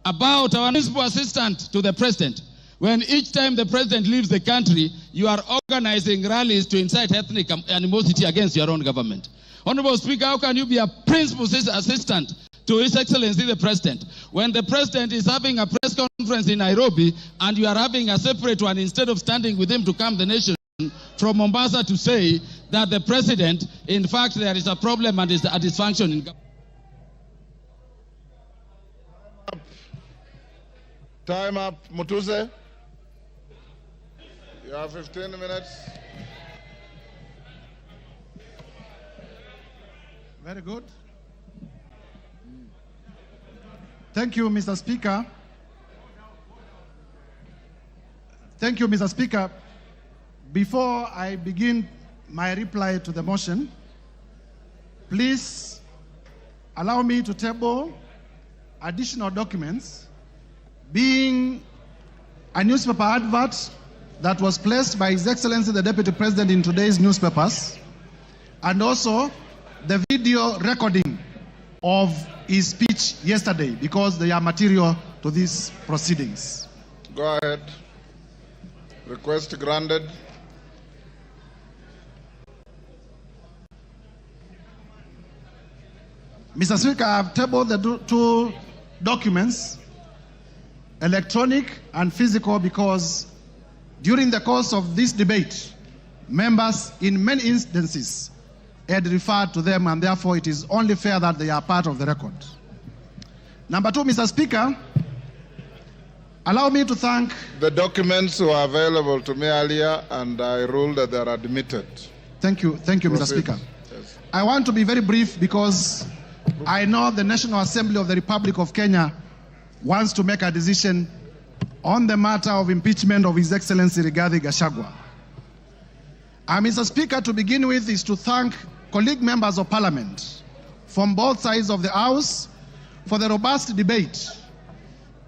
about our principal assistant to the president, when each time the president leaves the country, you are organizing rallies to incite ethnic animosity against your own government. Honorable Speaker, how can you be a principal assistant to His Excellency the President when the President is having a press conference in Nairobi and you are having a separate one instead of standing with him to calm the nation from Mombasa to say that the President, in fact, there is a problem and is a dysfunction in government? Time up, Mutuse. You have 15 minutes. Very good. Thank you, Mr. Speaker. Thank you, Mr. Speaker. Before I begin my reply to the motion, please allow me to table additional documents, being a newspaper advert that was placed by His Excellency the Deputy President in today's newspapers, and also the video recording of his speech yesterday, because they are material to these proceedings. Go ahead. Request granted. Mr. Speaker, I have tabled the two documents, electronic and physical, because during the course of this debate, members in many instances had referred to them, and therefore it is only fair that they are part of the record. Number two, Mr. Speaker, allow me to thank... The documents were available to me earlier, and I ruled that they are admitted. Thank you, Mr. Speaker. Yes. I want to be very brief because I know the National Assembly of the Republic of Kenya wants to make a decision on the matter of impeachment of His Excellency Riggy Gachagua. Mr. Speaker, to begin with is to thank colleague members of Parliament from both sides of the House for the robust debate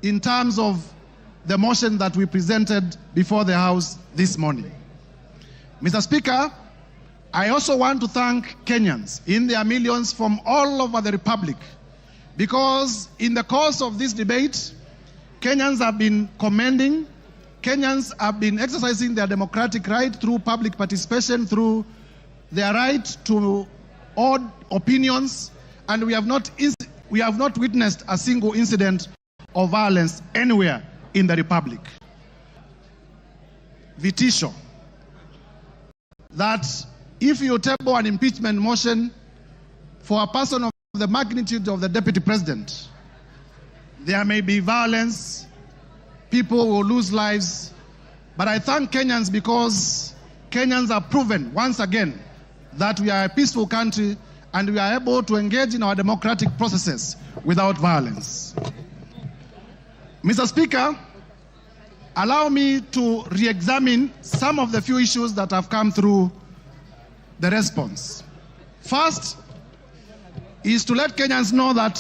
in terms of the motion that we presented before the House this morning. Mr. Speaker, I also want to thank Kenyans in their millions from all over the Republic, because in the course of this debate, Kenyans have been commending, Kenyans have been exercising their democratic right through public participation, through their right to odd opinions, and we have not witnessed a single incident of violence anywhere in the Republic. Vitisho, that if you table an impeachment motion for a person of the magnitude of the Deputy President, there may be violence, people will lose lives, but I thank Kenyans because Kenyans have proven once again that we are a peaceful country and we are able to engage in our democratic processes without violence. Mr. Speaker, allow me to re-examine some of the few issues that have come through the response. First is to let Kenyans know that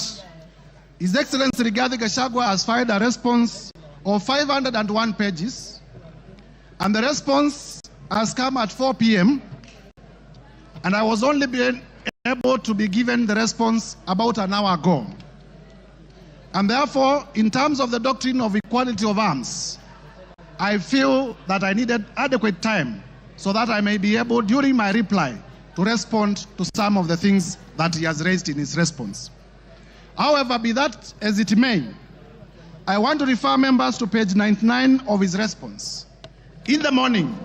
His Excellency Riggy Gachagua has filed a response of 501 pages, and the response has come at 4 p.m., and I was only able to be given the response about an hour ago. And therefore, in terms of the doctrine of equality of arms, I feel that I needed adequate time so that I may be able, during my reply, to respond to some of the things that he has raised in his response. However, be that as it may, I want to refer members to page 99 of his response. In the morning,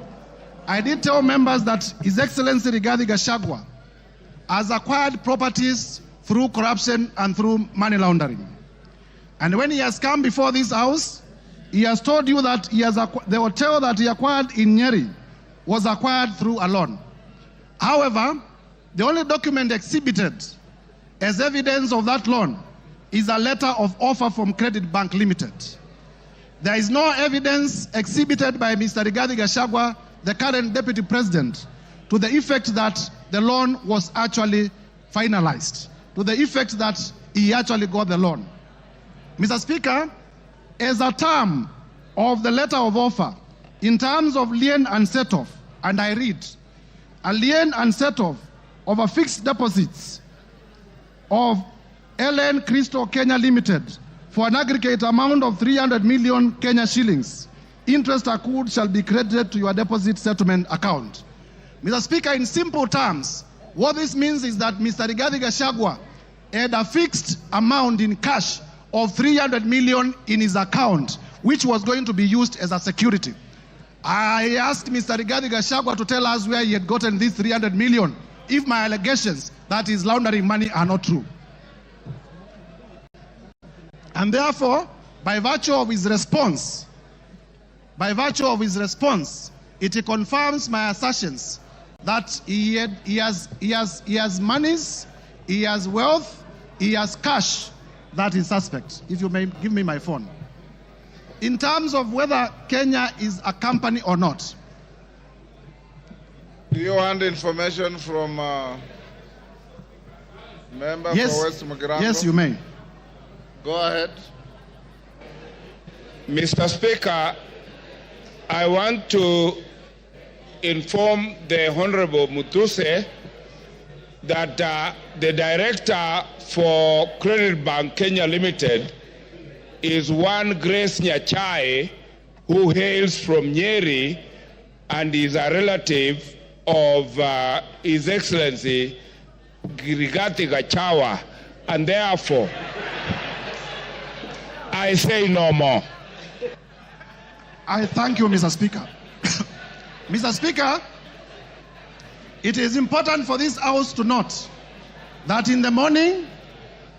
I did tell members that His Excellency Riggy Gachagua has acquired properties through corruption and through money laundering. And when he has come before this House, he has told you that the hotel that he acquired in Nyeri was acquired through a loan. However, the only document exhibited as evidence of that loan is a letter of offer from Credit Bank Limited. There is no evidence exhibited by Mr. Riggy Gachagua, the current Deputy President, to the effect that the loan was actually finalized, to the effect that he actually got the loan. Mr. Speaker, as a term of the letter of offer, in terms of lien and set-off, and I read, a lien and set-off of a fixed deposits of LN Crystal Kenya Limited for an aggregate amount of 300 million Kenya shillings. Interest accrued shall be credited to your deposit settlement account. Mr. Speaker, in simple terms, what this means is that Mr. Riggy Gachagua had a fixed amount in cash of 300 million in his account, which was going to be used as a security. I asked Mr. Riggy Gachagua to tell us where he had gotten this 300 million if my allegations that he's laundering money are not true. And therefore, by virtue of his response, it confirms my assertions that he has monies, he has wealth, he has cash that is suspect. If you may give me my phone. In terms of whether Kenya is a company or not. Do you want information from member for West Mugirango? Yes, you may. Go ahead. Mr. Speaker, I want to inform the Honorable Mutuse that the director for Credit Bank Kenya Limited is one Grace Nyachai, who hails from Nyeri and is a relative of His Excellency Riggy Gachagua, and therefore I say no more. I thank you, Mr. Speaker. Mr. Speaker, it is important for this House to note that in the morning,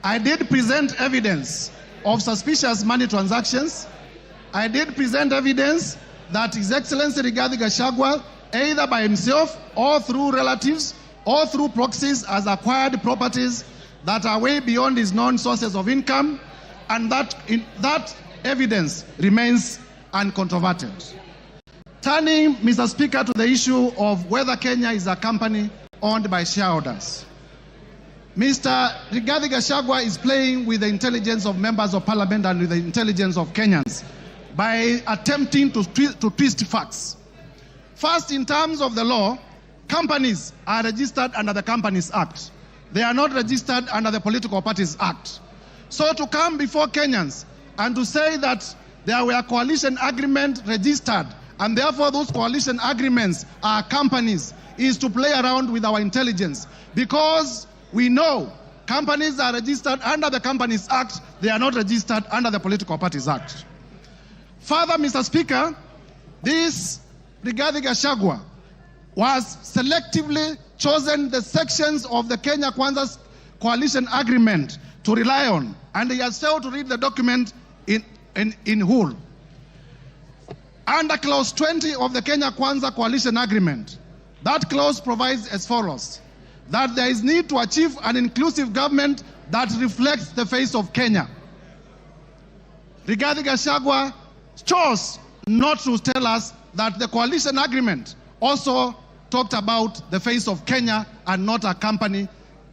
I did present evidence of suspicious money transactions. I did present evidence that His Excellency Riggy Gachagua, either by himself or through relatives or through proxies, has acquired properties that are way beyond his known sources of income, and that evidence remains uncontroverted. Turning, Mr. Speaker, to the issue of whether Kenya is a company owned by shareholders. Mr. Riggy Gachagua is playing with the intelligence of members of parliament and with the intelligence of Kenyans by attempting to twist facts. First, in terms of the law, companies are registered under the Companies Act. They are not registered under the Political Parties Act. So to come before Kenyans and to say that there were coalition agreements registered and therefore those coalition agreements are companies is to play around with our intelligence, because we know companies are registered under the Companies Act, they are not registered under the Political Parties Act. Further, Mr. Speaker, this Riggy Gachagua was selectively chosen the sections of the Kenya Kwanza coalition agreement to rely on, and he has failed to read the document in whole. Under clause 20 of the Kenya Kwanza coalition agreement, that clause provides as follows: that there is need to achieve an inclusive government that reflects the face of Kenya. Riggy Gachagua chose not to tell us that the coalition agreement also talked about the face of Kenya and not a company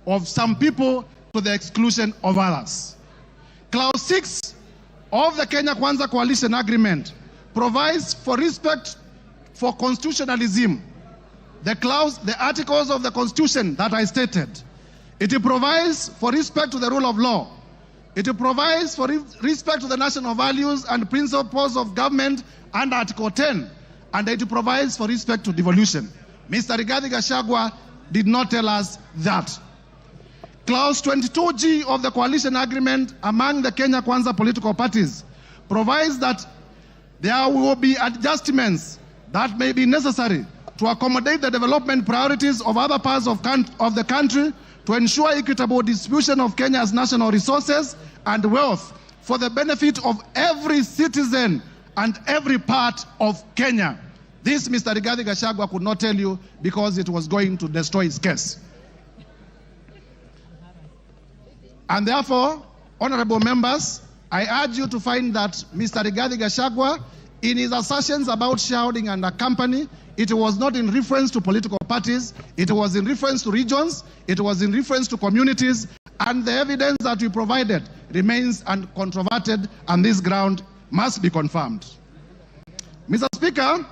of some people to the exclusion of others. Clause 6 of the Kenya Kwanza coalition agreement provides for respect for constitutionalism. The articles of the Constitution that I stated. It provides for respect to the rule of law. It provides for respect to the national values and principles of government under Article 10. And it provides for respect to devolution. Mr. Riggy Gachagua did not tell us that. Clause 22G of the coalition agreement among the Kenya Kwanza political parties provides that there will be adjustments that may be necessary to accommodate the development priorities of other parts of the country to ensure equitable distribution of Kenya's national resources and wealth for the benefit of every citizen and every part of Kenya. This Mr. Riggy Gachagua could not tell you because it was going to destroy his case. And therefore, honorable members, I urge you to find that Mr. Riggy Gachagua, in his assertions about shareholding and a company, it was not in reference to political parties, it was in reference to regions, it was in reference to communities, and the evidence that we provided remains uncontroverted, and this ground must be confirmed. Mr. Speaker,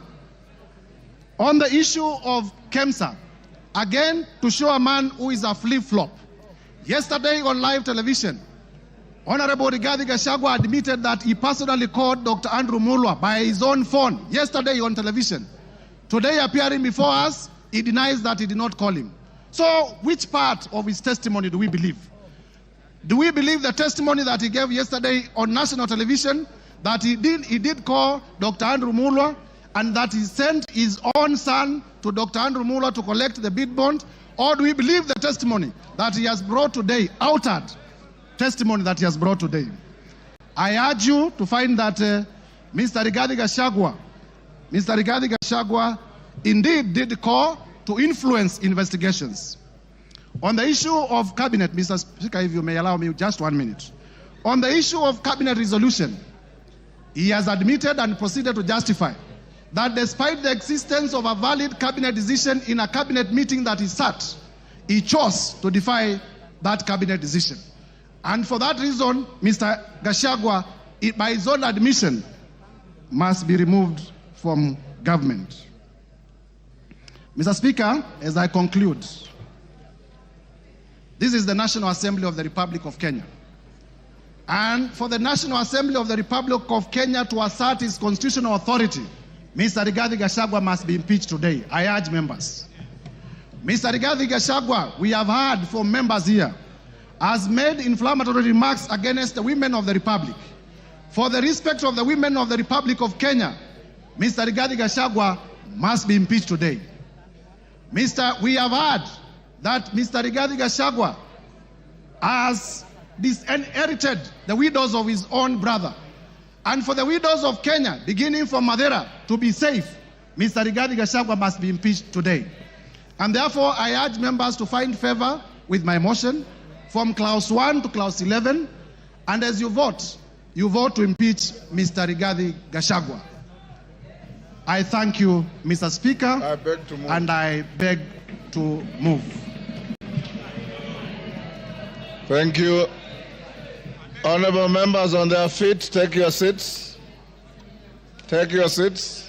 on the issue of KEMSA, again, to show a man who is a flip-flop. Yesterday on live television, Honorable Riggy Gachagua admitted that he personally called Dr. Andrew Mulwa by his own phone yesterday on television. Today, appearing before us, he denies that he did not call him. So, which part of his testimony do we believe? Do we believe the testimony that he gave yesterday on national television, that he did call Dr. Andrew Mulwa, and that he sent his own son to Dr. Andrew Mulwa to collect the bid bond? Or do we believe the testimony that he has brought today, altered testimony that he has brought today? I urge you to find that Mr. Riggy Gachagua indeed did call to influence investigations. On the issue of cabinet, Mr. Speaker, if you may allow me just 1 minute. On the issue of cabinet resolution, he has admitted and proceeded to justify that despite the existence of a valid cabinet decision in a cabinet meeting that he sat, he chose to defy that cabinet decision. And for that reason, Mr. Gachagua, by his own admission, must be removed from government. Mr. Speaker, as I conclude, this is the National Assembly of the Republic of Kenya. And for the National Assembly of the Republic of Kenya to assert its constitutional authority, Mr. Riggy Gachagua must be impeached today. I urge members. Mr. Riggy Gachagua, we have heard from members here, has made inflammatory remarks against the women of the Republic. For the respect of the women of the Republic of Kenya, Mr. Riggy Gachagua must be impeached today. We have heard that Mr. Riggy Gachagua has disinherited the widows of his own brother. And for the widows of Kenya, beginning from Madeira, to be safe, Mr. Riggy Gachagua must be impeached today. And therefore, I urge members to find favor with my motion from clause 1 to clause 11. And as you vote to impeach Mr. Riggy Gachagua. I thank you, Mr. Speaker, I beg to move. and I beg to move. Thank you. Honorable members on their feet, take your seats. Take your seats.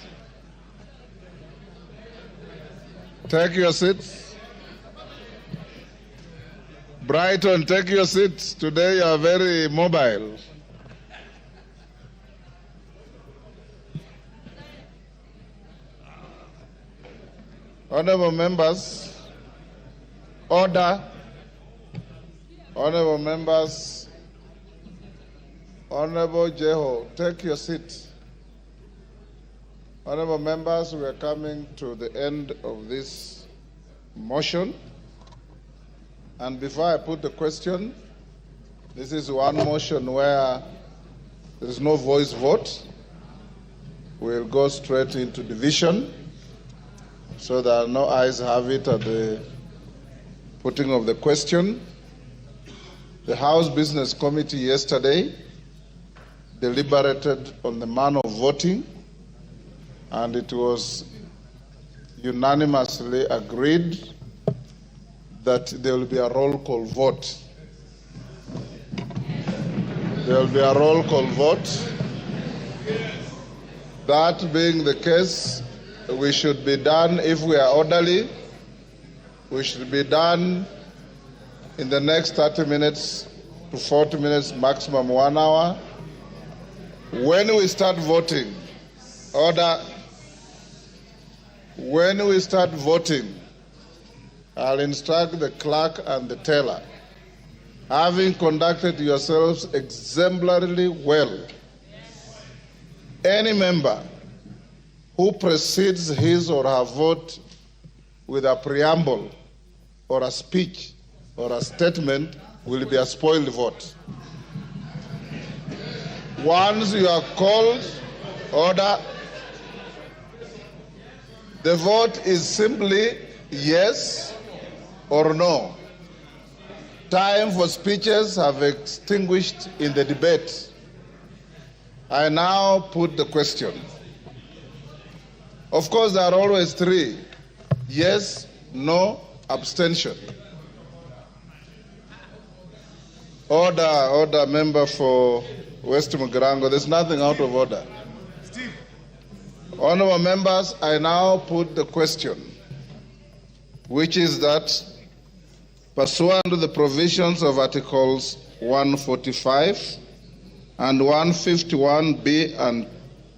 Take your seats. Brighton, take your seats. Today you are very mobile. Honorable members, order. Honorable members, Honorable Jeho, take your seat. Honorable members, we are coming to the end of this motion. And before I put the question, this is one motion where there is no voice vote. We'll go straight into division, so that no eyes have it at the putting of the question. The House Business Committee yesterday deliberated on the manner of voting, and it was unanimously agreed that there will be a roll call vote. There will be a roll call vote. That being the case, we should be done, if we are orderly, we should be done in the next 30 minutes to 40 minutes, maximum 1 hour. When we start voting, order. When we start voting, I'll instruct the clerk and the teller, having conducted yourselves exemplarily well, any member who precedes his or her vote with a preamble or a speech or a statement will be a spoiled vote. Once you are called, order. The vote is simply yes or no. Time for speeches have extinguished in the debate. I now put the question. Of course, there are always three: yes, no, abstention. Order, member for West Mugirango. There's nothing out of order. Honorable members, I now put the question, which is that pursuant to the provisions of Articles 145 and 151B and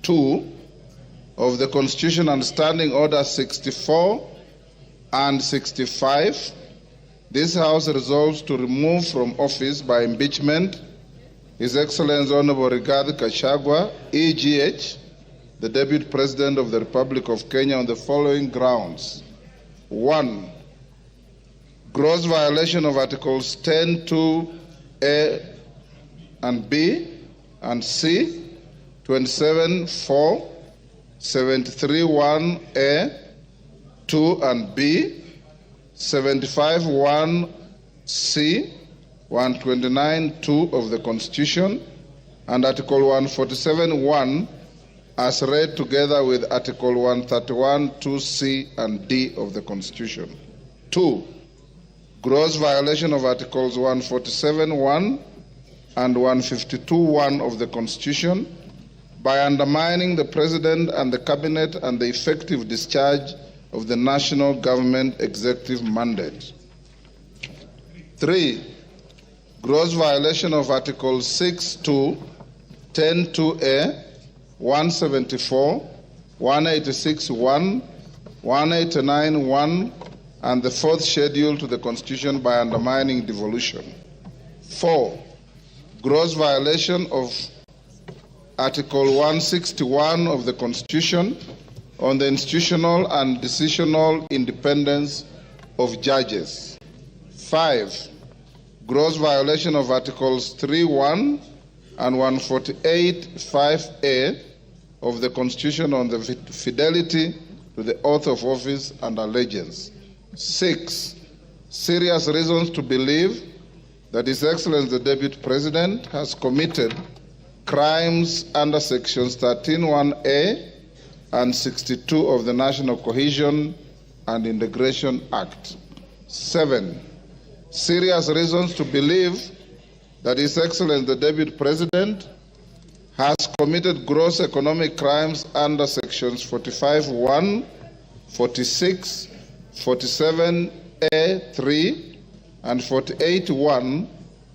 2 of the Constitution and Standing Order 64 and 65, this House resolves to remove from office by impeachment His Excellency Honorable Riggy Gachagua, EGH, the Deputy President of the Republic of Kenya on the following grounds. 1. Gross violation of Articles 10(2)A and B and C, 27(4), 73(1)A, 2 and B, 75(1)C, 129(2) of the Constitution, and Article 147(1) as read together with Article 131(2)C and D of the Constitution. 2. Gross violation of Articles 147(1) and 152(1) of the Constitution by undermining the President and the Cabinet and the effective discharge of the national government executive mandate. 3. Gross violation of Articles 6(2), 10(2)A, 174, 186(1), 189(1), and the 4th schedule to the Constitution by undermining devolution. 4. Gross violation of Article 161 of the Constitution on the institutional and decisional independence of judges. 5. Gross violation of Articles 3(1) and 148(5)A of the Constitution on the fidelity to the oath of office and allegiance. 6. Serious reasons to believe that His Excellency the Deputy President has committed crimes under Sections 13(1)A and 62 of the National Cohesion and Integration Act. 7. Serious reasons to believe that His Excellency the Deputy President has committed gross economic crimes under Sections 45(1), 46, 47(a)(3), and 48(1)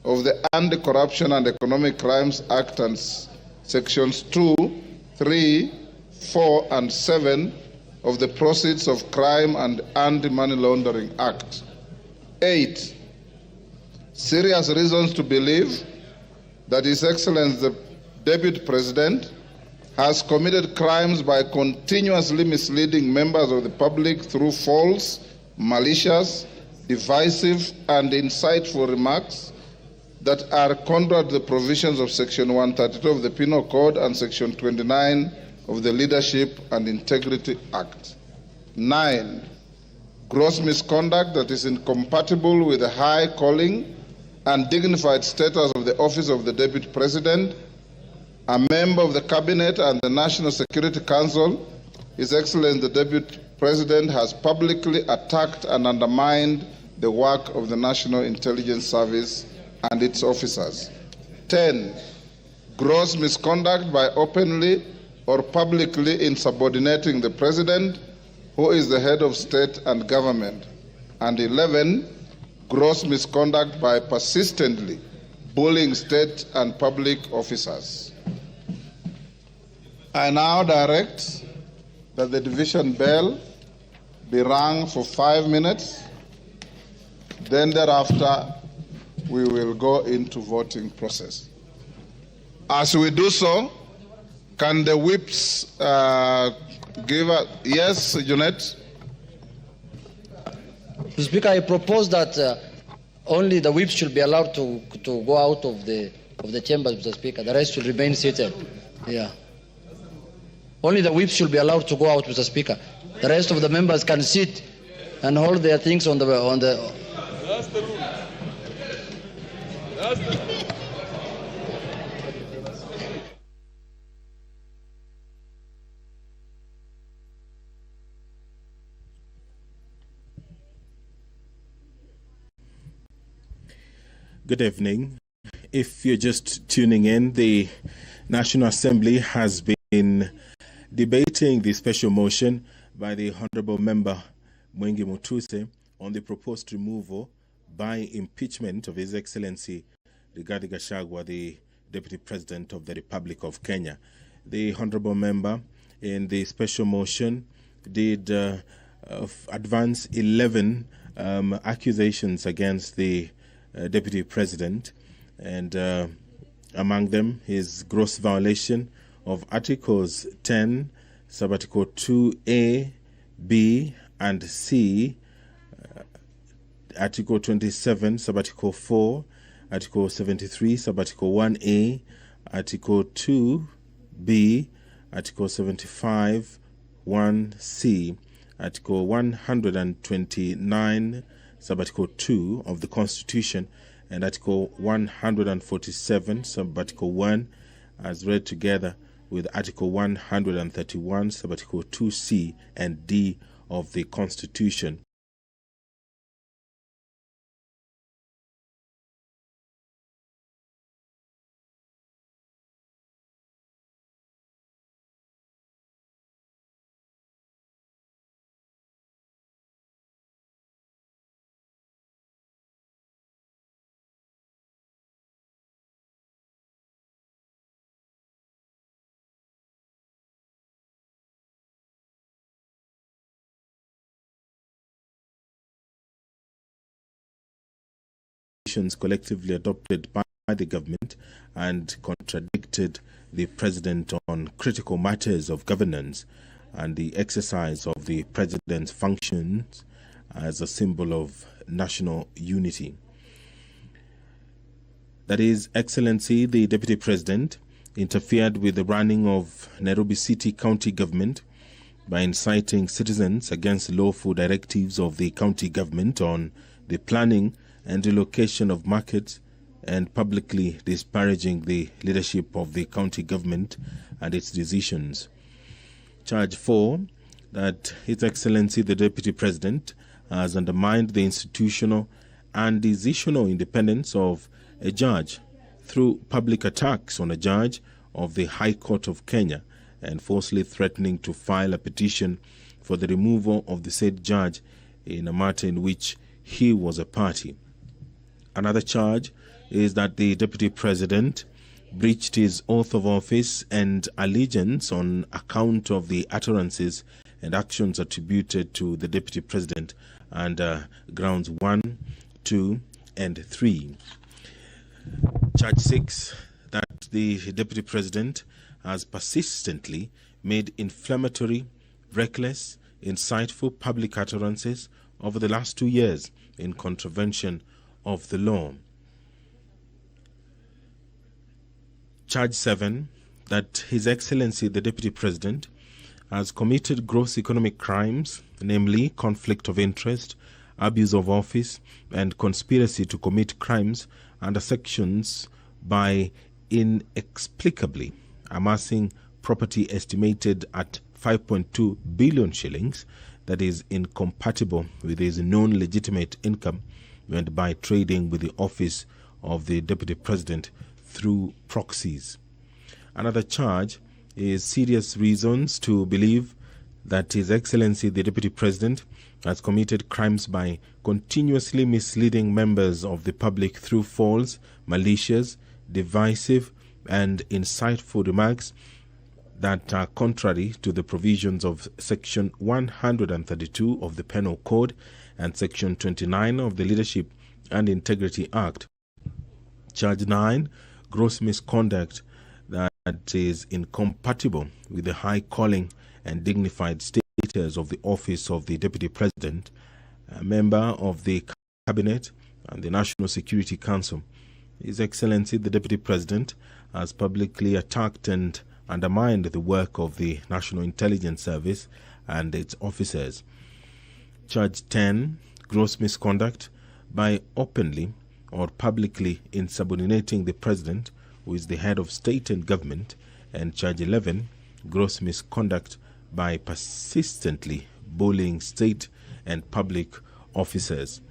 of the Anti-Corruption and Economic Crimes Act and Sections 2, 3, 4, and 7 of the Proceeds of Crime and Anti-Money Laundering Act. 8. Serious reasons to believe that His Excellency the Deputy President has committed crimes by continuously misleading members of the public through false, malicious, divisive, and insightful remarks that are contrary to the provisions of Section 132 of the Penal Code and Section 29 of the Leadership and Integrity Act. 9. Gross misconduct that is incompatible with the high calling and dignified status of the office of the Deputy President, a member of the Cabinet and the National Security Council. His Excellency the Deputy President has publicly attacked and undermined the work of the National Intelligence Service and its officers. 10. Gross misconduct by openly or publicly insubordinating the President, who is the head of state and government. And 11. Gross misconduct by persistently bullying state and public officers. I now direct that the division bell be rung for 5 minutes. Then thereafter, we will go into voting process. As we do so, can the whips give a... Yes, Jeanette? Mr. Speaker, I propose that only the whips should be allowed to go out of the chambers, Mr. Speaker. The rest should remain seated. Yeah. Only the whips should be allowed to go out, Mr. Speaker. The rest of the members can sit and hold their things on the. That's the rule. That's the rule. Good evening. If you're just tuning in, the National Assembly has been Debating the special motion by the Honorable Member Mwengi Mutuse on the proposed removal by impeachment of His Excellency Riggy Gachagua, the Deputy President of the Republic of Kenya. The Honorable Member in the special motion did advance 11 accusations against the Deputy President, and among them his gross violation of Articles 10, Subarticle 2A, B, and C, Article 27, Subarticle 4, Article 73, Subarticle 1A, Article 2B, Article 75, 1C, Article 129, Subarticle 2 of the Constitution, and Article 147, Subarticle 1, as read together with Article 131, Subarticle 2C and D of the Constitution. Collectively adopted by the government and contradicted the president on critical matters of governance and the exercise of the president's functions as a symbol of national unity. That His Excellency the Deputy President interfered with the running of Nairobi City County government by inciting citizens against lawful directives of the county government on the planning and relocation of markets, and publicly disparaging the leadership of the county government and its decisions. Charge 4, that His Excellency the Deputy President has undermined the institutional and decisional independence of a judge through public attacks on a judge of the High Court of Kenya and falsely threatening to file a petition for the removal of the said judge in a matter in which he was a party. Another charge is that the Deputy President breached his oath of office and allegiance on account of the utterances and actions attributed to the Deputy President under grounds 1, 2, and 3. Charge 6, that the Deputy President has persistently made inflammatory, reckless, insightful public utterances over the last 2 years in contravention of the law. Charge 7, that His Excellency the Deputy President has committed gross economic crimes, namely conflict of interest, abuse of office, and conspiracy to commit crimes under sections by inexplicably amassing property estimated at 5.2 billion shillings that is incompatible with his known legitimate income, and by trading with the office of the Deputy President through proxies. Another charge is serious reasons to believe that His Excellency the Deputy President has committed crimes by continuously misleading members of the public through false, malicious, divisive, and insightful remarks that are contrary to the provisions of Section 132 of the Penal Code and Section 29 of the Leadership and Integrity Act. Charge 9, gross misconduct that is incompatible with the high calling and dignified status of the office of the Deputy President, a member of the Cabinet and the National Security Council. His Excellency the Deputy President has publicly attacked and undermined the work of the National Intelligence Service and its officers. Charge 10, gross misconduct by openly or publicly insubordinating the President, who is the head of state and government, and Charge 11, gross misconduct by persistently bullying state and public officers.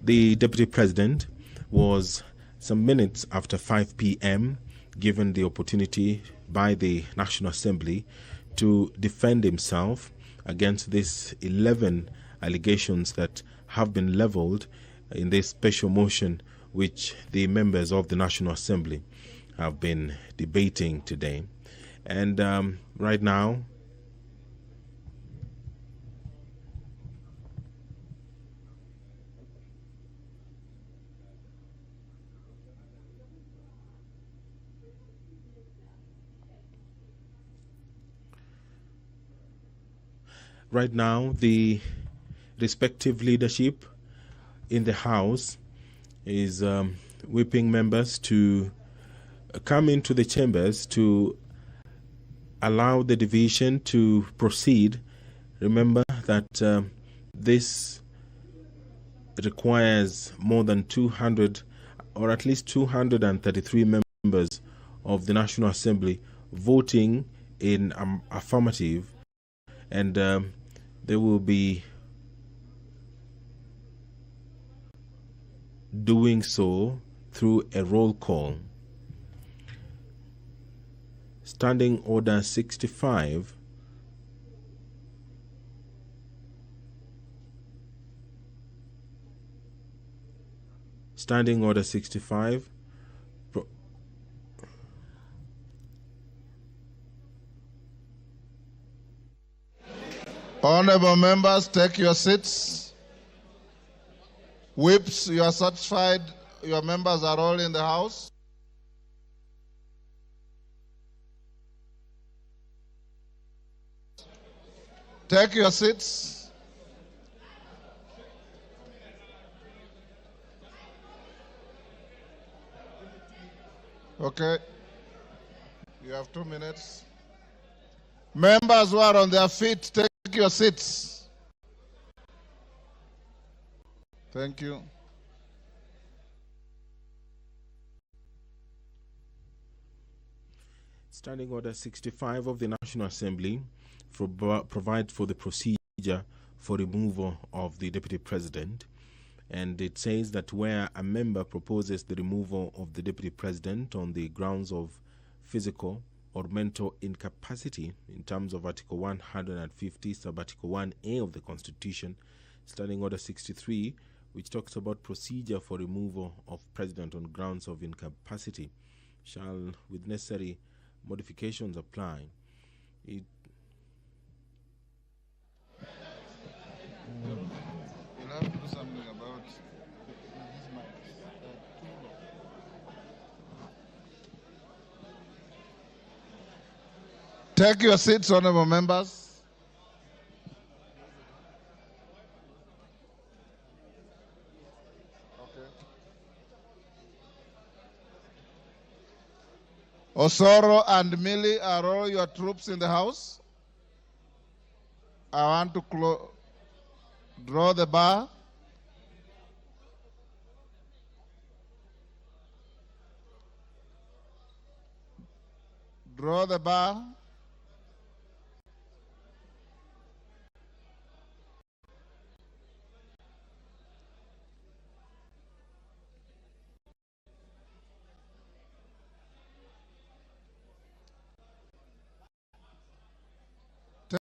The Deputy President was some minutes after 5 p.m. given the opportunity by the National Assembly to defend himself against these 11 allegations that have been leveled in this special motion which the members of the National Assembly have been debating today. And right now, the respective leadership in the House is whipping members to come into the chambers to allow the division to proceed. Remember that this requires more than 200 or at least 233 members of the National Assembly voting in affirmative, and they will be doing so through a roll call. Standing Order 65 Standing Order 65 Honorable members, take your seats. Whips, you are satisfied your members are all in the House? Take your seats. Okay. You have 2 minutes. Members who are on their feet, take your seats. Thank you. Standing Order 65 of the National Assembly provides for the procedure for removal of the Deputy President. And it says that where a member proposes the removal of the Deputy President on the grounds of physical or mental incapacity in terms of Article 150, Sub-Article 1A of the Constitution, Standing Order 63, which talks about procedure for removal of President on grounds of incapacity, shall, with necessary modifications, apply. You'll have to do something about Take your seats, honorable members. Osoro and Millie, are all your troops in the House? I want to draw the bar. Draw the bar.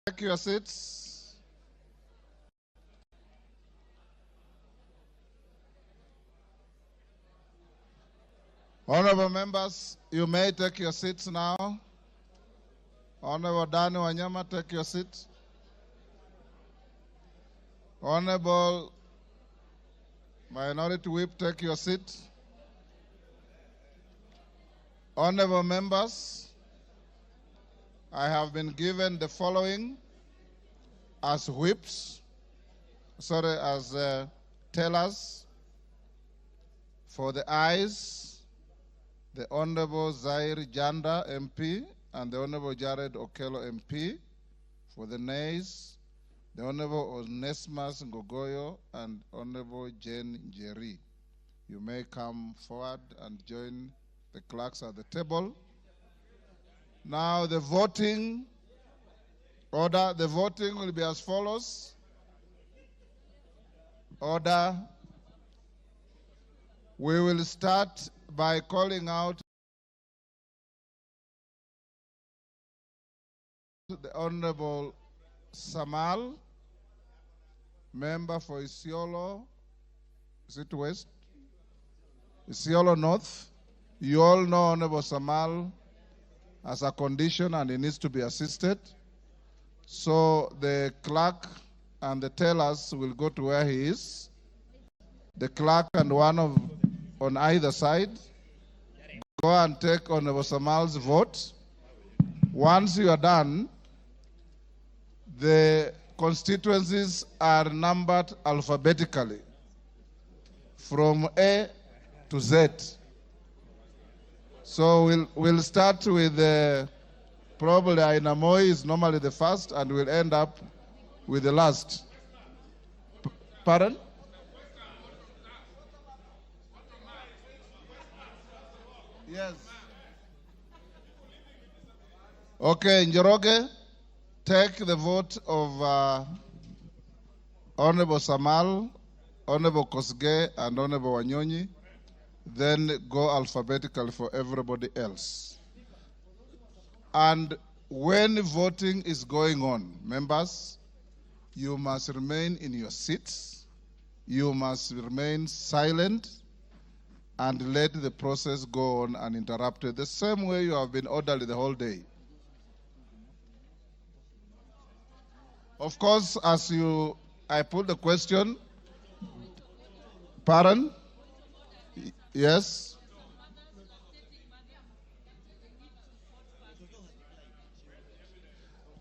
Take your seats. Honorable members, you may take your seats now. Honorable Dani Wanyama, take your seat. Honorable Minority Whip, take your seat. Honorable members, I have been given the following as whips, as tellers. For the ayes, the Honorable Zaire Janda MP and the Honorable Jared Okello MP. For the nays, the Honorable Onesmus Ngogoyo and Honorable Jane Njeri. You may come forward and join the clerks at the table. Now the voting order, the voting will be as follows. Order. We will start by calling out the Honorable Samal, member for Isiolo, is it West? Isiolo North. You all know Honorable Samal has a condition and he needs to be assisted. So the clerk and the tellers will go to where he is. The clerk and one on either side go and take Honorable Samal's vote. Once you are done, the constituencies are numbered alphabetically from A to Z. So we'll start with probably Ainamoi is normally the first, and we'll end up with the last. Pardon? Yes. Okay, Njoroge, take the vote of Honorable Samal, Honorable Kosgei, and Honorable Wanyonyi. Then go alphabetically for everybody else. And when voting is going on, members, you must remain in your seats. You must remain silent and let the process go on uninterrupted, the same way you have been orderly the whole day. Of course, I put the question, pardon? Yes?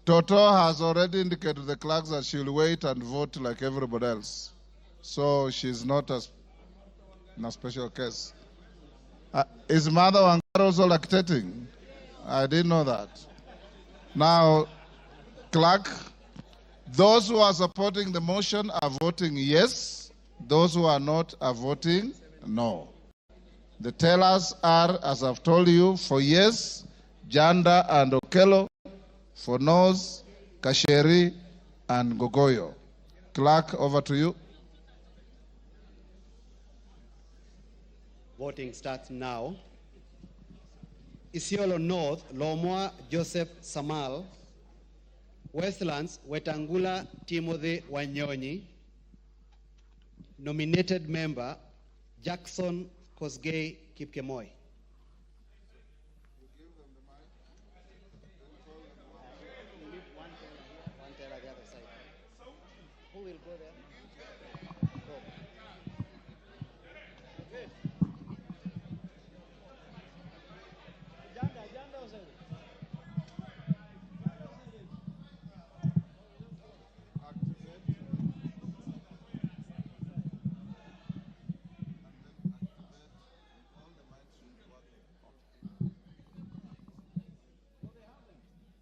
Toto has already indicated to the clerks that she'll wait and vote like everybody else. So she's not in a special case. Is Mother Wangara also lactating? I didn't know that. Now, clerk, those who are supporting the motion are voting yes. Those who are not are voting no. The tellers are, as I've told you, for yes, Janda and Okello, for no's, Kasheri and Gogoyo. Clerk, over to you. Voting starts now. Isiolo North, Lomwa Joseph Samal. Westlands, Wetangula Timothy Wanyonyi. Nominated member, Jackson Kosgei Kipkemoi. Who will go there?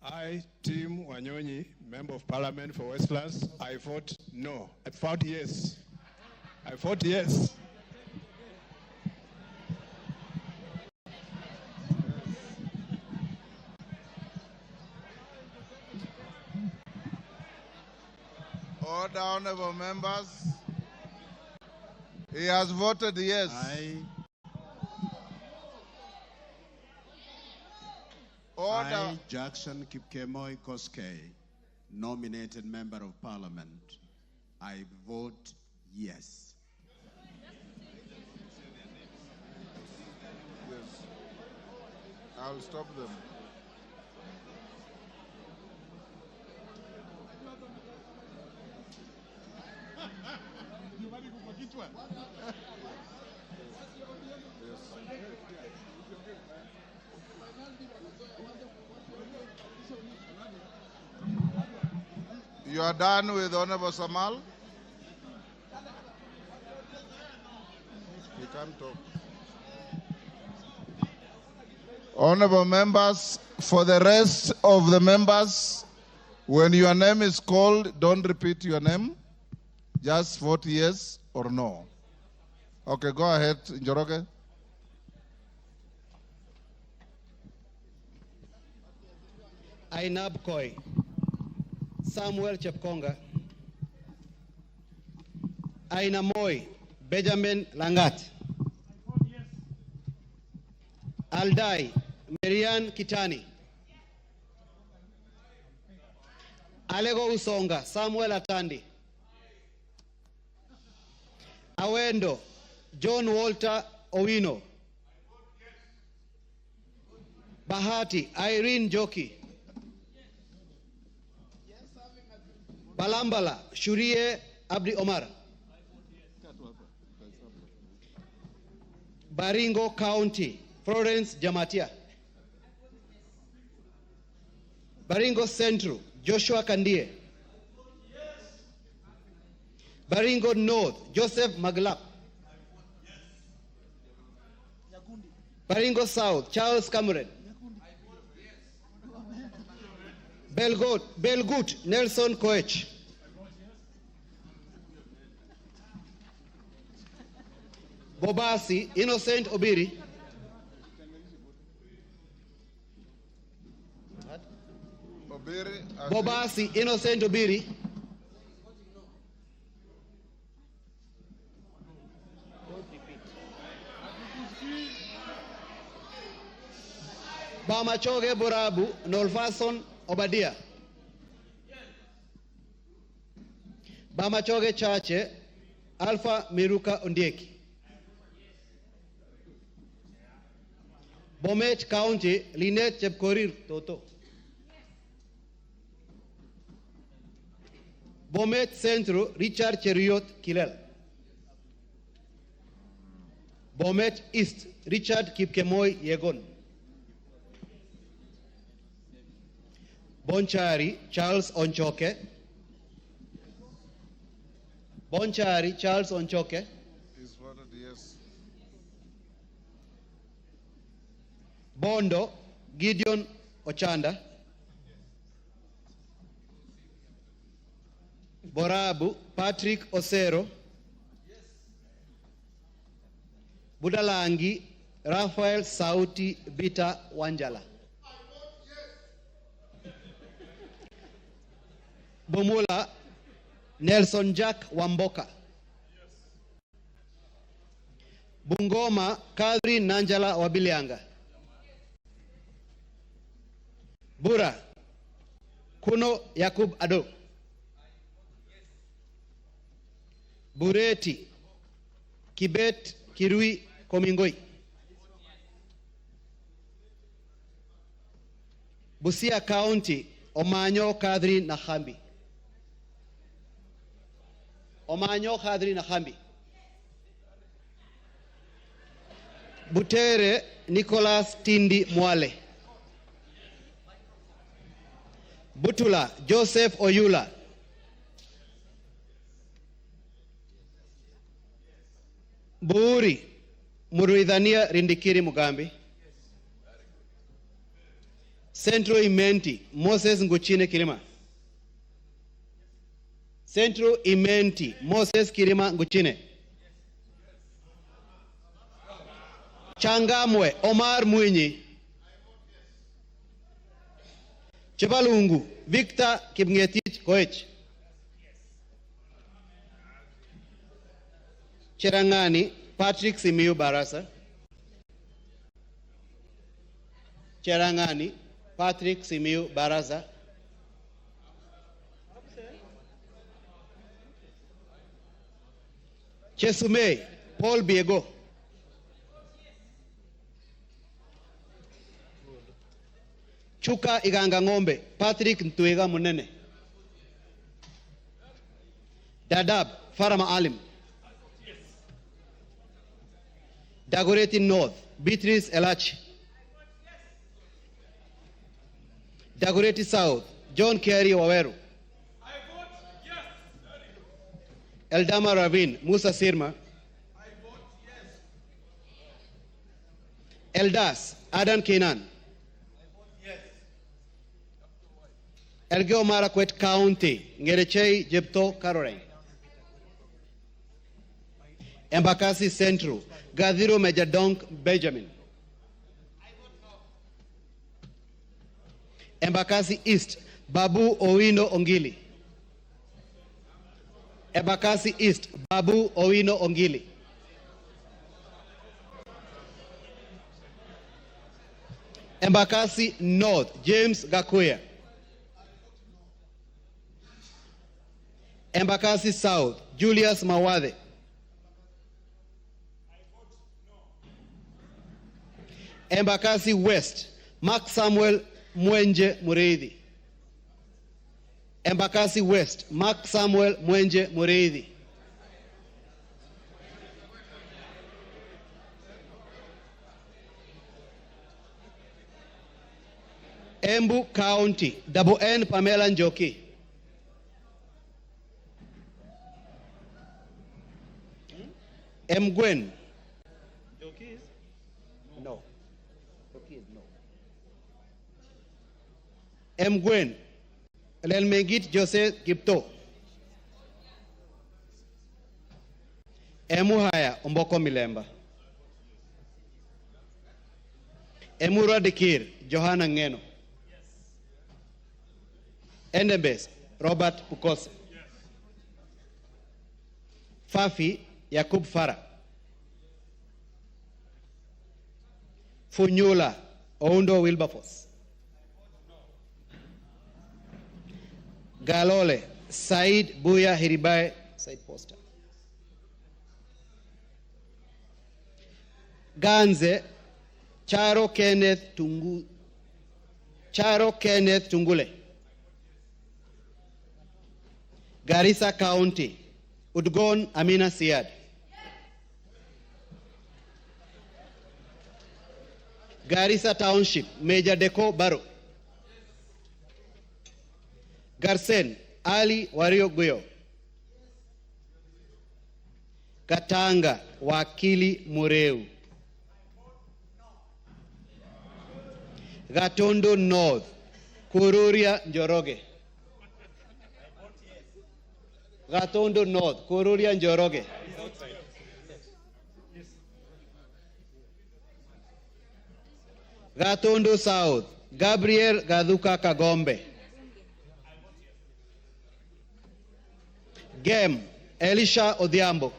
I, Tim Wanyonyi, Member of Parliament for Westlands, I vote no. I vote yes. I vote yes. Order, honorable members. He has voted yes. Order. I, Jackson Kipkemoi Kosgei, nominated Member of Parliament, I vote yes. Yes. I'll stop them. You are done with Honorable Samal? You can't talk. Honorable members, for the rest of the members, when your name is called, don't repeat your name. Just vote yes or no. Okay, go ahead, Njoroge. Ainab Koi, Samuel Chepkonga, Aina Moi, Benjamin Langat, Aldai, Marian Kitani, Alego Usonga, Samuel Atandi. Awendo, John Walter Owino. Bahati, Irene Joki. Balambala, Shurie Abdi Omar. Baringo County, Florence Jamatia. Baringo Central, Joshua Kandie. Baringo North, Joseph Maglap. Baringo South, Charles Cameron. Belgut, Nelson Koech. Bobasi, Innocent Obiri. Bobasi, Innocent Obiri. Bamachoge Borabu, Nolfason Obadia. Bamachoge Chache, Alpha Miruka Ondieki. Bomet County, Lynette Chepkorir Toto. Bomet Central, Richard Cheriot Kilel. Bomet East, Richard Kipkemoi Yegon. Bonchari, Charles Onchoke. Bonchari, Charles Onchoke. Is voted yes. Bondo, Gideon Ochanda. Borabu, Patrick Osero. Budalangi, Raphael Sauti Bita Wanjala. Bomula, Nelson Jack Wamboka. Bungoma, Kadri Nanjala Wabilianga. Bura, Kuno Yakub Ado. Bureti, Kibet Kirui Komingoi. Busia County, Omanyo Kadri Nahambi. Omanyo Kadri Nahambi. Butere Nicholas Tindi Mwale. Butula Joseph Oyula. Buuri Muruidhania Rindikiri Mugambi. Central Imenti Moses Nguchine Kilima. Central Imenti Moses Kilima Nguchine. Changamwe Omar Mwinyi. Chebalungu Victor Kipngetich Koech. Cherangani Patrick Simiyu Barasa. Cherangani Patrick Simiyu Barasa. Chesumei Paul Biego. Chuka Iganga Ngombe Patrick Ntwega Munene. Dadab Farama Alim. Dagoretti North, Beatrice Elachi. Dagoretti South, John Kerry Waweru. Eldama Ravine, Musa Sirma. Eldas, Adan Kenan. Elgeo Marakwet County, Ngerechei Jepto Caroline. Embakasi Central, Gadhiro Majadonk Benjamin. Embakasi East, Babu Owino Ongili. Embakasi East, Babu Owino Ongili. Embakasi North, James Gakuya. Embakasi South, Julius Mawathe. Embakasi West, Mark Samuel Mwenje Mureithi. Embakasi West, Mark Samuel Mwenje Mureithi. Embu County, Double N Pamela Njoki. Mgwen. Njoki is? No. Njoki is no. Mgwen. Lelmengit Joseph Gipto. Emuhaya Omboko Milemba. Emura Dikir Johanna Ngeno. Endebes Robert Pukose. Fafi Yakub Farah. Funyula Oundo Wilberforce. Galole Said Buya Hiribai Said Poster. Ganze Charo Kenneth Tungule. Garissa County, Udgon Amina Siad. Garissa Township, Major Deko Baro. Garsen Ali Wario Guyo. Katanga Wakili Mureu. Gatondo North, Kururia Njoroge. Gatondo North, Kururia Njoroge. Gatondo South, Gabriel Gaduka Kagombe. Gem, Elisha Odhiambo.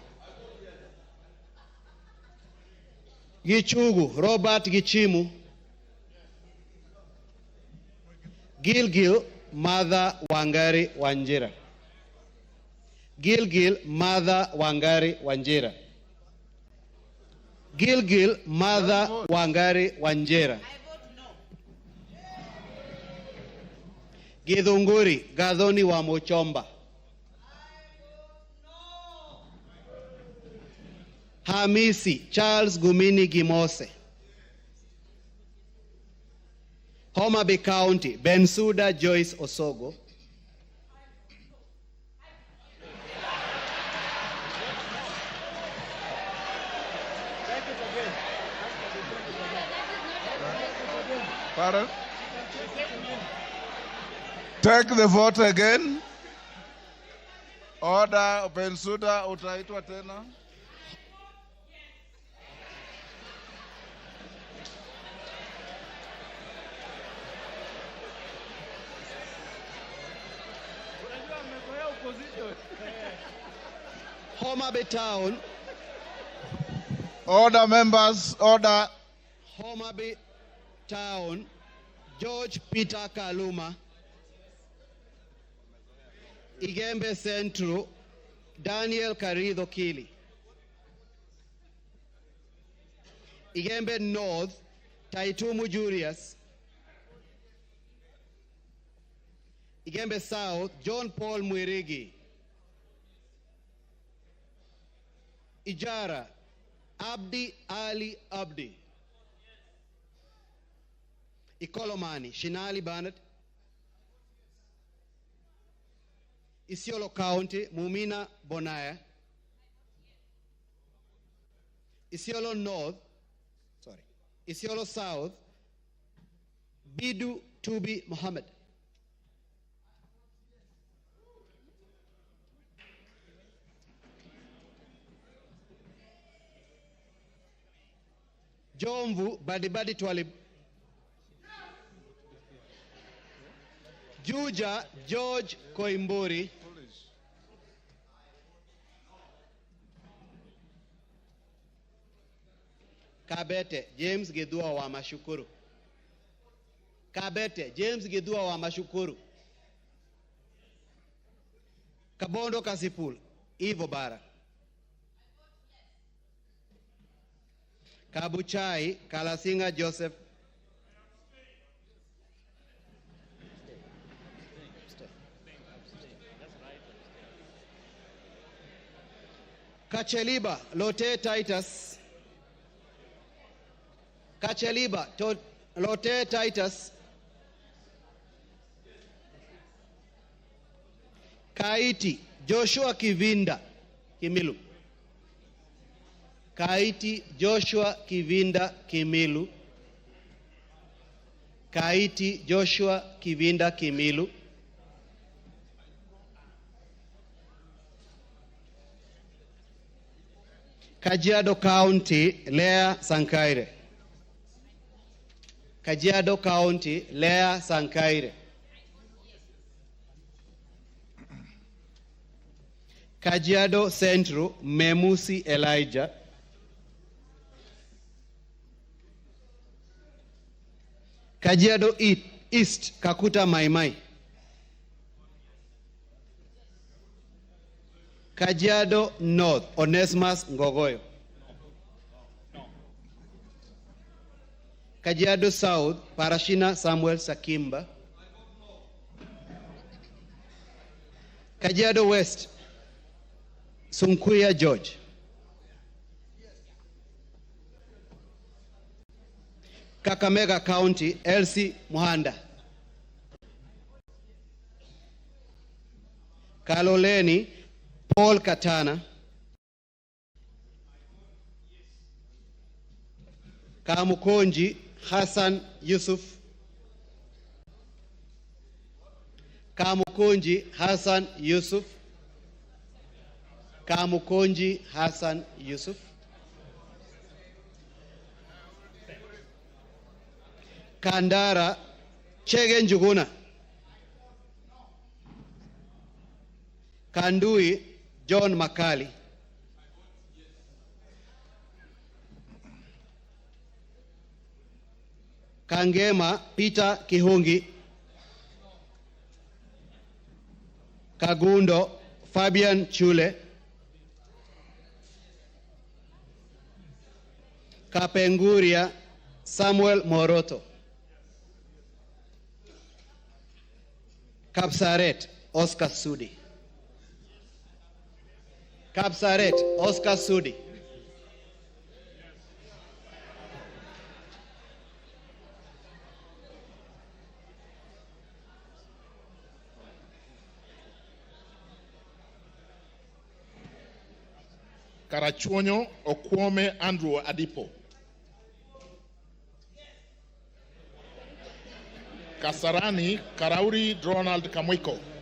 Gichugu, Robert Gichimu. Gilgil, Mother Wangari Wanjira. Gilgil, Mother Wangari Wanjira. Gilgil, Mother Wangari Wanjira. Githunguri, Gadhoni wa Mochomba. Hamisi, Charles Gumini Gimose. Homa Bay County, Bensuda Joyce Osogo. Pardon? Take the vote again. Order Bensuda utaitwa tena. Homa Bay Town. Order members, order. Homa Bay Town, George Peter Kaluma. Igembe Central, Daniel Karido Kili. Igembe North, Taitumu Julius. Igembe South, John Paul Mwirigi. Ijara, Abdi Ali Abdi. Ikolomani, Shinali Barnett. Isiolo County, Mumina Bonaya. Isiolo North, Isiolo South, Bidu Tubi Mohammed. Jomvu Badibadi Twalib. Juja George Koimburi. Kabete James Gedua wa Mashukuru. Kabete James Gedua wa Mashukuru. Kabondo Kasipul, Ivo Bara. Kabuchai, Kalasinga Joseph. Kacheliba, Lote Titus. Kacheliba, Lote Titus. Kaiti, Joshua Kivinda, Kimilu. Kaiti, Joshua Kivinda, Kimilu. Kaiti, Joshua Kivinda, Kimilu. Kajiado County, Lea Sankaire. Kajiado County, Lea Sankaire. Kajiado Central, Memusi Elijah. Kajiado East, Kakuta Maimai. Kajiado North, Onesimus Ngogoyo. Kajiado South, Parashina Samuel Sakimba. Kajiado West, Sunkuya George. Kakamega County, Elsie Muhanda. Kaloleni, Paul Katana. Kamukonji, Hassan Yusuf. Kamukonji, Hassan Yusuf. Kamukonji, Hassan Yusuf. Kandara, Chege Njuguna. Kandui, John Makali. Kangema, Peter Kihungi. Kagundo, Fabian Chule. Kapenguria, Samuel Moroto. Kapsaret, Oscar Sudi. Kapsaret, Oscar Sudi. Karachuonyo Okwome Andrew Adipo. Kasarani Karauri Ronald Kamwiko.